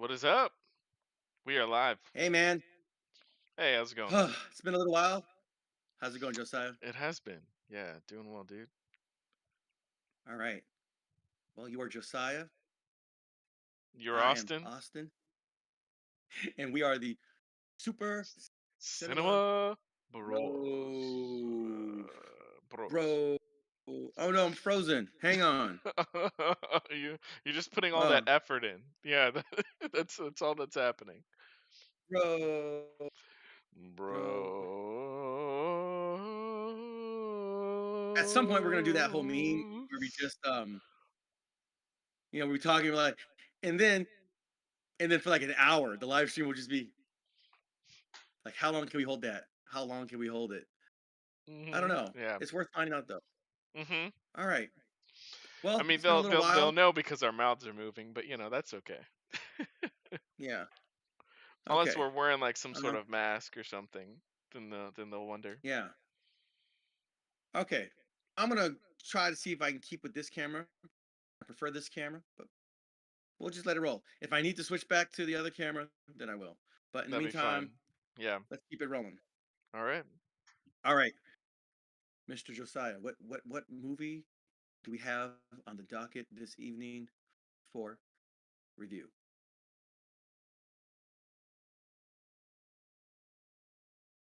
What is up? We are live. Hey, man. Hey, how's it going? It's been a little while. How's it going, Josiah? It has been. Yeah, doing well, dude. All right. Well, you are Josiah. You're I am Austin? Austin, and we are the Super Cinema Cinema Bros. Bros. Bros. Bro. Oh no, I'm frozen. Hang on. You're just putting all that Oh, effort in. Yeah, that's all that's happening. bro. Bro. At some point, we're gonna do that whole meme Bro. where we just we're talking like, and then for like an hour, the live stream will just be like, how long can we hold that? How long can we hold it? I don't know. Yeah. It's worth finding out though. Mhm. All right. I Well, mean, it's been a little they'll while. know because our mouths are moving, but that's okay. Yeah. Unless Okay. we're wearing like some I sort know. of mask or something, then they'll wonder. Yeah. Okay. I'm gonna try to see if I can keep with this camera. I prefer this camera, but we'll just let it roll. If I need to switch back to the other camera, then I will. But in the That'd be meantime, fun. Yeah. let's keep it rolling. All right. All right, Mr. Josiah, what movie do we have on the docket this evening for review?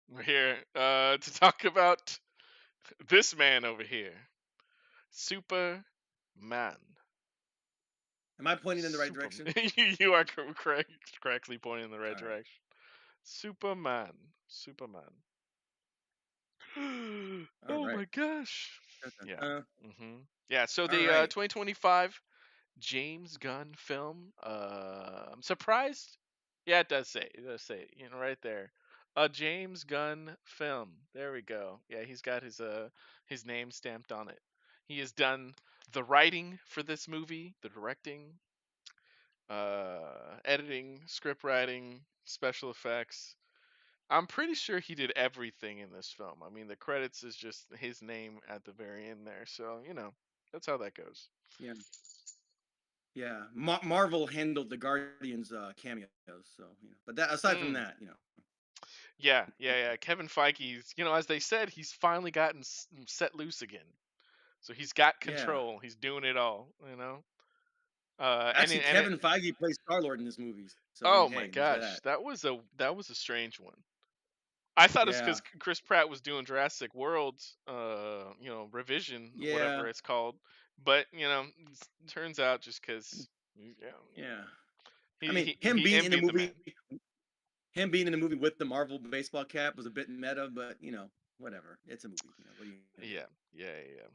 We're here to talk about this man over here, Superman. Am I pointing in the right Superman. direction? You are correctly pointing in the right All right. direction. Superman. Superman. All Oh right. my gosh. Dun, dun, Yeah. dun. Yeah. So All the right. 2025 James Gunn film. I'm surprised. Yeah, it does say. It does say. Right there. A James Gunn film. There we go. Yeah, he's got his name stamped on it. He has done the writing for this movie, the directing, editing, script writing, special effects. I'm pretty sure he did everything in this film. I mean, the credits is just his name at the very end there. So, that's how that goes. Yeah. Yeah. Marvel handled the Guardians cameos, so But that aside from Mm. that, Yeah. Kevin Feige's, as they said, he's finally gotten set loose again. So he's got yeah. control. He's doing it all. And Actually, and it. Kevin Feige plays Star Lord in this movie, so Oh my hey, there's gosh, that. that was a strange one. I thought it's Yeah, because Chris Pratt was doing Jurassic World, revision, yeah. whatever it's called. But turns out just because, yeah, Yeah. I he mean, he he envied the man. him being in the movie with the Marvel baseball cap was a bit meta, but whatever. It's a movie. What are you gonna do? Yeah.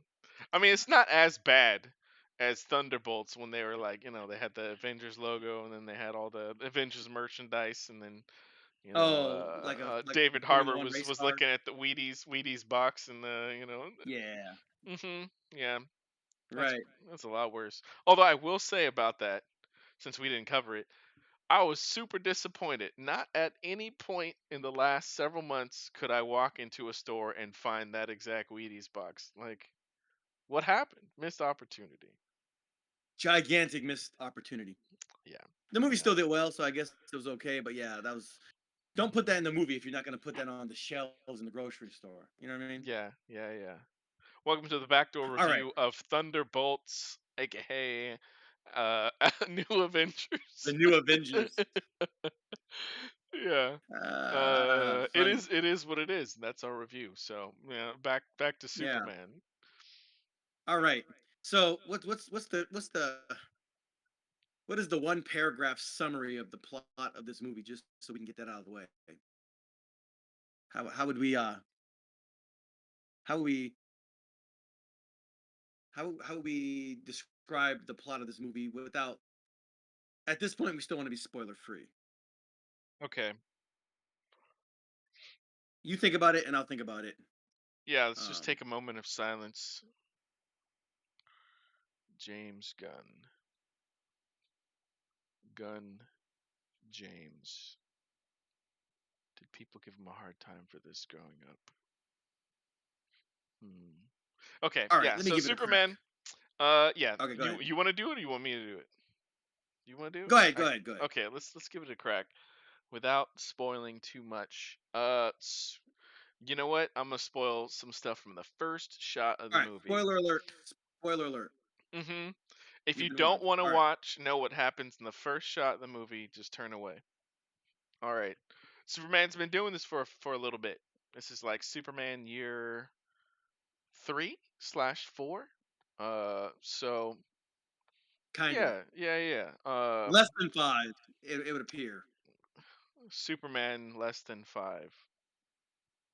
I mean, it's not as bad as Thunderbolts when they were like, they had the Avengers logo and then they had all the Avengers merchandise and then Oh, like David Formula Harbour One was race was car. looking at the Wheaties box and the. Yeah. Yeah, that's Right. that's a lot worse. Although I will say about that, since we didn't cover it, I was super disappointed. Not at any point in the last several months could I walk into a store and find that exact Wheaties box. Like, what happened? Missed opportunity. Gigantic missed opportunity. Yeah, The movie yeah, still did well, so I guess it was okay. But yeah, that was. Don't put hmm that in the movie if you're not gonna put that on the shelves in the grocery store. You know what I mean? yeah. Welcome to the backdoor All right. review of Thunderbolts, aka New The Avengers. new Avengers. Yeah. It Funny. is what it is. And that's our review. So yeah, back to Yeah. Superman. All right. So what is the one paragraph summary of the plot of this movie, just so we can get that out of the way? How would we how would we how would we describe the plot of this movie without, at this point we still want to be spoiler free. Okay. You think about it and I'll think about it. Yeah, let's just Um take a moment of silence. James Gunn. Gunn James. Did people give him a hard time for this growing up? Hmm. Okay, all right, yeah. let me So give it a crack. Superman. Yeah. Okay, go You ahead. you want to do it, or you want me to do it? You want to do? Go ahead, I, go ahead, go ahead. okay, let's give it a crack without spoiling too much. You know what? I'm gonna spoil some stuff from the first shot of the All right, movie. spoiler alert. Spoiler alert. hmm If You've you been don't warned. want to All right, know what happens in the first shot of the movie, just turn away. All right. Superman's been doing this for a little bit. This is like Superman year 3/4. So kind of. yeah. Less than 5, it would appear. Superman less than 5.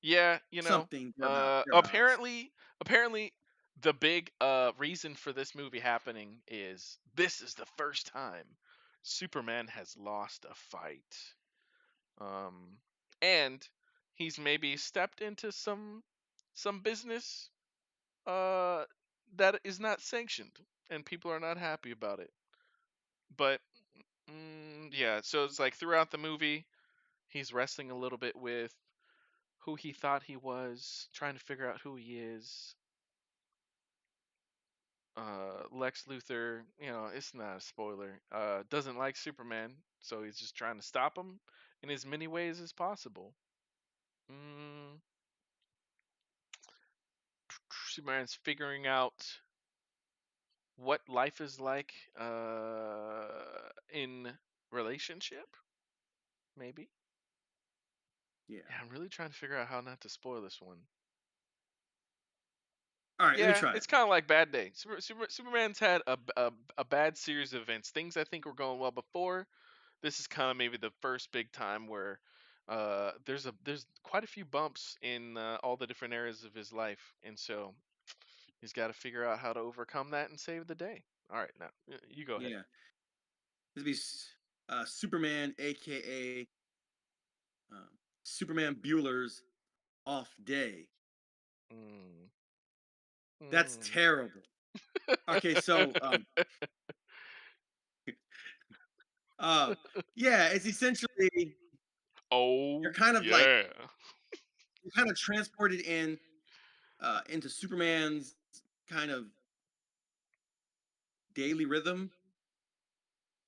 Yeah, Something thereabouts. apparently the big reason for this movie happening is this is the first time Superman has lost a fight. Um and he's maybe stepped into some business uh that is not sanctioned and people are not happy about it. But yeah, so it's like throughout the movie he's wrestling a little bit with who he thought he was, trying to figure out who he is. Lex Luthor, it's not a spoiler, doesn't like Superman, so he's just trying to stop him in as many ways as possible. Mm, Superman's figuring out what life is like in relationship, maybe. Yeah. Yeah, I'm really trying to figure out how not to spoil this one. All right, let me Yeah, try it. it's kind of like Bad Day. Superman's had a bad series of events. Things I think were going well before. This is kind of maybe the first big time where there's quite a few bumps in all the different areas of his life, and so he's got to figure out how to overcome that and save the day. All right, now you go ahead. Yeah. This would be Superman, aka um, Superman Bueller's off day. Mm, That's mm. terrible. Okay, so uh yeah, it's essentially you're Oh kind of like yeah. you're kind of transported into Superman's kind of daily rhythm.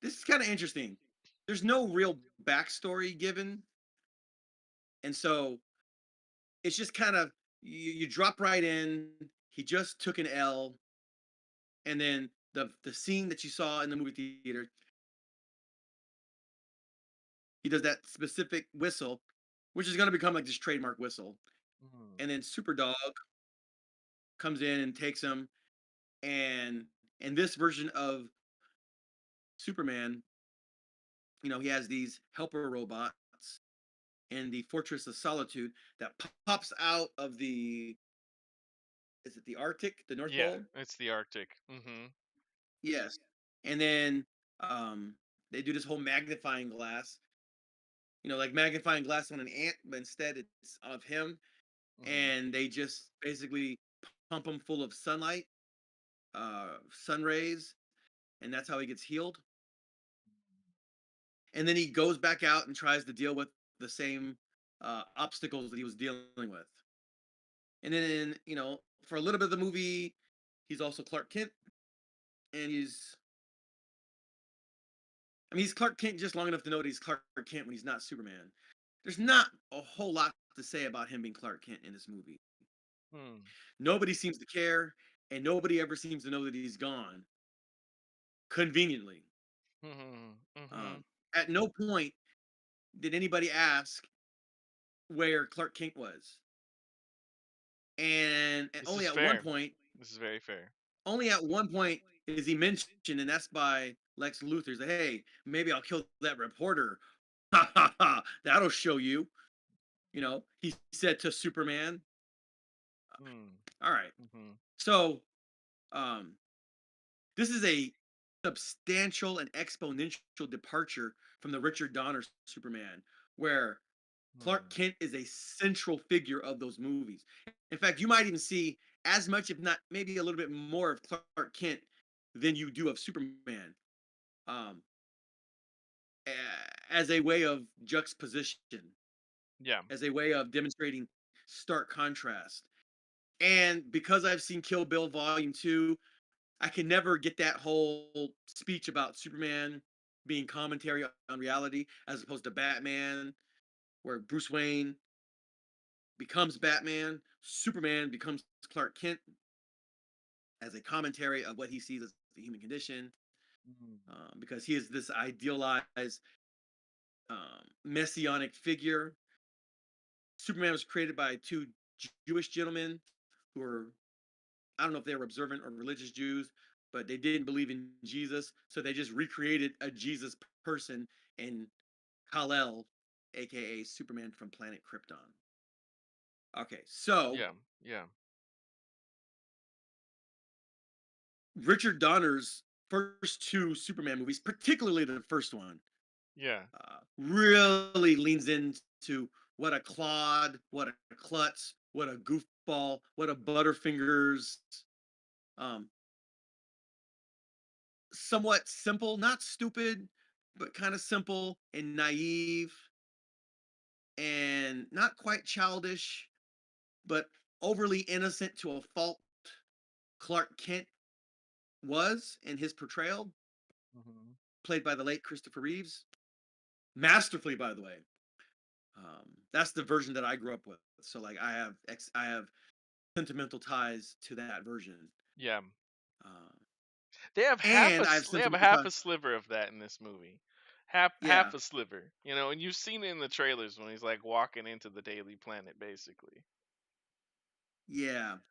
This is kind of interesting. There's no real backstory given, and so it's just kind of you drop right in. He just took an L, and then the scene that you saw in the movie theater, he does that specific whistle, which is going to become like this trademark whistle, Mm, and then Superdog comes in and takes him, and in this version of Superman, he has these helper robots in the Fortress of Solitude that pops out of the is it the Arctic, the North yeah, Pole? it's the Arctic. Mm-hmm. Yes. And then um they do this whole magnifying glass, like magnifying glass on an ant, but instead it's of him. Mm-hmm. And they just basically pump him full of sunlight, sun rays, and that's how he gets healed. And then he goes back out and tries to deal with the same obstacles that he was dealing with. And then, for a little bit of the movie, he's also Clark Kent, and he's Clark Kent just long enough to know that he's Clark Kent when he's not Superman. There's not a whole lot to say about him being Clark Kent in this movie. Hmm. Nobody seems to care, and nobody ever seems to know that he's gone. Conveniently, Mm-hmm. Mm-hmm. um, at no point did anybody ask where Clark Kent was, and This only is at one fair. point, This is very fair. is he mentioned, and that's by Lex Luthor. That hey, maybe I'll kill that reporter. Ha ha ha! That'll show you. He said to Superman. Hmm. All right. Mm-hmm. So, um, this is a substantial and exponential departure from the Richard Donner Superman, where Clark Hmm. Kent is a central figure of those movies. In fact, you might even see as much, if not maybe a little bit more, of Clark Kent than you do of Superman, um, as a way of juxtaposition, Yeah. as a way of demonstrating stark contrast. And because I've seen Kill Bill Volume 2, I can never get that whole speech about Superman being commentary on reality, as opposed to Batman, where Bruce Wayne becomes Batman, Superman becomes Clark Kent as a commentary of what he sees as the human condition, Mm. because he is this idealized messianic figure. Superman was created by two Jewish gentlemen who were, I don't know if they were observant or religious Jews, but they didn't believe in Jesus, so they just recreated a Jesus person in Kal-El, aka Superman from planet Krypton. Okay, so Yeah. Yeah. Richard Donner's first two Superman movies, particularly the first one, Yeah. really leans into what a clod, what a klutz, what a goofball, what a Butterfingers, um, somewhat simple, not stupid, but kind of simple and naive and not quite childish, but overly innocent to a fault. Clark Kent was in his portrayal, Hmm. played by the late Christopher Reeves, masterfully, by the way. That's the version that I grew up with. So like I have sentimental ties to that version. Yeah. Uh, They have and I have they have sentimental half ties. a sliver of that in this movie. Half Yeah, a sliver, you know, and you've seen it in the trailers when he's like walking into the Daily Planet, basically. yeah. And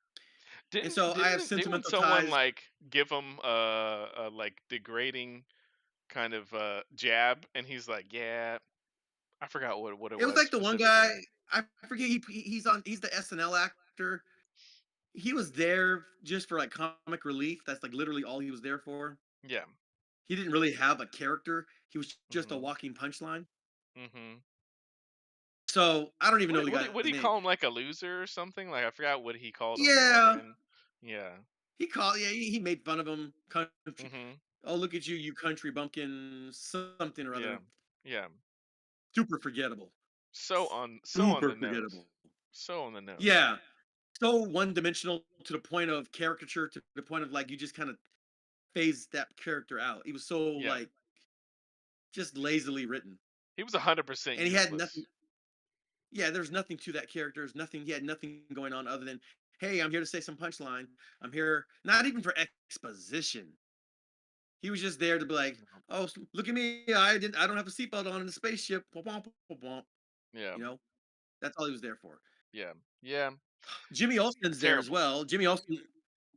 Didn't so I have didn't sentimental someone ties. like give him a like degrading kind of jab, and he's like, yeah, I forgot what it It was was like the one guy, specifically. I forget, he's the SNL actor. He was there just for like comic relief. That's like literally all he was there for. Yeah. He didn't really have a character. He was just a Mhm. walking punchline. Mhm. So I don't even know the What did guy's he name. call him, like a loser or something? Like I forgot what he called him at the Yeah, end. Yeah. yeah, he made fun of him. Country, Mhm. oh look at you, you country bumpkin, something or Yeah. other. Yeah. Super forgettable. So on Super the nose. forgettable. So on the nose. Yeah, so one dimensional to the point of caricature, to the point of like you just kind of phase that character out. He was so Yeah. like just lazily written, He was 100% and he had nothing. useless. Yeah, there's nothing to that character. There's nothing. He had nothing going on other than, hey, I'm here to say some punchline. I'm here not even for exposition. He was just there to be like, No. oh, look at me. I don't have a seatbelt on in the spaceship. Womp, womp, womp, womp. Yeah. You know, that's all he was there for. Yeah. Yeah. Jimmy Olsen's there as Terrible. well. Jimmy Olsen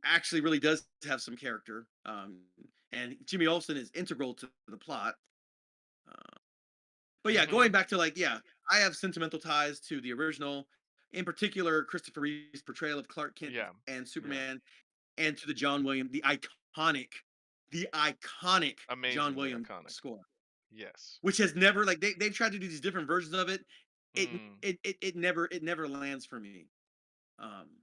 actually really does have some character, and Jimmy Olsen is integral to the plot. Uh, but yeah, Mhm. going back to like, yeah, I have sentimental ties to the original, in particular Christopher Reeve's portrayal of Clark Kent Yeah. and Yeah. Superman, and to the John Williams, the iconic John Amazingly Williams iconic. score, Yes. which has never like they've tried to do these different versions of it. Mm. It never lands for me. Um,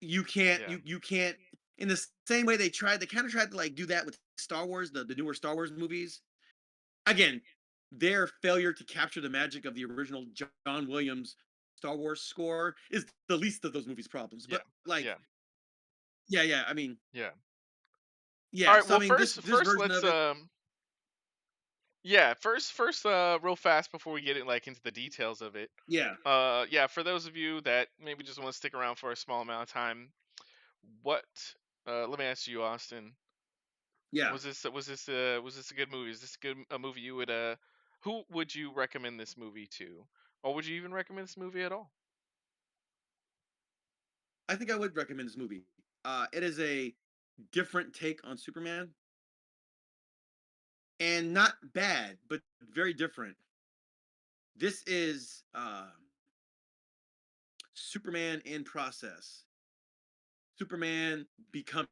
you can't Yeah. you can't, in the same way they kind of tried to like do that with Star Wars, the newer Star Wars movies. Again, their failure to capture the magic of the original John Williams Star Wars score is the least of those movies' problems. Yeah. But like, Yeah. yeah, I mean, Yeah. All yeah. right. So I Well, mean, this first version let's of it, yeah, first real fast before we get it like into the details of it. yeah, Yeah, for those of you that maybe just want to stick around for a small amount of time, what let me ask you, Austin, yeah. was this a good movie? Is this a movie you would who would you recommend this movie to? Or would you even recommend this movie at all? I think I would recommend this movie. It is a different take on Superman, and not bad, but very different. This is Superman in process. Superman becoming,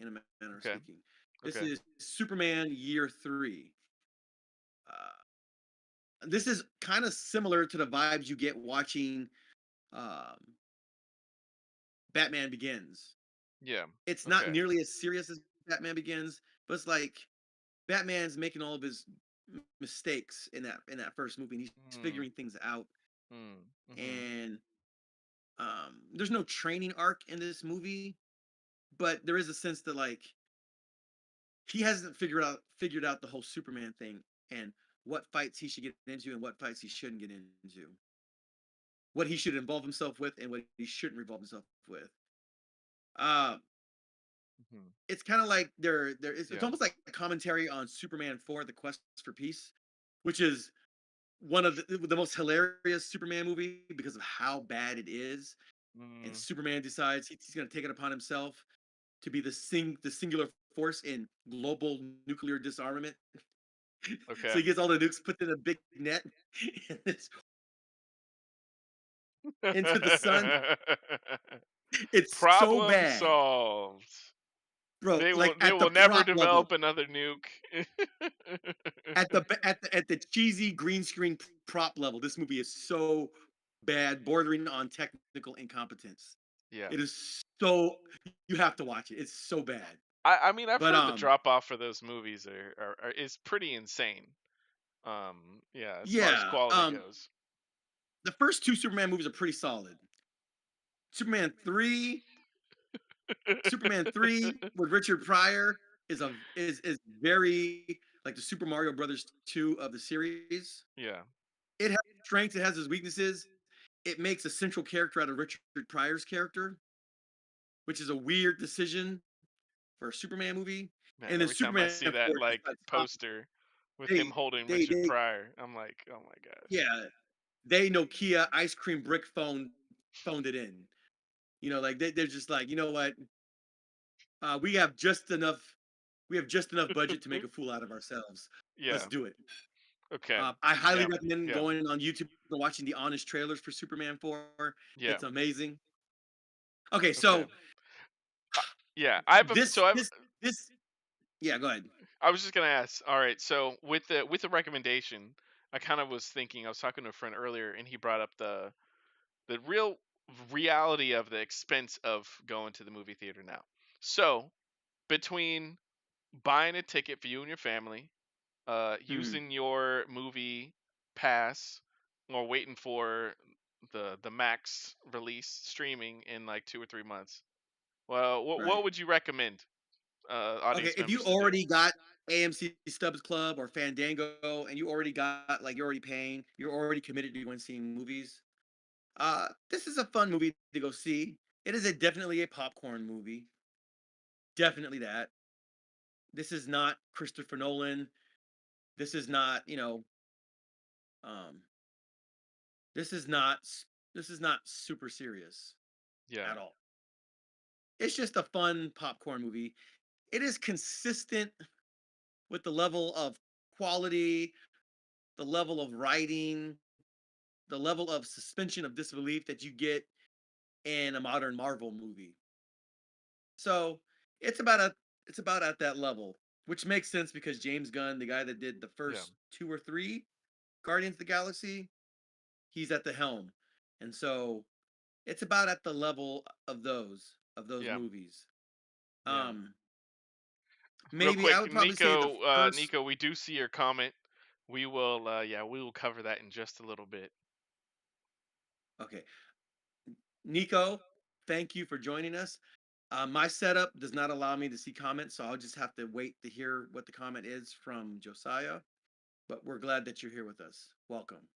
in a manner of Okay. speaking. This Okay. is Superman year 3. This is kind of similar to the vibes you get watching um, Batman Begins. Yeah. It's not Okay. nearly as serious as Batman Begins, but it's like Batman's making all of his mistakes in that first movie, and he's Hmm. figuring things out. Hmm. Mhm. And there's no training arc in this movie, but there is a sense that like he hasn't figured out the whole Superman thing and what fights he should get into and what fights he shouldn't get into, what he should involve himself with and what he shouldn't involve himself with. Uh, Mhm. it's kind of like it's Yeah. almost like a commentary on Superman 4: The Quest for Peace, which is one of the most hilarious Superman movie because of how bad it is. And Mm, Superman decides he's going to take it upon himself to be the singular force in global nuclear disarmament. okay. So he gets all the nukes put in a big net and it's into the sun. It's so Problem bad, solved. bro. They Like will they at the will never prop level, develop another nuke. at the cheesy green screen prop level, this movie is so bad, bordering on technical incompetence. Yeah. It is so you have to watch it. It's so bad. I mean I've But heard the drop off for those movies are is pretty insane. Yeah, as far as yeah, quality goes. the first two Superman movies are pretty solid. Superman 3, Superman 3 with Richard Pryor is very like the Super Mario Brothers 2 of the series. Yeah. It has strengths, it has its weaknesses. It makes a central character out of Richard Pryor's character, which is a weird decision for a Superman movie. Man, And then every time I Superman see that 4 just like like poster with him they holding they Richard they Pryor, I'm like, "Oh my gosh." yeah, they Nokia ice cream brick phoned it in. You know, like they're just like, you know what? Uh, we have just enough we have just enough budget to make a fool out of ourselves. Let's Yeah. do it. Okay. I highly Yeah. recommend Yeah. going on YouTube and watching the honest trailers for Superman 4. Yeah. It's amazing. Okay, Okay. so Uh, yeah. I have a this so I've this this yeah, go ahead. I was just gonna ask. All right, so with the recommendation, I kind of was thinking. I was talking to a friend earlier, and he brought up the real reality of the expense of going to the movie theater now. So between buying a ticket for you and your family, Mhm, using your movie pass, or waiting for the max release streaming in like 2 or 3 months. Well, right. what would you recommend Okay, audience if you members to do? already got AMC Stubs Club or Fandango and you already got like you're already paying, you're already committed to going seeing movies. This is a fun movie to go see. It is definitely a popcorn movie. Definitely that. This is not Christopher Nolan. This is not, um this is not this is not super serious Yeah, at all. It's just a fun popcorn movie. It is consistent with the level of quality, the level of writing, the level of suspension of disbelief that you get in a modern Marvel movie. So it's about a it's about at that level, which makes sense because James Gunn, the guy that did the yeah, first two or three Guardians of the Galaxy, he's at the helm, and so it's about at the level of those yeah, movies. yeah. Um, Real maybe I quick, would probably say the first. Nico, we do see your comment. We will, yeah, we will cover that in just a little bit. Okay, Nico, thank you for joining us. My setup does not allow me to see comments, so I'll just have to wait to hear what the comment is from Josiah. But we're glad that you're here with us. Welcome.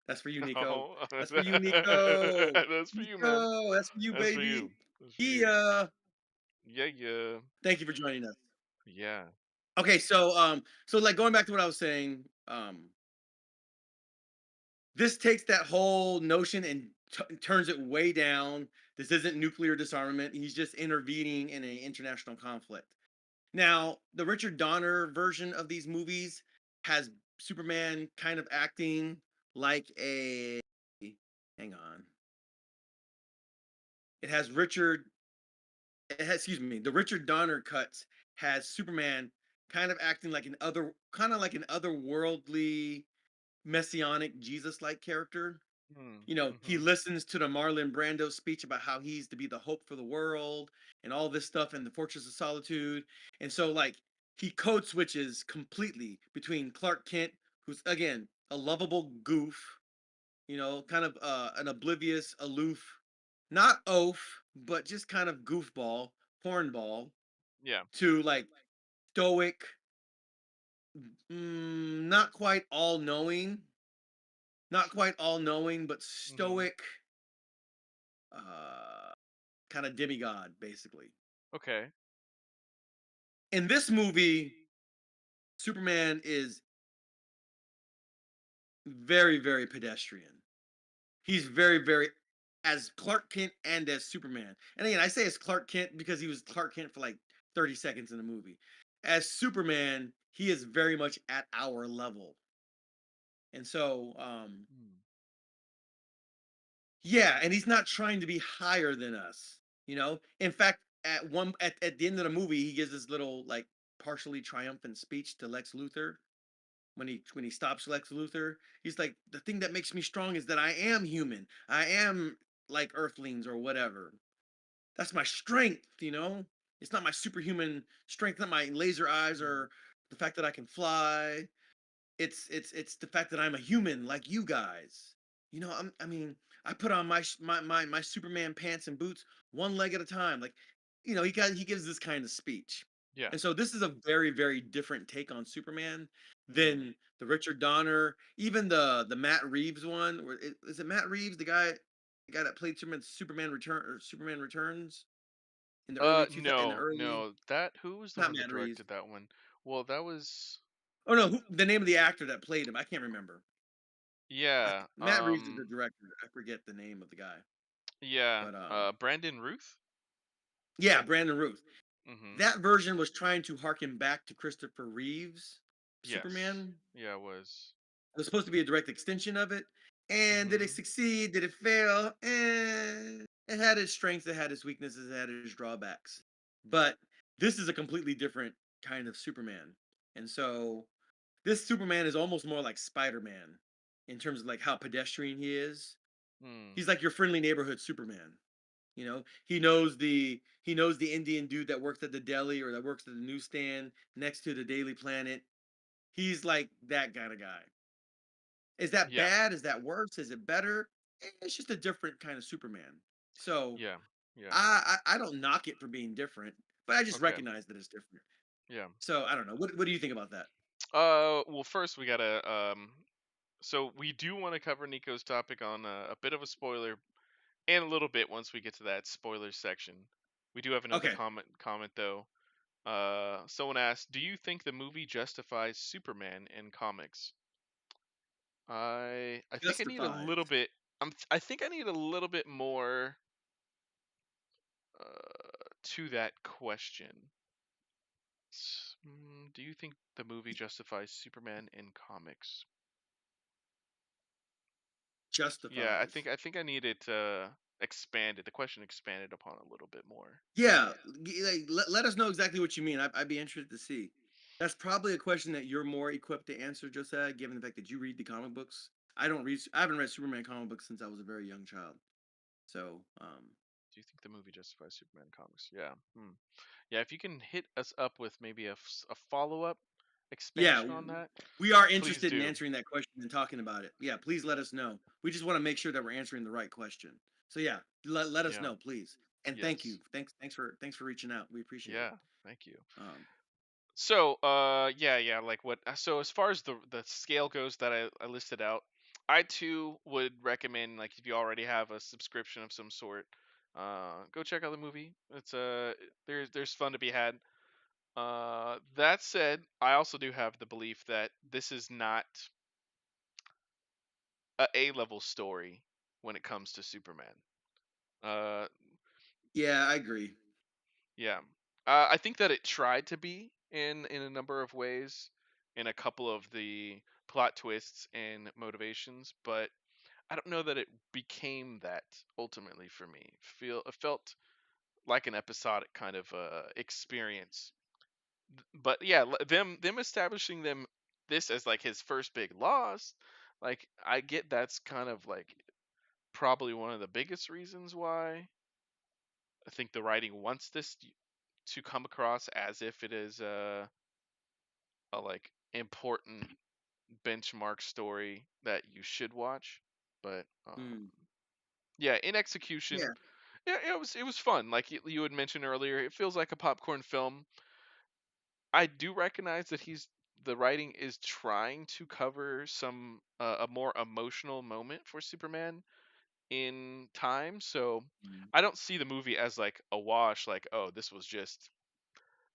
That's for you, Nico. Oh, That's for you, Nico. that's for you, man. Nico, that's for you, That's for you. baby. That's for you. Yeah. Yeah, yeah, Thank you for joining us. yeah, Okay, so like going back to what I was saying, this takes that whole notion and turns it way down. This isn't nuclear disarmament. He's just intervening in an international conflict. Now, the Richard Donner version of these movies has Superman kind of acting like a hang on. It has Richard it has, excuse me, the Richard Donner cuts has Superman kind of acting like an otherworldly messianic Jesus-like character. mm, You know, he mm-hmm. listens to the Marlon Brando speech about how he's to be the hope for the world and all this stuff in the Fortress of Solitude. And so, like, he code switches completely between Clark Kent, who's again a lovable goof, kind of an oblivious, aloof, not oaf, but just kind of goofball, hornball, Yeah. to like stoic, not quite all knowing, not quite all knowing, but Mhm. stoic, uh, kind of demigod, basically. Okay. In this movie, Superman is very, very pedestrian. He's very, very as Clark Kent and as Superman. And again, I say as Clark Kent because he was Clark Kent for like 30 seconds in the movie. As Superman, he is very much at our level. And so, Hmm. yeah, and he's not trying to be higher than us, you know? In fact, at the end of the movie, he gives this little like partially triumphant speech to Lex Luthor when he stops Lex Luthor. He's like, the thing that makes me strong is that I am human. I am like Earthlings or whatever. That's my strength, you know? It's not my superhuman strength, not my laser eyes Mhm. or the fact that I can fly. It's the fact that I'm a human like you guys. You know, I mean, I put on my Superman pants and boots one leg at a time. Like, you know, he gives this kind of speech. Yeah. And so this is a very, very different take on Superman Hmm. than the Richard Donner, even the Matt Reeves one. Is it Matt Reeves, the guy that played Superman Returns in the No, early no. That who was the not one that Matt Reeves. directed that one? Well, that was Oh no, the name of the actor that played him, I can't remember. yeah. Matt Reeves is the director. I forget the name of the guy, Yeah. but Brandon Ruth? yeah, Brandon Ruth. Mhm. That version was trying to harken back to Christopher Reeves Yes. Superman. Yeah, it was. It was supposed to be a direct extension of it. And did it Mhm. succeed? Did it fail? It had its strengths, it had its weaknesses, it had its drawbacks. But this is a completely different kind of Superman. And so this Superman is almost more like Spider-Man in terms of like how pedestrian he is. Hmm. He's like your friendly neighborhood Superman. You know, he knows the Indian dude that works at the deli or that works at the newsstand next to the Daily Planet. He's like that kind of guy. Is that Yeah. bad? Is that worse? Is it better? It's just a different kind of Superman. So Yeah. Yeah. I don't knock it for being different, but I just Okay. recognize that it's different. Yeah. So I don't know. What do you think about that? Well, first we gotta so we do want to cover Nico's topic on a bit of a spoiler and a little bit once we get to that spoiler section. We do have another Okay, comment though. Someone asked, "Do you think the movie justifies Superman in comics?" I think I need a little justifies. bit. I think I need a little bit more to that question. Do you think the movie justifies Superman in comics? Yeah, Justifies. I think I need it expanded. The question expanded upon a little bit more. Yeah, like, let us know exactly what you mean. I'd be interested to see. That's probably a question that you're more equipped to answer, Josiah, given the fact that you read the comic books. I don't read. I haven't read Superman comic books since I was a very young child. So, Do you think the movie justifies Superman in comics? Yeah. Yeah, if you can hit us up with maybe a follow up yeah, expansion on that, we are please interested in do. answering that question and talking about it. Yeah, please let us know. We just want to make sure that we're answering the right question. So yeah, let us Yeah. know, please. And thank you. Yes. Thanks for reaching out. We appreciate it. Yeah. Thank you. Um, So, yeah, like what? So as far as the scale goes that I listed out, I too would recommend like if you already have a subscription of some sort, go check out the movie. It's there's fun to be had. That said, I also do have the belief that this is not a level story when it comes to Superman. Uh, yeah, I agree. yeah, I think that it tried to be in a number of ways, in a couple of the plot twists and motivations, but I don't know that it became that ultimately for me. It felt like an episodic kind of experience. But yeah, them establishing this as like his first big loss, like I get that's kind of like probably one of the biggest reasons why I think the writing wants this to come across as if it is a like important benchmark story that you should watch. But Mm, yeah, in execution, yeah, Yeah, it was fun. Like you had mentioned earlier, it feels like a popcorn film. I do recognize that the writing is trying to cover some a more emotional moment for Superman in time. So Mm. I don't see the movie as like a wash. Like, oh, this was just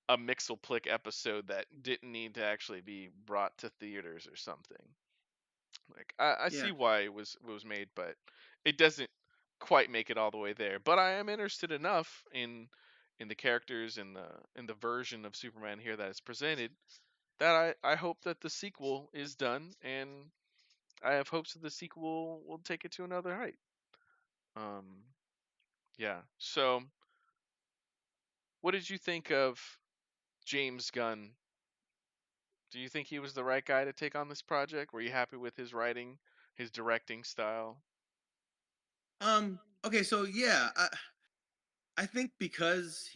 a Mixelplick episode that didn't need to actually be brought to theaters or something. Like I Yeah. see why it was made, but it doesn't quite make it all the way there. But I am interested enough in the characters in the version of Superman here that is presented that I hope that the sequel is done, and I have hopes that the sequel will take it to another height. Um, yeah. So, what did you think of James Gunn? Do you think he was the right guy to take on this project? Were you happy with his writing, his directing style? Okay, so yeah, I think because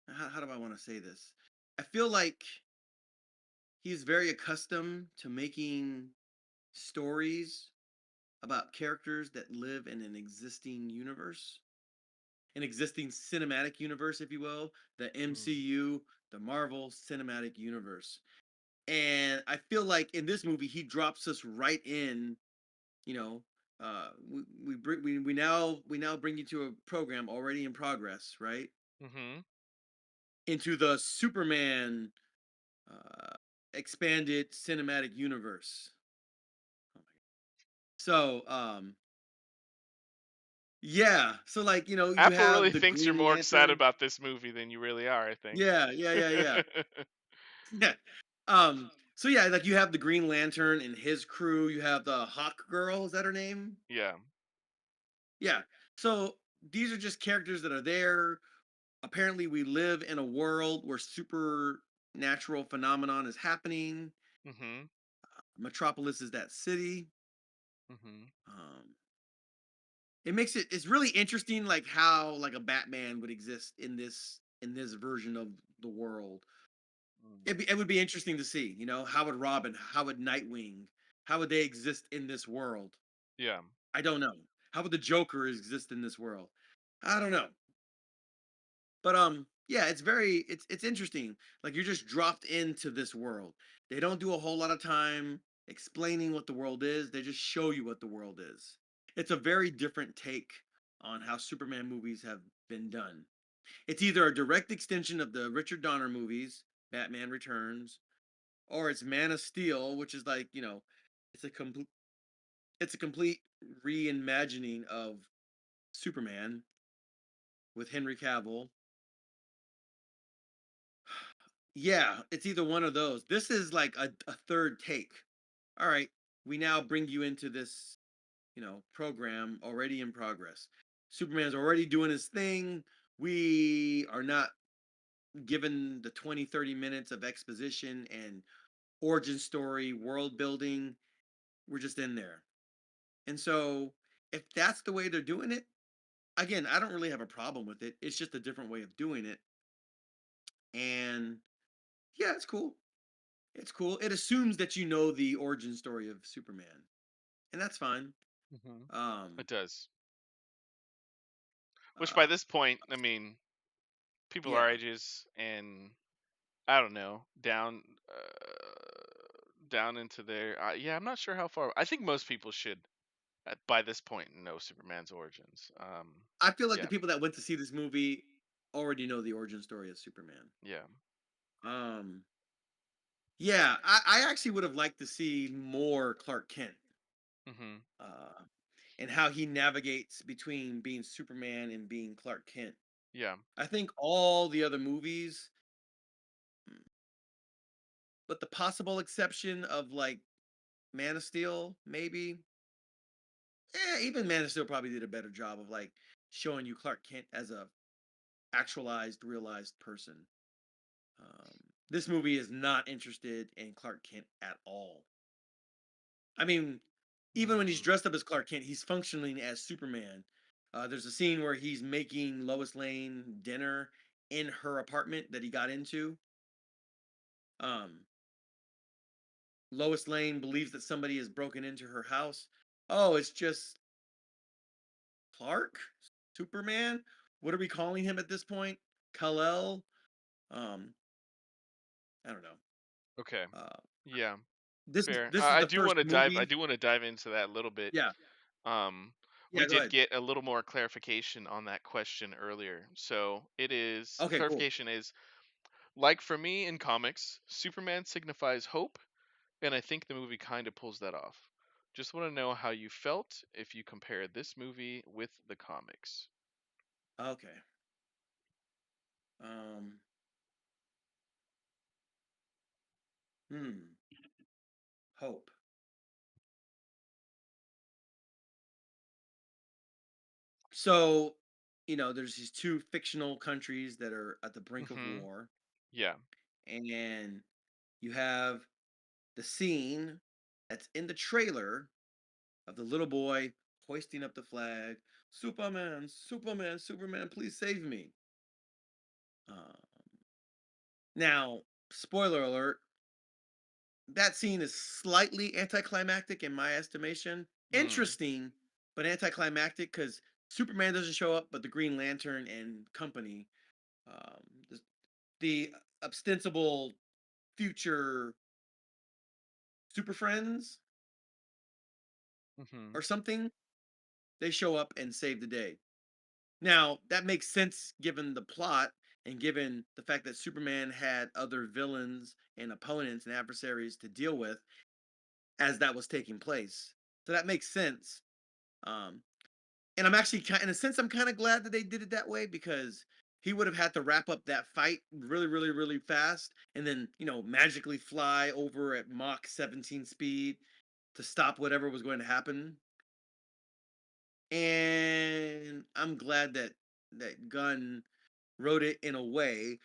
how do I want to say this? I feel like he's very accustomed to making stories about characters that live in an existing universe, an existing cinematic universe, if you will, the Mm. MCU, the Marvel Cinematic Universe. And I feel like in this movie, he drops us right in. You know, we now bring you to a program already in progress, right? Mhm. Into the Superman uh, expanded cinematic universe. Oh my So, yeah. So, like, you Apple really have the thinks you're Green more excited Lantern. about this movie than you really are, I think. Yeah, yeah, yeah, yeah. Yeah. So yeah, like you have the Green Lantern and his crew. You have the Hawk Girl. Is that her name? Yeah. Yeah. So these are just characters that are there. Apparently, we live in a world where supernatural phenomenon is happening. Mhm. Metropolis is that city. Mhm. Um, it's really interesting, like how like a Batman would exist in this version of the world. Mm. It would be interesting to see, how would Robin, how would Nightwing, how would they exist in this world? Yeah. I don't know. How would the Joker exist in this world? I don't know. But yeah, it's interesting. Like you're just dropped into this world. They don't do a whole lot of time explaining what the world is. They just show you what the world is. It's a very different take on how Superman movies have been done. It's either a direct extension of the Richard Donner movies, Batman Returns, or it's Man of Steel, which is like, it's a complete it's a complete reimagining of Superman with Henry Cavill. Yeah, it's either one of those. This is like a third take. All right, we now bring you into this, program already in progress. Superman's already doing his thing. We are not given the 20, 30 minutes of exposition and origin story, world building. We're just in there. And so, if that's the way they're doing it, again, I don't really have a problem with it. It's just a different way of doing it. And yeah, it's cool. It's cool. It assumes that you know the origin story of Superman, and that's fine. Mhm. Um, It does. Which by uh, this point, I mean, people our yeah, ages and I don't know, down into their yeah, I'm not sure how far. I think most people should by this point know Superman's origins. I feel like the Yeah. people that went to see this movie already know the origin story of Superman. Yeah. Um, yeah, I actually would have liked to see more Clark Kent, Mhm. uh, and how he navigates between being Superman and being Clark Kent. Yeah. I think all the other movies, mm, with the possible exception of like Man of Steel, maybe. Even Man of Steel probably did a better job of like showing you Clark Kent as a actualized, realized person. This movie is not interested in Clark Kent at all. I mean, even when he's Mm. dressed up as Clark Kent, he's functioning as Superman. There's a scene where he's making Lois Lane dinner in her apartment that he got into. Um, Lois Lane believes that somebody has broken into her house. Oh, it's just Clark, Superman. What are we calling him at this point? Kal-El. Um, I don't know. Okay. Uh, Yeah. this is Fair. this is I the do first want to dive. I movie. do want to dive into that a little bit. Yeah, Um, we yeah. Go did ahead. get a little more clarification on that question earlier. So it is Okay, cool. clarification is like for me in comics, Superman signifies hope, and I think the movie kind of pulls that off. Just want to know how you felt if you compare this movie with the comics. Okay. Um. Hmm. Hope. So, there's these two fictional countries that are at the brink of Mhm. war, Yeah. and you have the scene that's in the trailer of the little boy hoisting up the flag. Superman, Superman, Superman, please save me. Uh, now, spoiler alert, that scene is slightly anticlimactic in my estimation. Mm. Interesting, but anticlimactic because Superman doesn't show up, but the Green Lantern and company, um, the, the ostensible future Super Friends Mhm. or something, they show up and save the day. Now, that makes sense given the plot and given the fact that Superman had other villains and opponents and adversaries to deal with as that was taking place. So that makes sense. Um, and I'm actually in a sense, I'm kind of glad that they did it that way because he would have had to wrap up that fight really, really, really fast and then, magically fly over at Mach 17 speed to stop whatever was going to happen. And I'm glad that Gunn wrote it in a way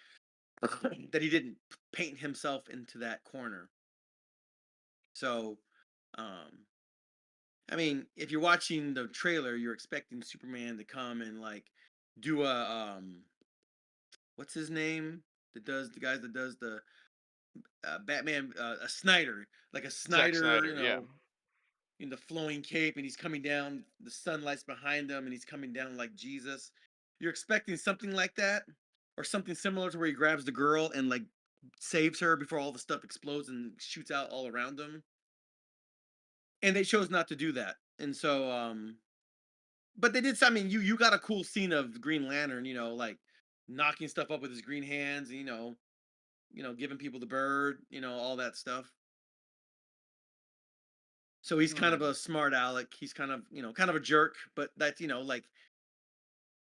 that he didn't paint himself into that corner. So, um, I mean, if you're watching the trailer, you're expecting Superman to come and like do a what's his name? That does the guys that does the Batman, a Snyder, like a Zack Snyder, Snyder. Yeah. in the flowing cape, and he's coming down. The sunlight's behind him, and he's coming down like Jesus. You're expecting something like that, or something similar to where he grabs the girl and like saves her before all the stuff explodes and shoots out all around him. And they chose not to do that. And so, but they did. I mean, you got a cool scene of Green Lantern, like knocking stuff up with his green hands, and giving people the bird, all that stuff. So he's kind of Hmm. a smart aleck. He's kind of a jerk, but that's like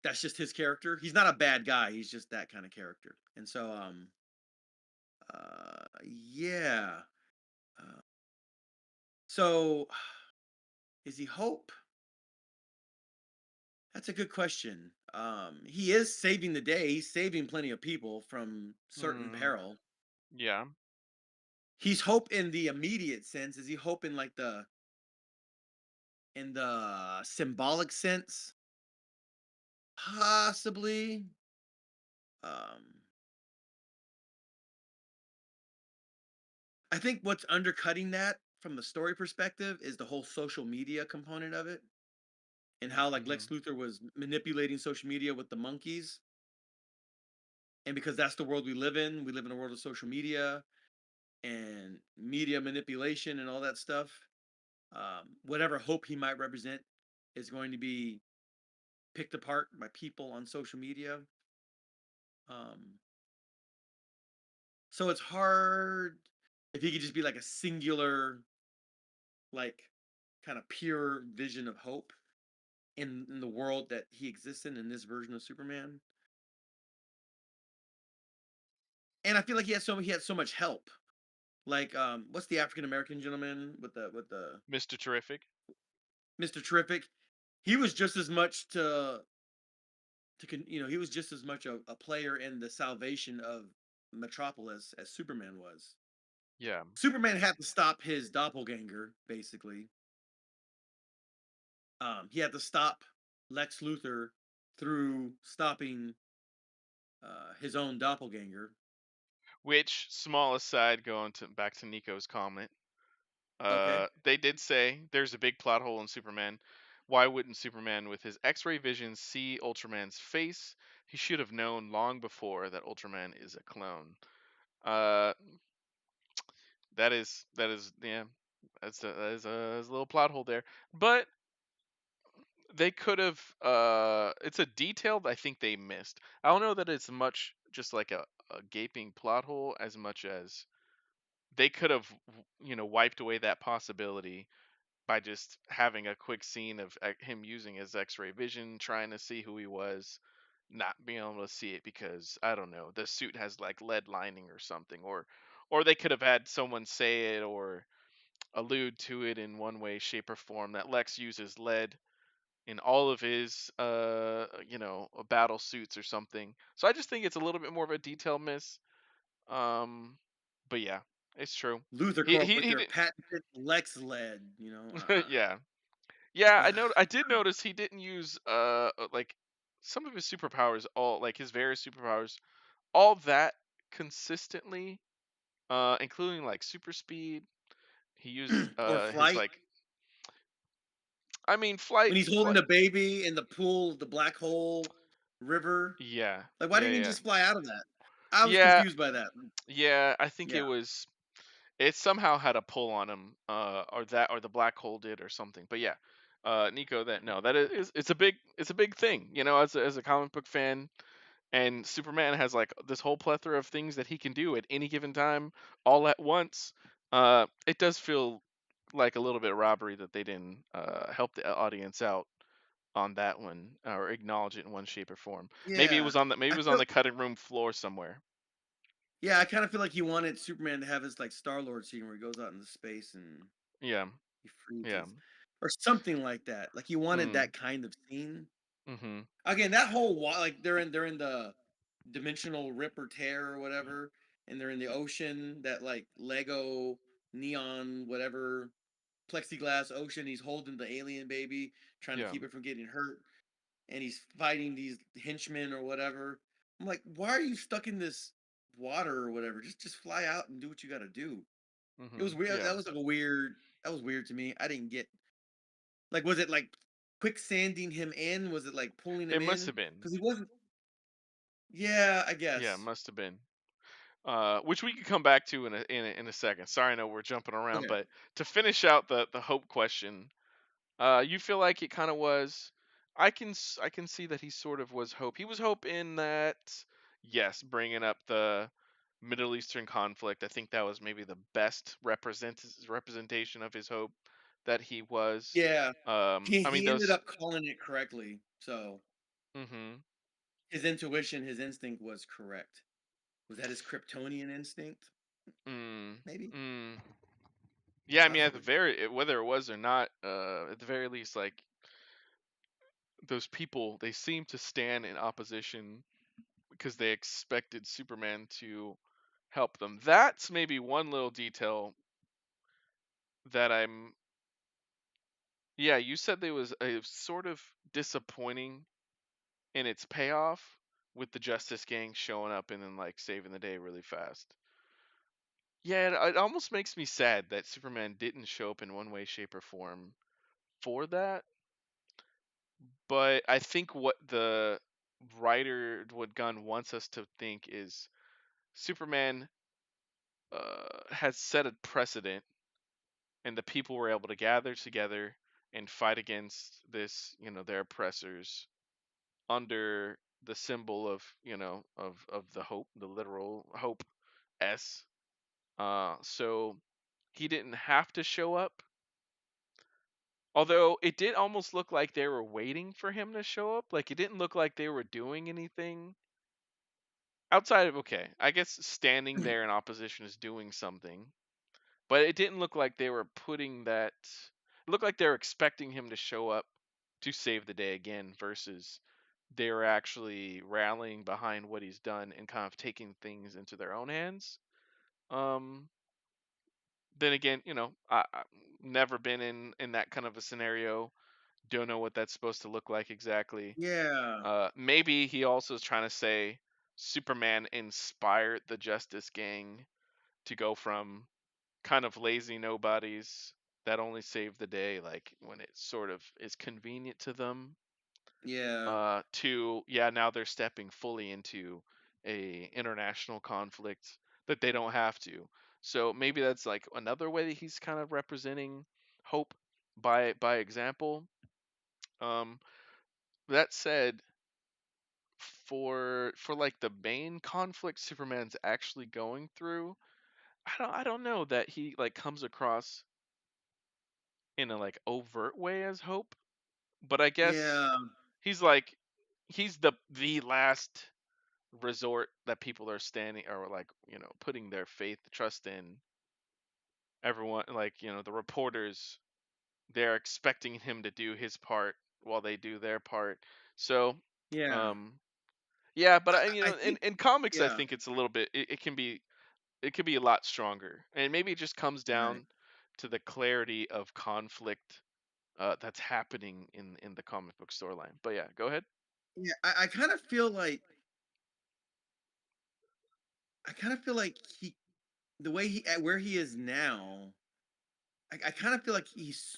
that's just his character. He's not a bad guy. He's just that kind of character. And so, yeah. Uh, so, is he Hope? That's a good question. He is saving the day. He's saving plenty of people from certain Hmm. peril. Yeah. He's Hope in the immediate sense. Is he Hope in like the symbolic sense? Possibly. Um, I think what's undercutting that from the story perspective is the whole social media component of it and how like Lex Hmm. Luthor was manipulating social media with the monkeys. And because that's the world we live in a world of social media and media manipulation and all that stuff. Whatever hope he might represent is going to be picked apart by people on social media. Um, so it's hard if he could just be like a singular, like kind of pure vision of hope in the world that he exists in this version of Superman. And I feel like he had so much help. Like what's the African American gentleman with the Mr. Terrific. Mr. Terrific? He was just as much he was just as much a player in the salvation of Metropolis as Superman was. Yeah. Superman had to stop his doppelganger, basically. He had to stop Lex Luthor through stopping his own doppelganger. Which small aside, going to back to Nico's comment. Okay. They did say there's a big plot hole in Superman. Why wouldn't Superman, with his X-ray vision, see Ultraman's face? He should have known long before that Ultraman is a clone. Uh, that is yeah, that's a little plot hole there. But they could have. It's a detail that I think they missed. I don't know that it's much just like a gaping plot hole as much as they could have, wiped away that possibility by just having a quick scene of him using his X-ray vision, trying to see who he was, not being able to see it because I don't know, the suit has like lead lining or something, or they could have had someone say it or allude to it in one way, shape, or form that Lex uses lead in all of his battle suits or something. So I just think it's a little bit more of a detail miss. Um, but yeah, it's true. Luthor He Corp he with he their did. patented Lex lead, you know. Yeah. Yeah, Ugh. I did notice he didn't use like some of his superpowers, all like his various superpowers, all that consistently, including like super speed. He used Or his flight like, I mean, flight when he's holding flight. the baby in the pool, the black hole river. Yeah, Like, why yeah, didn't he yeah, just fly out of that? I was yeah, confused by that. yeah. I think Yeah. it somehow had a pull on him, or that, or the black hole did, or something. But yeah, Nico, that no, that is it's a big thing, as a comic book fan. And Superman has like this whole plethora of things that he can do at any given time, all at once. It does feel like a little bit of robbery that they didn't help the audience out on that one or acknowledge it in one shape or form. Maybe it Yeah. was on the maybe I it was on feel the cutting room floor somewhere. yeah, I kind of feel like he wanted Superman to have his like Star-Lord scene where he goes out into space and Yeah, he yeah. freezes or something like that. Like he wanted Mm, that kind of scene. mm-hmm. Again, that whole like they're in the dimensional rip or tear or whatever, and they're in the ocean, that like Lego neon whatever plexiglass ocean. He's holding the alien baby, trying to Yeah. keep it from getting hurt, and he's fighting these henchmen or whatever. I'm like, why are you stuck in this water or whatever? Just fly out and do what you got to do. It Mm-hmm. was weird. Yeah. That was like a weird. That was weird to me. I didn't get like, was it like quicksanding him in? Was it like pulling him It must in? have been. Because he wasn't. Yeah, I Yeah, it guess. must have been. Which we could come back to in a second. Sorry, I know we're jumping around, Okay. but to finish out the hope question, you feel like it kind of was. I can see that he sort of was hope. He was hope in that, yes, bringing up the Middle Eastern conflict. I think that was maybe the best representation of his hope that he was. Yeah. I mean He ended those. up calling it correctly. So Mm-hmm. his intuition, his instinct was correct. Was that his Kryptonian instinct? Mm, Maybe. mm. Yeah, I mean, at the Possibly. whether it was or not, at the very least, like those people, they seem to stand in opposition because they expected Superman to help them. That's maybe one little detail that I'm. Yeah, you said there was a sort of disappointing in its payoff with the Justice Gang showing up and then like saving the day really fast. Yeah, it almost makes me sad that Superman didn't show up in one way, shape, or form for that. But I think what Gunn wants us to think is Superman has set a precedent, and the people were able to gather together and fight against their oppressors under the symbol of of the hope, the literal hope S. So he didn't have to show up. Although it did almost look like they were waiting for him to show up. Like it didn't look like they were doing anything outside of, okay, I guess standing there in opposition is doing something, but it didn't look like they were putting that. It looked like they were expecting him to show up to save the day again, versus they were actually rallying behind what he's done and kind of taking things into their own hands. Um, then again, I never been in that kind of a scenario. Don't know what that's supposed to look like exactly. Yeah. Maybe he also is trying to say Superman inspired the Justice Gang to go from kind of lazy nobodies that only save the day, like when it sort of is convenient to them, Yeah. to yeah, now they're stepping fully into a international conflict that they don't have to. So maybe that's like another way that he's kind of representing hope by example. Um, that said, for like the main conflict Superman's actually going through, I don't know that he like comes across in a like overt way as hope, but I guess Yeah. he's like he's the last resort that people are standing or like putting their faith trust in. Everyone, like the reporters, they're expecting him to do his part while they do their part. So Yeah. um yeah, but I in think. comics I Yeah. think it's a little bit, it can be a lot stronger, and maybe it just comes Right. down to the clarity of conflict that's happening in the comic book storyline. But yeah, go ahead. Yeah. I kind of feel like. I kind of feel like he, the way he, at where he is now. I kind of feel like he's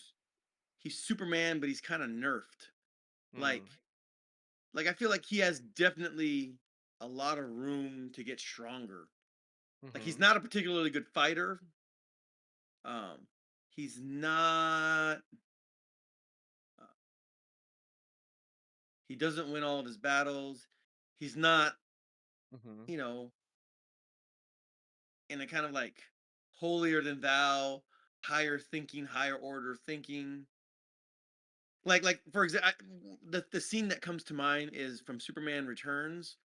Superman, but he's kind of nerfed. Like, Mm, I feel like he has definitely a lot of room to get stronger. Like, he's mm-hmm. not a particularly good fighter. Um, he's not. Uh, he doesn't win all of his battles. He's not, Mm-hmm. you know, in a kind of like holier than thou, higher thinking, higher order thinking. Like for example, the scene that comes to mind is from Superman Returns,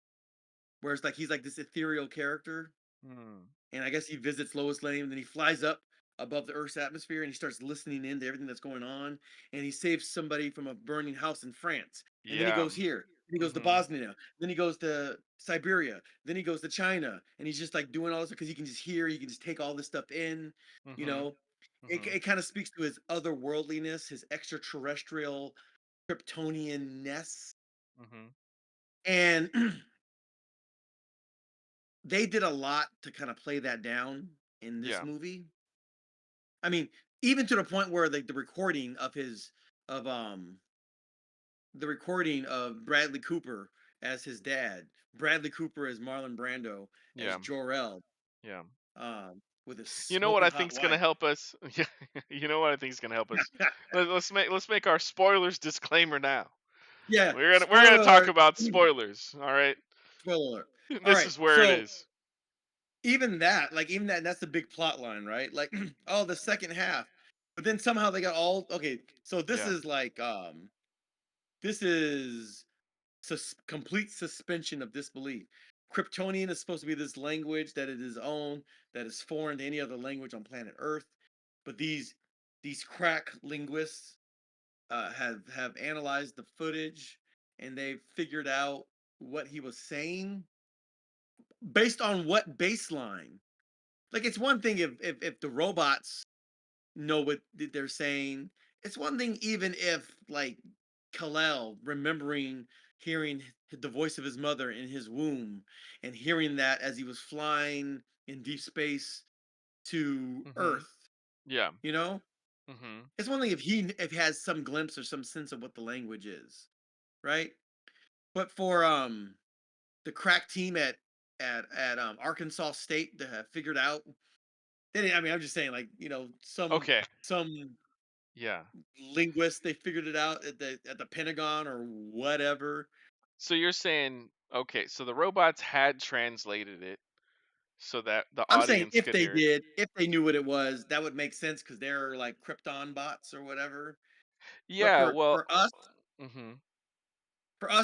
where it's like he's like this ethereal character, Mm. and I guess he visits Lois Lane, and then he flies up above the Earth's atmosphere, and he starts listening in to everything that's going on, and he saves somebody from a burning house in France, and then he Yeah. goes here, then he goes to Mm-hmm. Bosnia, then he goes to Siberia, then he goes to China, and he's just like doing all this because he can just hear, he can just take all this stuff in, you Mm-hmm. know. It Mm-hmm. it kind of speaks to his otherworldliness, his extraterrestrial Kryptonian ness, Mm-hmm. and they did a lot to kind of play that down in this Yeah. movie. I mean, even to the point where like the recording of his of the recording of Bradley Cooper as his dad, Bradley Cooper as Marlon Brando as Yeah. Jor-El, Yeah. with his You know what smoking I hot think's gonna wife. help us? Yeah. You know what I think's gonna help us? Let's make our spoilers disclaimer now. Yeah, We're gonna spoiler talk alert. about spoilers. All right. Spoiler alert. All This right, is where it so is. even that, that's the big plot line, right? Like, oh, the second half, but then somehow they got all okay. So this Yeah. is like this is complete suspension of disbelief. Kryptonian is supposed to be this language that it is own, that is foreign to any other language on planet Earth. But these crack linguists have analyzed the footage, and they've figured out what he was saying based on what baseline. Like, it's one thing if the robots know what they're saying. It's one thing even if like Kal-El remembering hearing the voice of his mother in his womb and hearing that as he was flying in deep space to Mm-hmm. Earth, Yeah. you know? Mm-hmm. It's one thing if he has some glimpse or some sense of what the language is, right? But for the crack team at Arkansas State to have figured out, I mean, I'm just saying, like, Okay. some Yeah. linguists, they figured it out at the Pentagon or whatever. So you're saying, okay, so the robots had translated it so that the I'm saying audience if could they hear it. did, if they knew what it was, that would make sense because they're like Krypton bots or whatever. But Yeah, for well, for us, mm-hmm.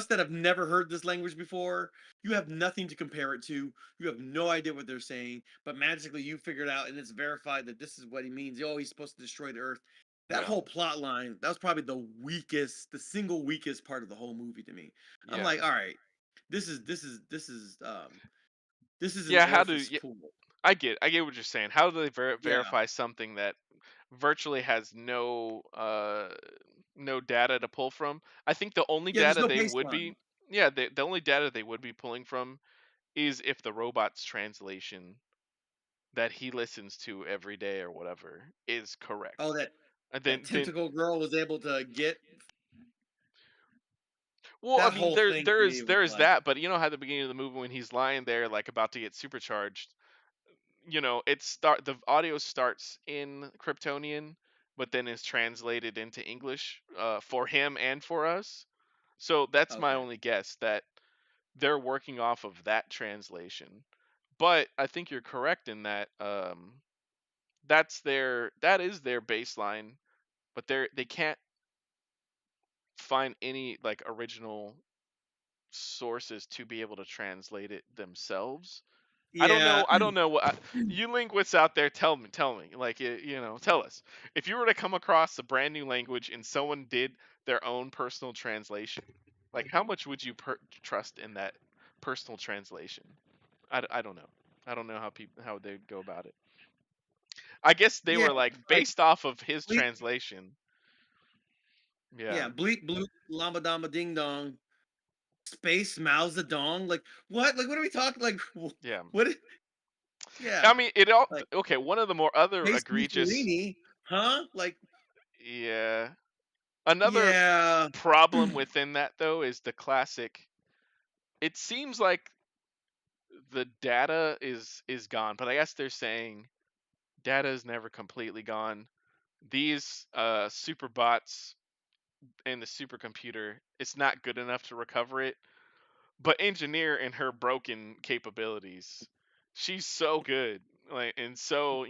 that have never heard this language before, you have nothing to compare it to. You have no idea what they're saying, but magically you figured out and it's verified that this is what he means. Oh, he's supposed to destroy the Earth. That Yeah. whole plot line, that was probably the single weakest part of the whole movie to me. I'm Yeah. like, all right, this is an Yeah, how do orifice yeah, pool. I get what you're saying. How do they Yeah. verify something that virtually has no data to pull from? I think the only Yeah, there's data no they would baseline. be yeah, the only data they would be pulling from is if the robot's translation that he listens to every day or whatever is Oh, correct. And that then tentacle girl was able to get. well, I That mean whole thing to me was there is like, that, but you know how at the beginning of the movie when he's lying there like about to get supercharged, the audio starts in Kryptonian, but then is translated into English for him and for us. So that's my okay, only guess that they're working off of that translation. But I think you're correct in that that is their baseline, but they can't find any like original sources to be able to translate it themselves. I don't yeah, know. I don't know what you linguists out there. Tell me. Like tell us if you were to come across a brand new language and someone did their own personal translation. Like, how much would you trust in that personal translation? I don't know. I don't know how they go about it. I guess they yeah, were like like based off of his bleep, translation. Yeah, yeah, bleep bloop, llama dama ding dong, space Mao Zedong. Like what? Like what are we talking? Like yeah. what? Yeah, I mean, it all like okay. One of the more other space egregious, Mussolini, huh? Like yeah. Another yeah, problem within that though is the classic. It seems like the data is gone, but I guess they're saying data is never completely gone. These super bots and the supercomputer, it's not good enough to recover it. But Engineer and her broken capabilities, she's so good. Like and so,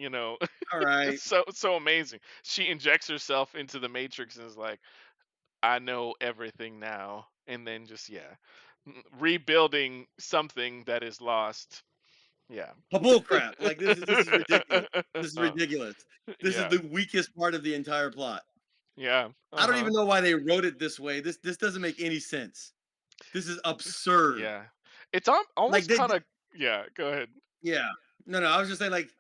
all right, so amazing. She injects herself into the matrix and is like, I know everything now. And then just rebuilding something that is lost. Yeah. bull crap. Like this is ridiculous. This is ridiculous. This is Yeah. the weakest part of the entire plot. Yeah. I don't Uh-huh. even know why they wrote it this way. This doesn't make any sense. This is absurd. Yeah. It's Like almost they, kind of yeah, go ahead. yeah. No, I was just saying like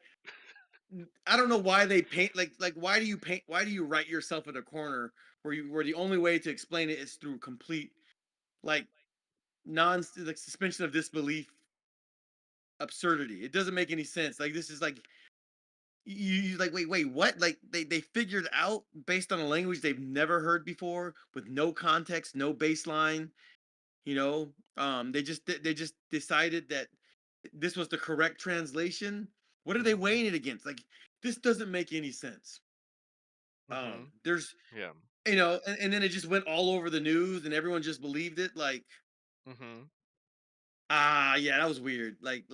I don't know why they paint like why do you paint why do you write yourself in a corner where the only way to explain it is through complete like non like suspension of disbelief absurdity. It doesn't make any sense. Like this is like you like wait what like they figured out based on a language they've never heard before with no context, no baseline, you know. They just decided that this was the correct translation. What are they Mhm. weighing it against? Like this doesn't make any sense. Mhm. There's Yeah. and then it just went all over the news and everyone just believed it. Like Mhm. yeah, that was weird. Like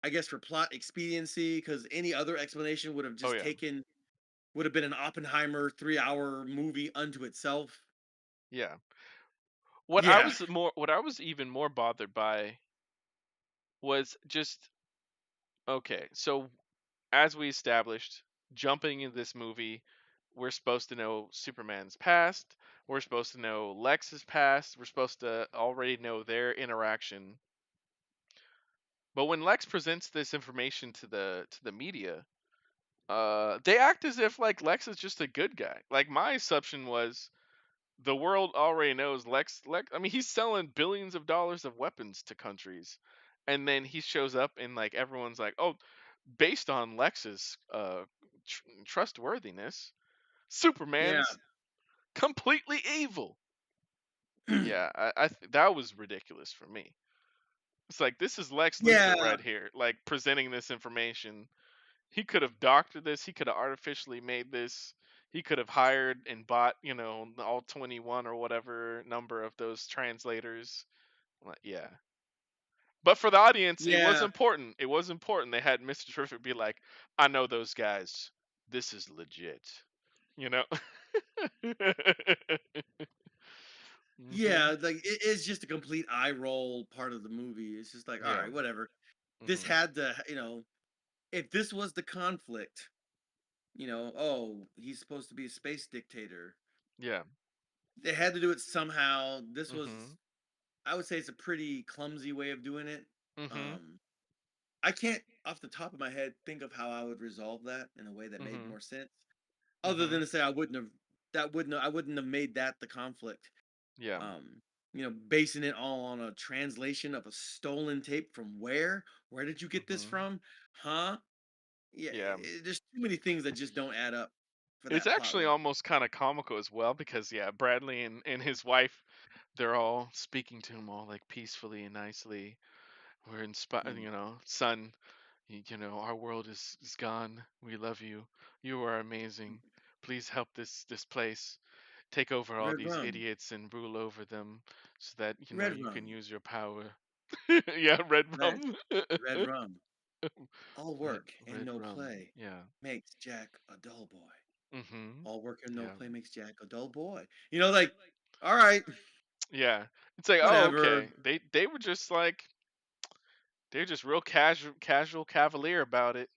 I guess for plot expediency, because any other explanation would have Oh just yeah. taken would have been an Oppenheimer 3 hour movie unto itself. Yeah. Yeah, What I was even more bothered by was just okay. So as we established, jumping into this movie, we're supposed to know Superman's past. We're supposed to know Lex's past. We're supposed to already know their interaction. But when Lex presents this information to the media, they act as if like Lex is just a good guy. Like my assumption was the world already knows Lex. I mean, he's selling billions of dollars of weapons to countries, and then he shows up and like everyone's like, oh, based on Lex's trustworthiness, yeah, Superman's completely evil. Yeah, that was ridiculous for me. It's like this is Lex Luthor yeah, right here, like presenting this information. He could have doctored this. He could have artificially made this. He could have hired and bought, all 21 or whatever number of those translators. Yeah. But for the audience, it was yeah, important. It was important. They had Mr. Terrific be like, I know those guys. This is legit. You know? yeah. Mhm. Like it's just a complete eye roll part of the movie. It's just like, all Yeah. right, whatever. This Mhm. had to, if this was the conflict, oh, he's supposed to be a space dictator. Yeah. They had to do it somehow. This was, Mhm. I would say, it's a pretty clumsy way of doing it. Mhm. Um, I can't, off the top of my head, think of how I would resolve that in a way that made Mhm. more sense. Other than Mhm. to say I wouldn't have made that the conflict. Yeah. Um, basing it all on a translation of a stolen tape from where? Where did you get this Mhm. from? Huh? Yeah, Yeah. there's too many things that just don't add up. for It's that plot actually line. almost kind of comical as well because yeah, Bradley and his wife, they're all speaking to him all like peacefully and nicely. We're inspired, Mm. son. Our world is gone. We love you. You are amazing. Please help this place. Take over all Red these rum, idiots and rule over them so that red you can rum, use your power. Yeah, red red, rum. red rum. All red work and red no rum. play Yeah. makes Jack a dull boy. Mhm. All work and no Yeah. play makes Jack a dull boy. Like, all right, Yeah. It's like, oh, whatever. okay. They were just like they're just real casual cavalier about it.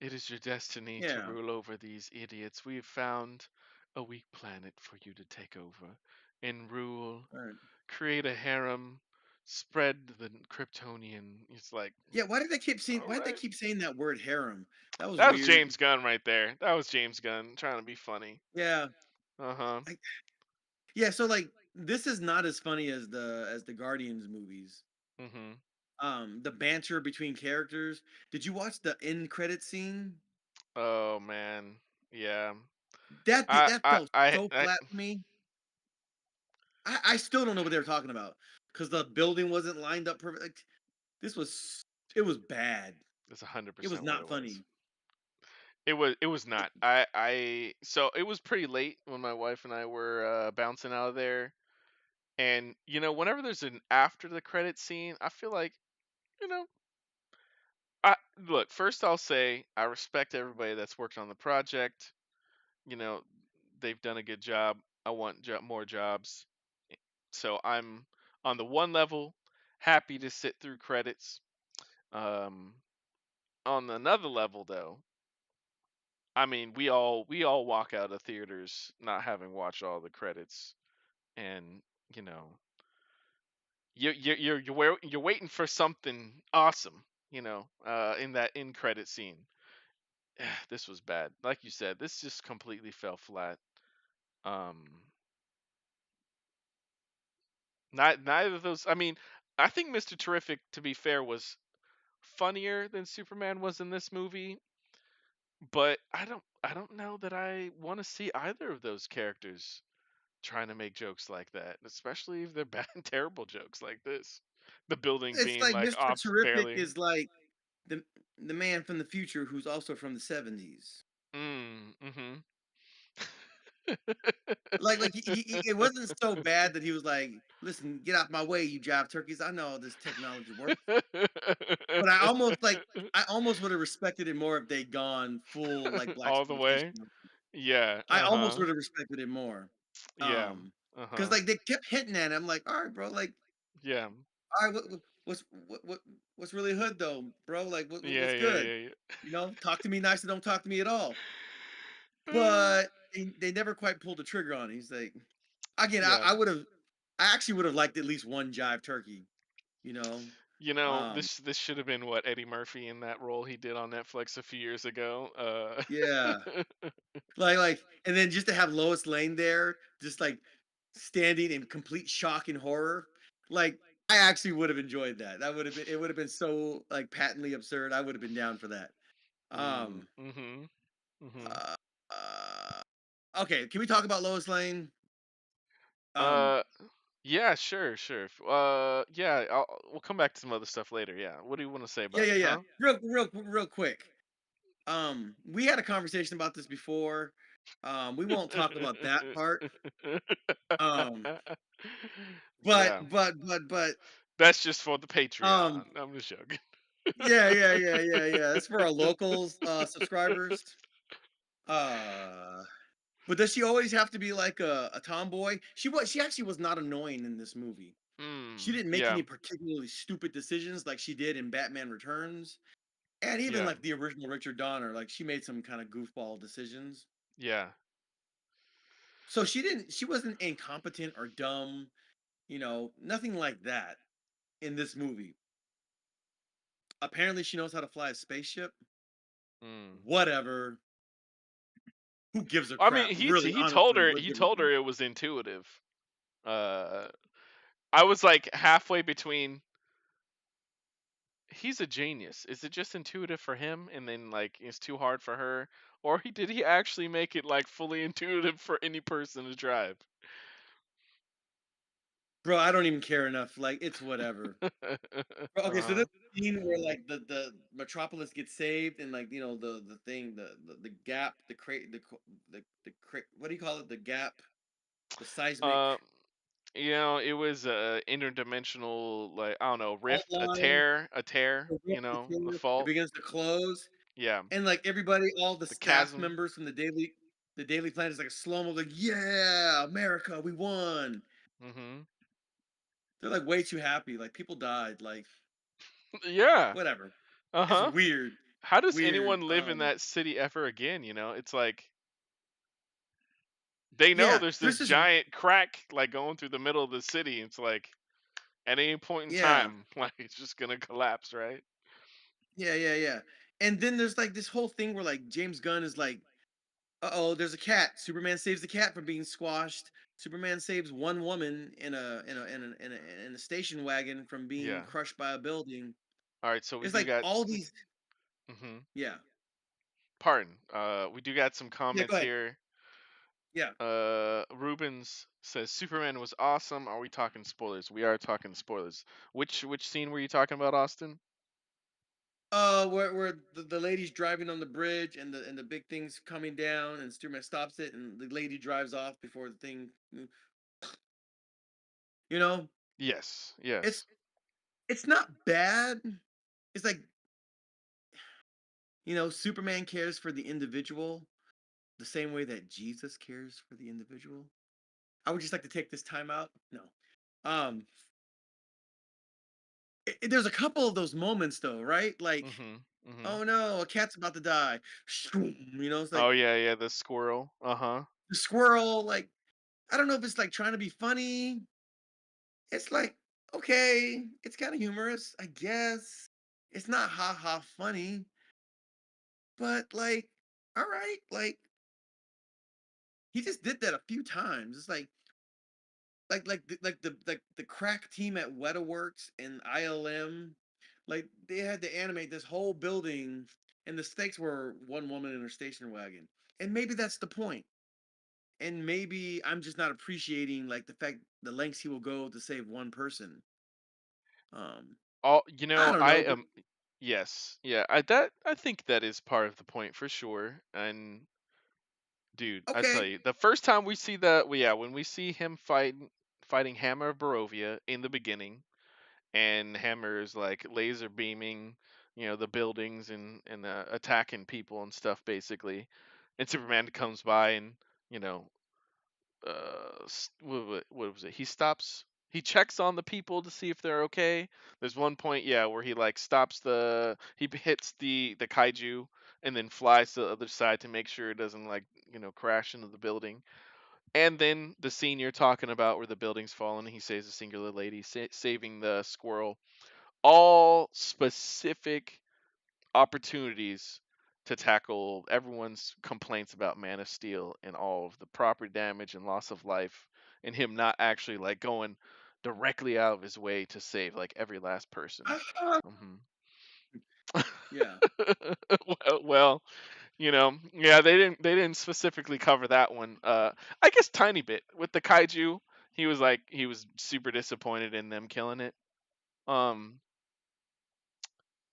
It is your destiny to Yeah, rule over these idiots. We have found a weak planet for you to take over and rule, all right. create a harem, spread the Kryptonian. It's like, Yeah, why did they keep saying? all Why did they right. keep saying that word harem? That was That was weird. James Gunn right there. That was James Gunn trying to be funny. Yeah, Uh-huh. like yeah. So like, this is not as funny as the Guardians movies. Mhm. The banter between characters. Did you watch the end credit scene? Oh man. Yeah. That felt so I flat to me. I still don't know what they were talking about because the building wasn't lined up perfect. Like, this was it was bad. that's It was 100% what not it was. funny. It was not. I so it was pretty late when my wife and I were bouncing out of there. And whenever there's an after the credit scene, I feel like, you know, I look, first I'll say I respect everybody that's worked on the project. You know, they've done a good job. I want more jobs. So I'm on the one level happy to sit through credits. Um on another level though, I mean, we all walk out of theaters not having watched all the credits, and you know, you're waiting for something awesome, in that end credit scene. This was bad. Like you said, this just completely fell flat. Um, not neither of those. I mean, I think Mr. Terrific, to be fair, was funnier than Superman was in this movie, but I don't know that I want to see either of those characters trying to make jokes like that, especially if they're bad, terrible jokes like this. The building It's being like like Mr. off Terrific barely. is like the the man from the future who's also from the 70s. Mm-hmm. Like it wasn't so bad that he was like, "Listen, get out my way, you jive turkeys. I know how this technology works." But I almost would have respected it more if they'd gone full like black All the way. exploitation. Yeah. I almost Uh-huh. would have respected it more. Yeah. Because Uh-huh. like they kept hitting at him, like, all right, bro, like, Yeah. all right, what's really hood though, bro? Like, Yeah, what's yeah, good? yeah, Talk to me nice or don't talk to me at all. yeah. But they never quite pulled the trigger on it. He's like, again, Yeah. I actually would have liked at least one jive turkey, you know. Um, This should have been what Eddie Murphy in that role he did on Netflix a few years ago. yeah, and then just to have Lois Lane there, just like standing in complete shock and horror, like I actually would have enjoyed that. It would have been so like patently absurd. I would have been down for that. Mm, Um, mhm. Mhm. uh, uh, okay, can we talk about Lois Lane? Um, Uh yeah, sure, sure. Yeah, we'll come back to some other stuff later. Yeah. What do you want to say yeah, about yeah, it, yeah. huh? Real quick. We had a conversation about this before. We won't talk about that part. Um, Yeah. but That's just for the um, Patreon. I'm just joking. yeah. That's for our locals subscribers. Uh, but does she always have to be like a tomboy? She actually was not annoying in this movie. She didn't make Yeah. any particularly stupid decisions like she did in Batman Returns. And even Yeah. like the original Richard Donner, like she made some kind of goofball decisions. Yeah. So she wasn't incompetent or dumb, nothing like that in this movie. Apparently she knows how to fly a spaceship. Mm. Whatever. Who gives a I mean, crap? Really, honestly, what he gives a told crap? her it was intuitive. Uh I was like halfway between he's a genius. Is it just intuitive for him and then like it's too hard for her? Or did he actually make it like fully intuitive for any person to drive? Bro, I don't even care enough. Like, it's whatever. Bro, okay, so this Uh-huh. scene where like the Metropolis gets saved and like the thing the gap the crate the crate what do you call it the gap the seismic Uh, it was a interdimensional, like, I don't know, fault rift, line a tear, the it fault. begins to close Yeah, and like everybody all the the staff chasm. members from the Daily Planet is like a slow mo like yeah America we won. Mhm. They're like way too happy like people died like Yeah. whatever. It's Uh-huh. weird How does weird anyone live in that city ever again? It's like they know yeah there's there's this this giant crack like going through the middle of the city. It's like at any point in yeah time, like it's just gonna collapse, right? Yeah. And then there's like this whole thing where like James Gunn is like, uh-oh, there's a cat. Superman saves the cat from being squashed. Superman saves one woman in a station wagon from being Yeah. crushed by a building. All right, so we It's do like got all these mhm. yeah. Pardon. We do got some Yeah, go comments ahead. here. Yeah. Rubens says Superman was awesome. Are we talking spoilers? We are talking spoilers. Which scene were you talking about, Austin? Where the lady's driving on the bridge and the big thing's coming down and Superman stops it and the lady drives off before the thing you know, Yes. it's Yes. it's not bad. It's like Superman cares for the individual the same way that Jesus cares for the individual. I would just like to take this time out. No. Um, there's a couple of those moments though, right? Like, Mhm. Mhm. oh no, a cat's about to die. It's like Oh yeah, yeah, the squirrel. Uh-huh. the squirrel, like, I don't know if it's like trying to be funny. It's like, okay, it's kind of humorous, I guess. It's not ha ha funny, but like, all right, like he just did that a few times. It's like the crack team at Wetaworks and ILM, like they had to animate this whole building, and the stakes were one woman in her station wagon. And maybe that's the point. And maybe I'm just not appreciating like the lengths he will go to save one person. Um, I don't I know, but am yes. Yeah, I think that is part of the point for sure. And dude, I tell okay, you, the first time we see that, well, yeah, when we see him fighting Hammer of Barovia in the beginning, and Hammer is like laser beaming, the buildings and attacking people and stuff basically, and Superman comes by and you know, what was it? He checks on the people to see if they're okay. There's one point, yeah, where he like stops he hits the kaiju and then flies to the other side to make sure it doesn't like crash into the building. And then the scene you're talking about where the building's falling, he saves a singular lady, saving the squirrel. All specific opportunities to tackle everyone's complaints about Man of Steel and all of the property damage and loss of life, and him not actually like going directly out of his way to save like every last person. uh, hmm yeah, well, yeah, they didn't specifically cover that one. I guess tiny bit with the kaiju. He was super disappointed in them killing it. Um,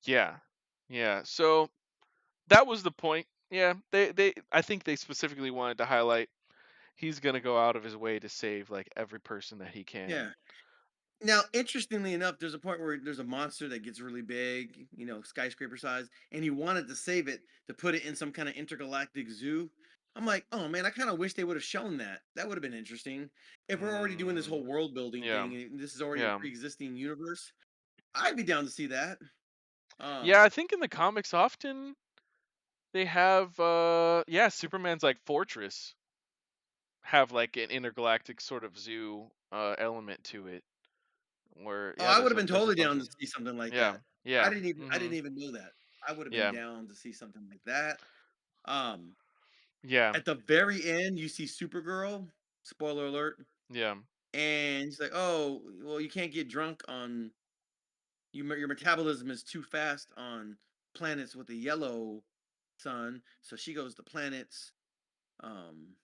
yeah, yeah. So that was the point. Yeah, they I think they specifically wanted to highlight he's gonna go out of his way to save like every person that he can. yeah. Now, interestingly enough, there's a point where there's a monster that gets really big, skyscraper size, and he wanted to save it to put it in some kind of intergalactic zoo. I'm like, oh man, I kind of wish they would have shown that. That would have been interesting. If we're already doing this whole Mm, world building yeah, thing, and this is already a yeah, pre-existing universe, I'd be down to see that. yeah. Um, I think in the comics often they have yeah, Superman's like fortress have like an intergalactic sort of zoo element to it where oh, yeah I would there's have been there's a totally bunch down of to see something like yeah that. I yeah didn't even I mhm didn't even know that. I would have been yeah down to see something like that. Um, yeah at the very end, you see Supergirl. Spoiler alert. yeah And he's like, "Oh, well, you can't get drunk on your metabolism is too fast on planets with a yellow sun, so she goes to planets. Um,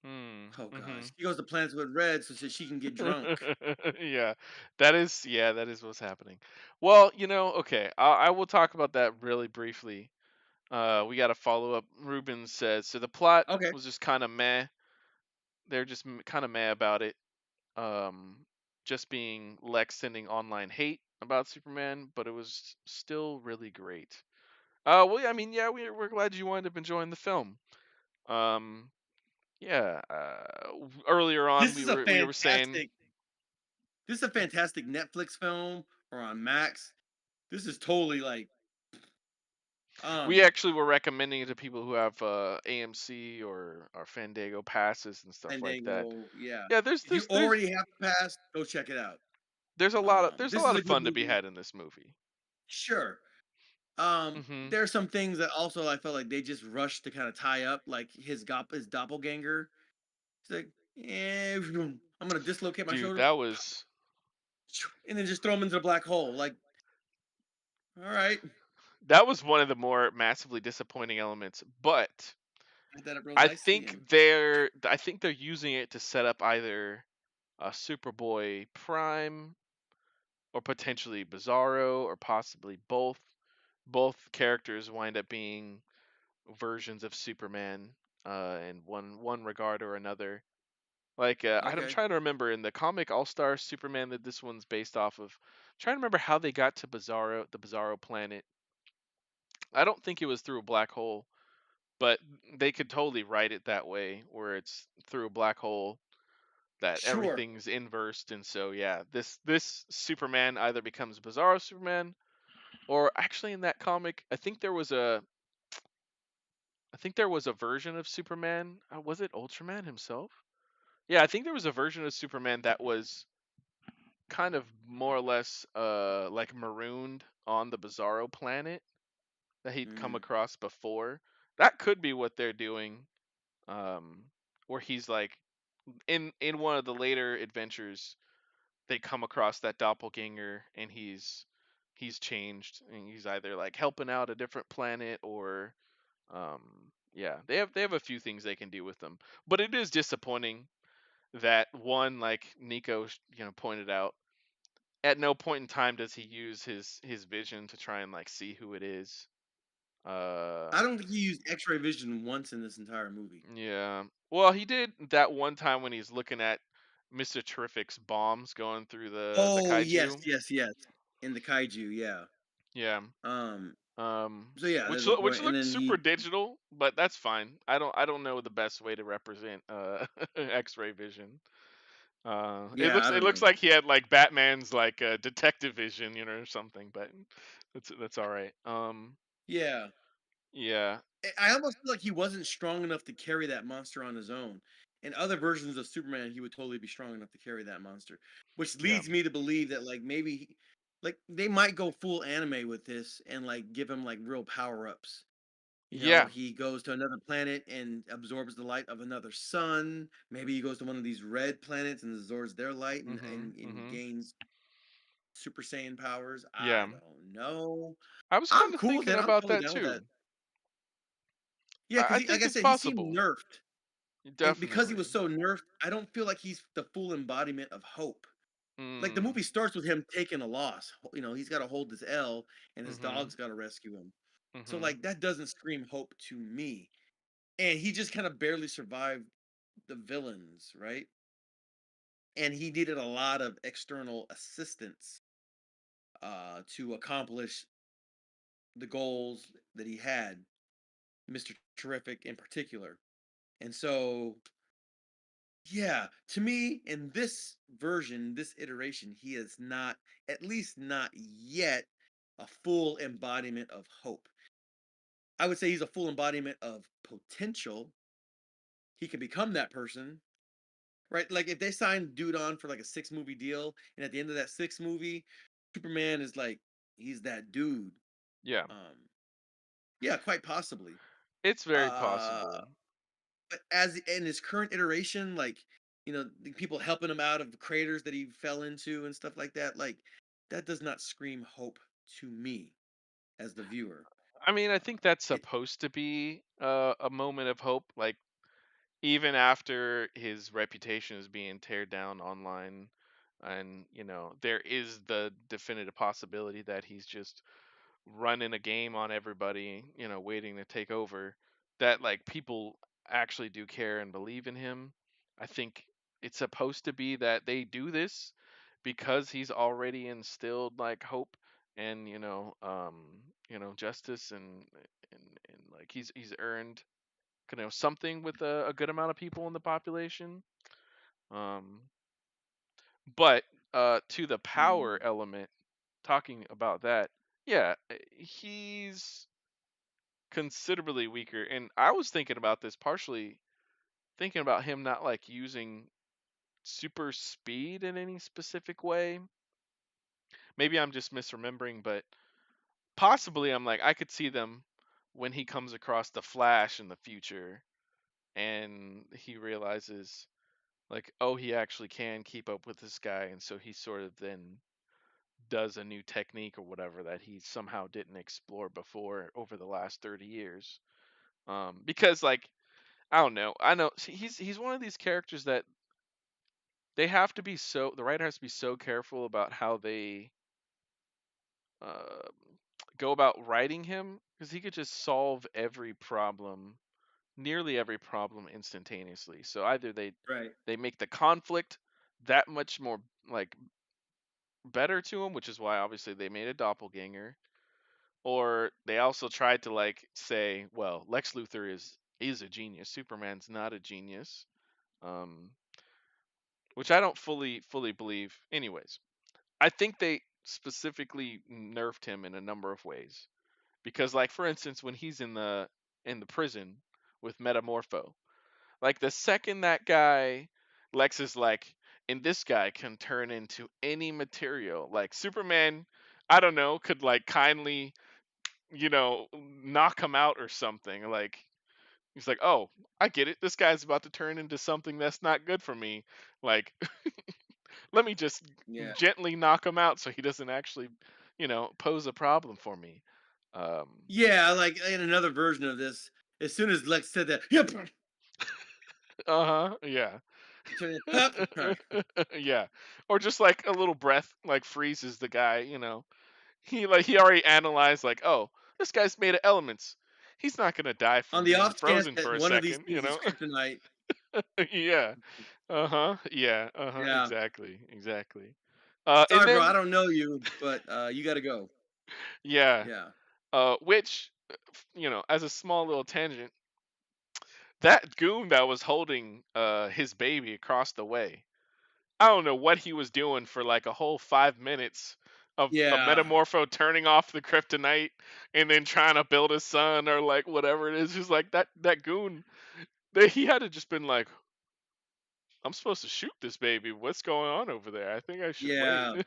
Hmm. oh Mm-hmm. gosh, she goes to planets with red so that she can get drunk. Yeah, that is what's happening. Well, okay, I will talk about that really briefly. We got a follow up. Ruben says so. The plot Okay, was just kind of meh. They're just kind of meh about it. Um, just being Lex sending online hate about Superman, but it was still really great. Well, yeah, I mean, yeah, we're glad you wound up enjoying the film. Um, yeah. Earlier on, this we is a were saying fantastic. This is a fantastic Netflix film or on Max. This is totally like we um actually were recommending it to people who have AMC or Fandango passes and stuff like that. Fandango. Yeah, Yeah, if you already have the pass, go check it out. there's a This is lot a of good fun to be movie. had in this movie. Sure. Mhm. There are some things that also I felt like they just rushed to kind of tie up, like his doppelganger. It's like, yeah, I'm gonna dislocate my Dude, shoulder, that was and then just throw him into the black hole. Like, all right, one of the more massively disappointing elements, but hit that up real nicely, and I think they're using it to set up either a Superboy Prime or potentially Bizarro or possibly both. Both characters wind up being versions of Superman in one regard or another. Like I'm okay, trying to remember in the comic All Star Superman that this one's based off of. Trying to remember how they got to the Bizarro planet. I don't think it was through a black hole, but they could totally write it that way, where it's through a black hole that sure. everything's inversed, and so yeah, this Superman either becomes Bizarro Superman, or actually in that comic, I think there was a version of Superman. Was it Ultraman himself? Yeah, I think there was a version of Superman that was kind of more or less like marooned on the Bizarro planet that he'd come Mm, across before. That could be what they're doing. Where he's like in one of the later adventures, they come across that doppelganger and he's changed and he's either like helping out a different planet or yeah, they have a few things they can do with them. But it is disappointing that one, like Nico pointed out, at no point in time does he use his vision to try and like see who it is. Uh I don't think he used X-ray vision once in this entire movie. yeah. Well, he did that one time when he's looking at Mr. Terrific's bombs going through the Oh yes, kaiju. yes, yes. In the kaiju, yeah. Yeah. Um. Um So yeah, which there's a which point, and looked then super he, digital, but that's fine. I don't know the best way to represent X-ray vision. yeah, I It don't looks know. like he had like Batman's like detective vision, or something, but that's all right. Yeah, Yeah. I almost feel like he wasn't strong enough to carry that monster on his own. In other versions of Superman, he would totally be strong enough to carry that monster, which Yeah. leads me to believe that like maybe like they might go full anime with this and like give him like real power ups. You know, Yeah. he goes to another planet and absorbs the light of another sun. Maybe he goes to one of these red planets and absorbs their light and Mhm. Mhm. gains Super Saiyan powers. I Yeah. don't know. I was I'm kind of cool with thinking that. I'm about totally that down with that. too. Yeah, because I he, like think I it's said, he seemed possible. nerfed, and because he was Definitely. so nerfed, I don't feel like he's the full embodiment of hope. Like the Mm. movie starts with him taking a loss. You know, he's got to hold this L, and his Mhm. dog's got to rescue him. So Mhm. like that doesn't scream hope to me. And he just kind of barely survived the villains, right? And he needed a lot of external assistance to accomplish the goals that he had, Mr. Terrific in particular. And so, yeah, to me, in this version, this iteration, he is not, at least not yet, a full embodiment of hope. I would say he's a full embodiment of potential. He can become that person, right? Like if they sign dude on for like a 6 movie deal, and at the end of that 6 movie, Superman is like, he's that dude. Yeah. Um, yeah, quite possibly. It's very Uh, possible. but as in his current iteration, like, you know, the people helping him out of the craters that he fell into and stuff like that, like that does not scream hope to me as the viewer. I mean, I think that's It, supposed to be a moment of hope. Like even after his reputation is being teared down online, and there is the definitive possibility that he's just running a game on everybody, waiting to take over, that like people actually do care and believe in him. I think it's supposed to be that they do this because he's already instilled like hope and justice and like he's earned something with a good amount of people in the population. um but to the mm, power element, talking about that, yeah, he's considerably weaker. And I was thinking about this, partially thinking about him not like using super speed in any specific way. Maybe I'm just misremembering, but possibly I'm like, I could see them when he comes across the Flash in the future and he realizes like, oh, he actually can keep up with this guy. And so he sort of then does a new technique or whatever that he somehow didn't explore before over the last 30 years. Because like, I don't know. I know he's one of these characters that they have to be so the writer has to be so careful about how they uh, go about writing him, because he could just solve every problem, nearly every problem instantaneously. So either right. they make the conflict that much more like better to him, which is why obviously they made a doppelganger, or they also tried to like say, well, Lex Luthor is a genius, Superman's not a genius. Um, which I don't fully believe. Anyways, I think they specifically nerfed him in a number of ways because, like for instance, when he's in the prison with Metamorpho, like the second that guy, Lex is like, and this guy can turn into any material. Like Superman, I don't know, could like kindly, knock him out or something. Like he's like, oh, I get it. This guy's about to turn into something that's not good for me. Like let me just Yeah. gently knock him out so he doesn't actually, pose a problem for me. Um, Yeah, like in another version of this, as soon as Lex said that, yep, uh-huh, yeah. he turned it up. Yeah. Or just like a little breath like freezes the guy, you know. He already analyzed like, "Oh, this guy's made of elements. He's not going to die On from the being off chance frozen that for a one of these second, you things is know." kryptonite. Yeah. Uh-huh. Yeah, uh-huh, Yeah. exactly. Exactly. And Sorry, bro. then I don't know you, but you got to go. yeah, Yeah. which as a small little tangent, that goon that was holding his baby across the way, I don't know what he was doing for like a whole 5 minutes of Yeah. Metamorpho turning off the kryptonite and then trying to build a son or like whatever it is. Just like that goon, he had to just been like, I'm supposed to shoot this baby. What's going on over there? I think I should wait. Yeah.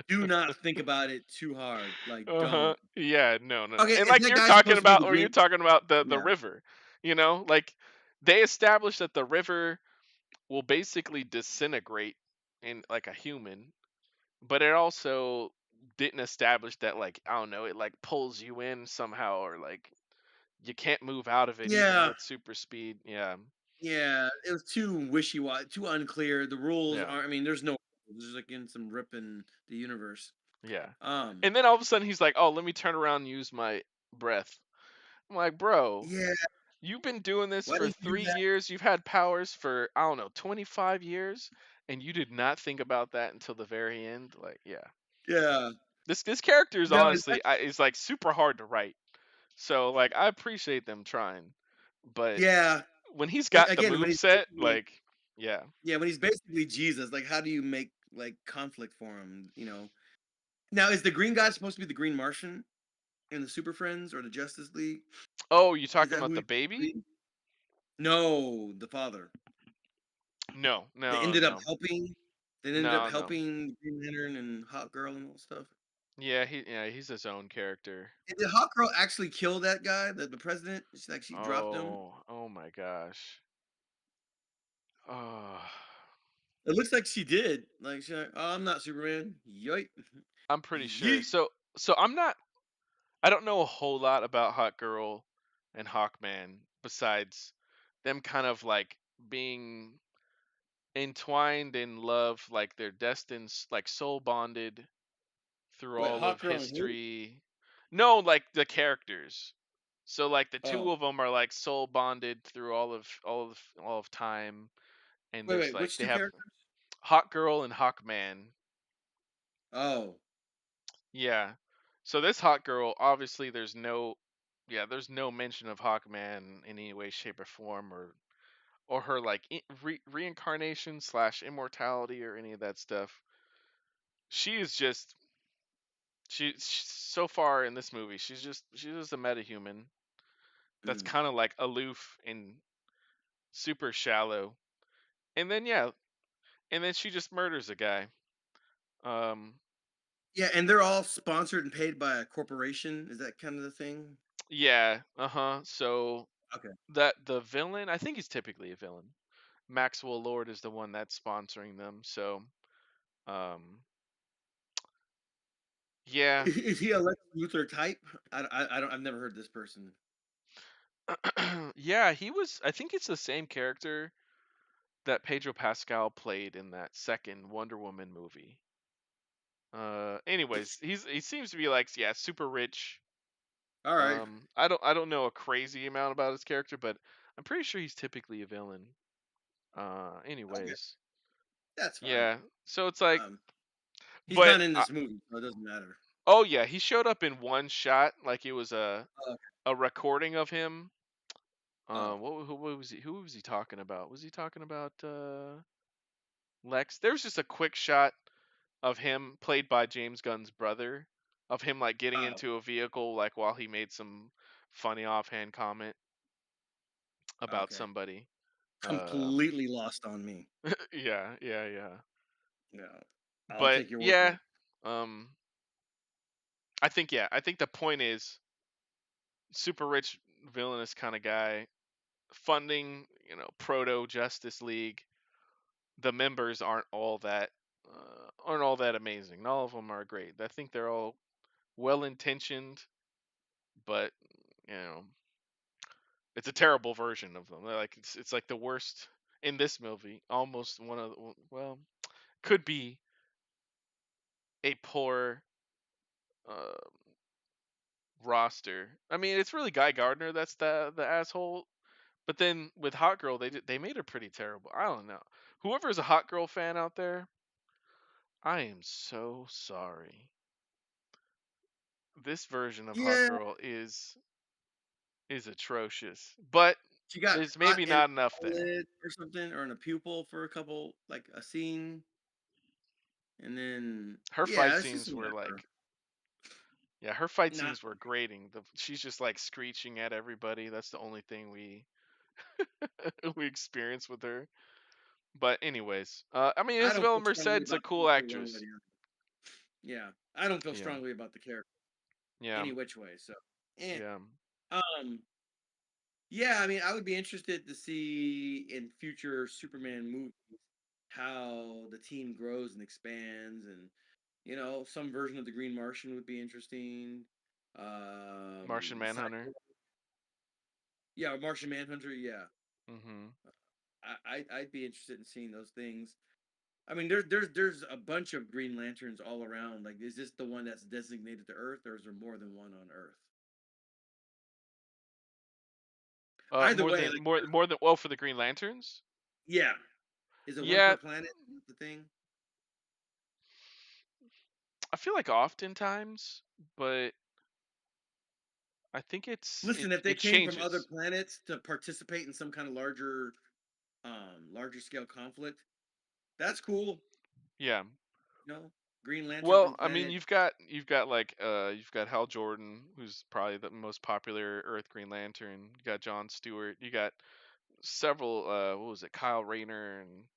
Do not think about it too hard. Like, Uh-huh. don't. Yeah, no, no, no. Okay, And is like that you're guy talking supposed to be about, the or you're green? talking about the Yeah. river, like they established that the river will basically disintegrate in like a human, but it also didn't establish that like, I don't know, it like pulls you in somehow, or like you can't move out of it even Yeah. with super speed. Yeah. Yeah. It was too wishy washy, too unclear. The rules Yeah. aren't, I mean, there's no, there's like in some rip in the universe. Yeah. Um, And then all of a sudden he's like, "Oh, let me turn around and use my breath." I'm like, "Bro, yeah. you've been doing this Why for didn't you do 3 that? years. You've had powers for, I don't know, 25 years, and you did not think about that until the very end." Like, yeah. Yeah. This character is No, it's honestly is like super hard to write. So like I appreciate them trying, but yeah. when he's got the Again, when move he's set, basically, like, yeah. yeah, when he's basically Jesus, like, how do you make like conflict for him? Now, is the green guy supposed to be the Green Martian in the Super Friends or the Justice League? Oh, you Is talking that about who the he's supposed baby? to be? No, the father. No, They no, ended up no, helping. They ended up no, no. helping Green Lantern and Hot Girl and all stuff. He's his own character. And did Hot Girl actually kill that guy, the president? She's like she dropped him. Oh my gosh. Oh, It looks like she did. Like she's like, oh, I'm not Superman. Yoit. I'm pretty sure. Yeet. So I'm not. I don't know a whole lot about Hot Girl and Hawkman besides them kind of like being entwined in love, like they're destined, like soul bonded through Wait, all Hawk of Girl and who? history. No, like the characters. So like the two Oh, of them are like soul bonded through all of time, and wait, there's wait. like Which they two have characters? Hot Girl and Hawkman. Oh, Yeah. So this Hot Girl, obviously, there's no mention of Hawkman in any way, shape, or form, or her like reincarnation slash immortality or any of that stuff. She is just so far in this movie, she's just a metahuman that's mm. kind of like aloof and super shallow. And then yeah, and then she just murders a guy. Um, Yeah, and they're all sponsored and paid by a corporation. Is that kind of the thing? yeah, uh-huh. So Okay. that the villain, I think he's typically a villain. Maxwell Lord is the one that's sponsoring them. So, um, yeah, Is he a Lex Luthor type? I don't. I've never heard this person. yeah, he was. I think it's the same character that Pedro Pascal played in that second Wonder Woman movie. Anyways, he seems to be like, yeah, super rich. All right. I don't know a crazy amount about his character, but I'm pretty sure he's typically a villain. Okay, Anyways, that's fine. yeah. So it's like, Um, he's but not in this movie, so it doesn't matter. oh yeah, he showed up in one shot, like it was a Oh, a recording of him. oh, What was he? Who was he talking about? Was he talking about Lex? There was just a quick shot of him, played by James Gunn's brother, of him like getting oh. into a vehicle, like while he made some funny offhand comment about Okay. somebody. Completely lost on me. Yeah, yeah, yeah. No, I'll But take your word for yeah, it. um, I think the point is super rich villainous kind of guy funding, proto Justice League. The members aren't all that amazing. Not all of them are great. I think they're all well intentioned, but you know, it's a terrible version of them. They're like it's like the worst in this movie. Almost one of the, well, could be a poor uh, roster. I mean, it's really Guy Gardner that's the asshole. But then with Hot Girl, they made her pretty terrible. I don't know. Whoever's a Hot Girl fan out there, I am so sorry. This version of Hot Yeah, Girl is atrocious, but she got there's caught maybe in not enough an there. eyelid or something, or in a pupil for a couple, like a scene, and then Her fight yeah, it's just scenes were whatever. like, yeah, her fight Not scenes were grating. She's just like screeching at everybody. That's the only thing we we experience with her. But anyways, I mean, I don't Isabella feel strongly Merced's a about the cool character one way or actress. the other. Yeah, I don't feel Yeah, strongly about the character yeah, any which way. So, eh. yeah. Um, yeah, I mean, I would be interested to see in future Superman movies how the team grows and expands, and some version of the Green Martian would be interesting. Martian Manhunter. Cyborg, yeah, Martian Manhunter, yeah. Hmm. I'd be interested in seeing those things. I mean, there's a bunch of Green Lanterns all around. Like, is this the one that's designated to Earth, or is there more than one on Earth? Either More way, than like, more than well for the Green Lanterns. yeah, is it one per Yeah, planet? Is the thing? I feel like oftentimes, but I think Listen, if they it came from other changes. planets to participate in some kind of larger scale conflict, that's cool. Yeah. You know, Green Lantern Well, from I mean, planet. you've got Hal Jordan, who's probably the most popular Earth Green Lantern. You got John Stewart. You got several. What was it? Kyle Rayner, and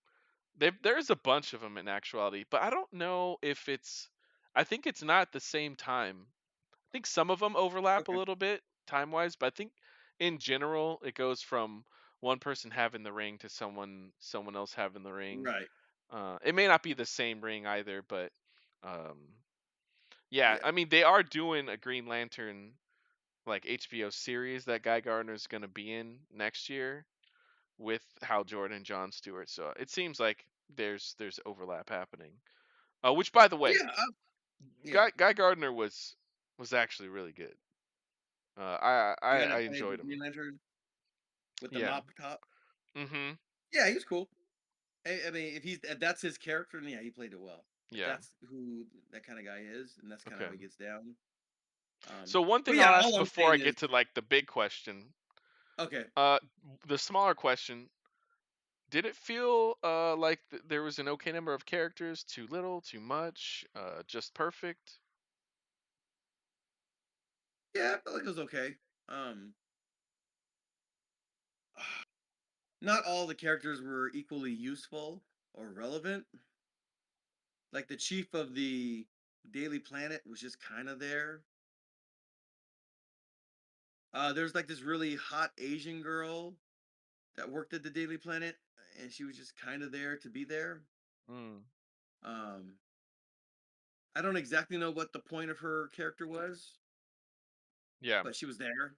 there's a bunch of them in actuality. But I don't know if it's. I think it's not at the same time. I think some of them overlap a Okay, little bit time wise, but I think in general it goes from one person having the ring to someone else having the ring. right. It may not be the same ring either, but um, Yeah, Yeah. I mean they are doing a Green Lantern like HBO series that Guy Gardner's going to be in next year with Hal Jordan and John Stewart. So it seems like there's overlap happening. Which by the way, Yeah. Yeah. Guy Gardner was actually really good. The guy I that played the enjoyed him. Green Lantern with the Yeah. mop top. Mhm. Yeah, he was cool. I mean, if that's his character, then yeah, he played it well. If Yeah. that's who that kind of guy is, and that's kind of Okay. how he gets down. So one But thing yeah, I'll ask all I'm before saying I is, get to like the big question, okay, uh, the smaller question: did it feel like there was an okay number of characters? Too little? Too much? Just perfect? yeah, I felt like it was okay. Um, not all the characters were equally useful or relevant. Like the chief of the Daily Planet was just kind of there. There's like this really hot Asian girl that worked at the Daily Planet, and she was just kind of there to be there. Mm. Um, I don't exactly know what the point of her character was, Yeah. but she was there.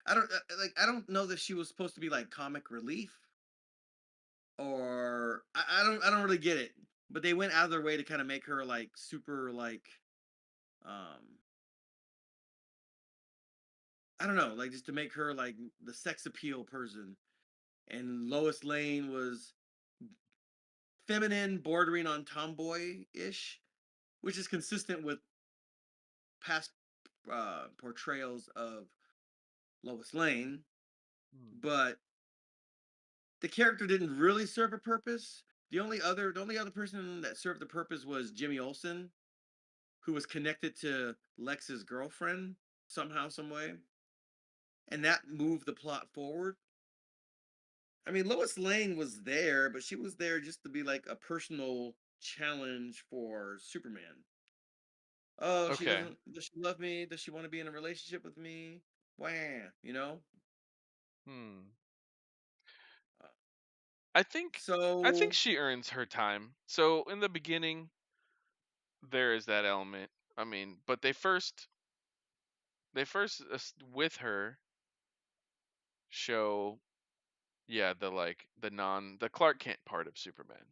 I don't know that she was supposed to be like comic relief, or I don't really get it. But they went out of their way to kind of make her like super like um I don't know, like just to make her like the sex appeal person. And Lois Lane was feminine, bordering on tomboy-ish, which is consistent with past portrayals of Lois Lane. Mm. But the character didn't really serve a purpose. The only other person that served the purpose was Jimmy Olsen, who was connected to Lex's girlfriend somehow, some way, and that moved the plot forward. I mean, Lois Lane was there, but she was there just to be like a personal challenge for Superman. Oh, she Okay. doesn't. Does she love me? Does she want to be in a relationship with me? Wham, you know. Hmm. Uh, I think I think so she earns her time. So in the beginning, there is that element. I mean, but they first with her show, yeah, the Clark Kent part of Superman.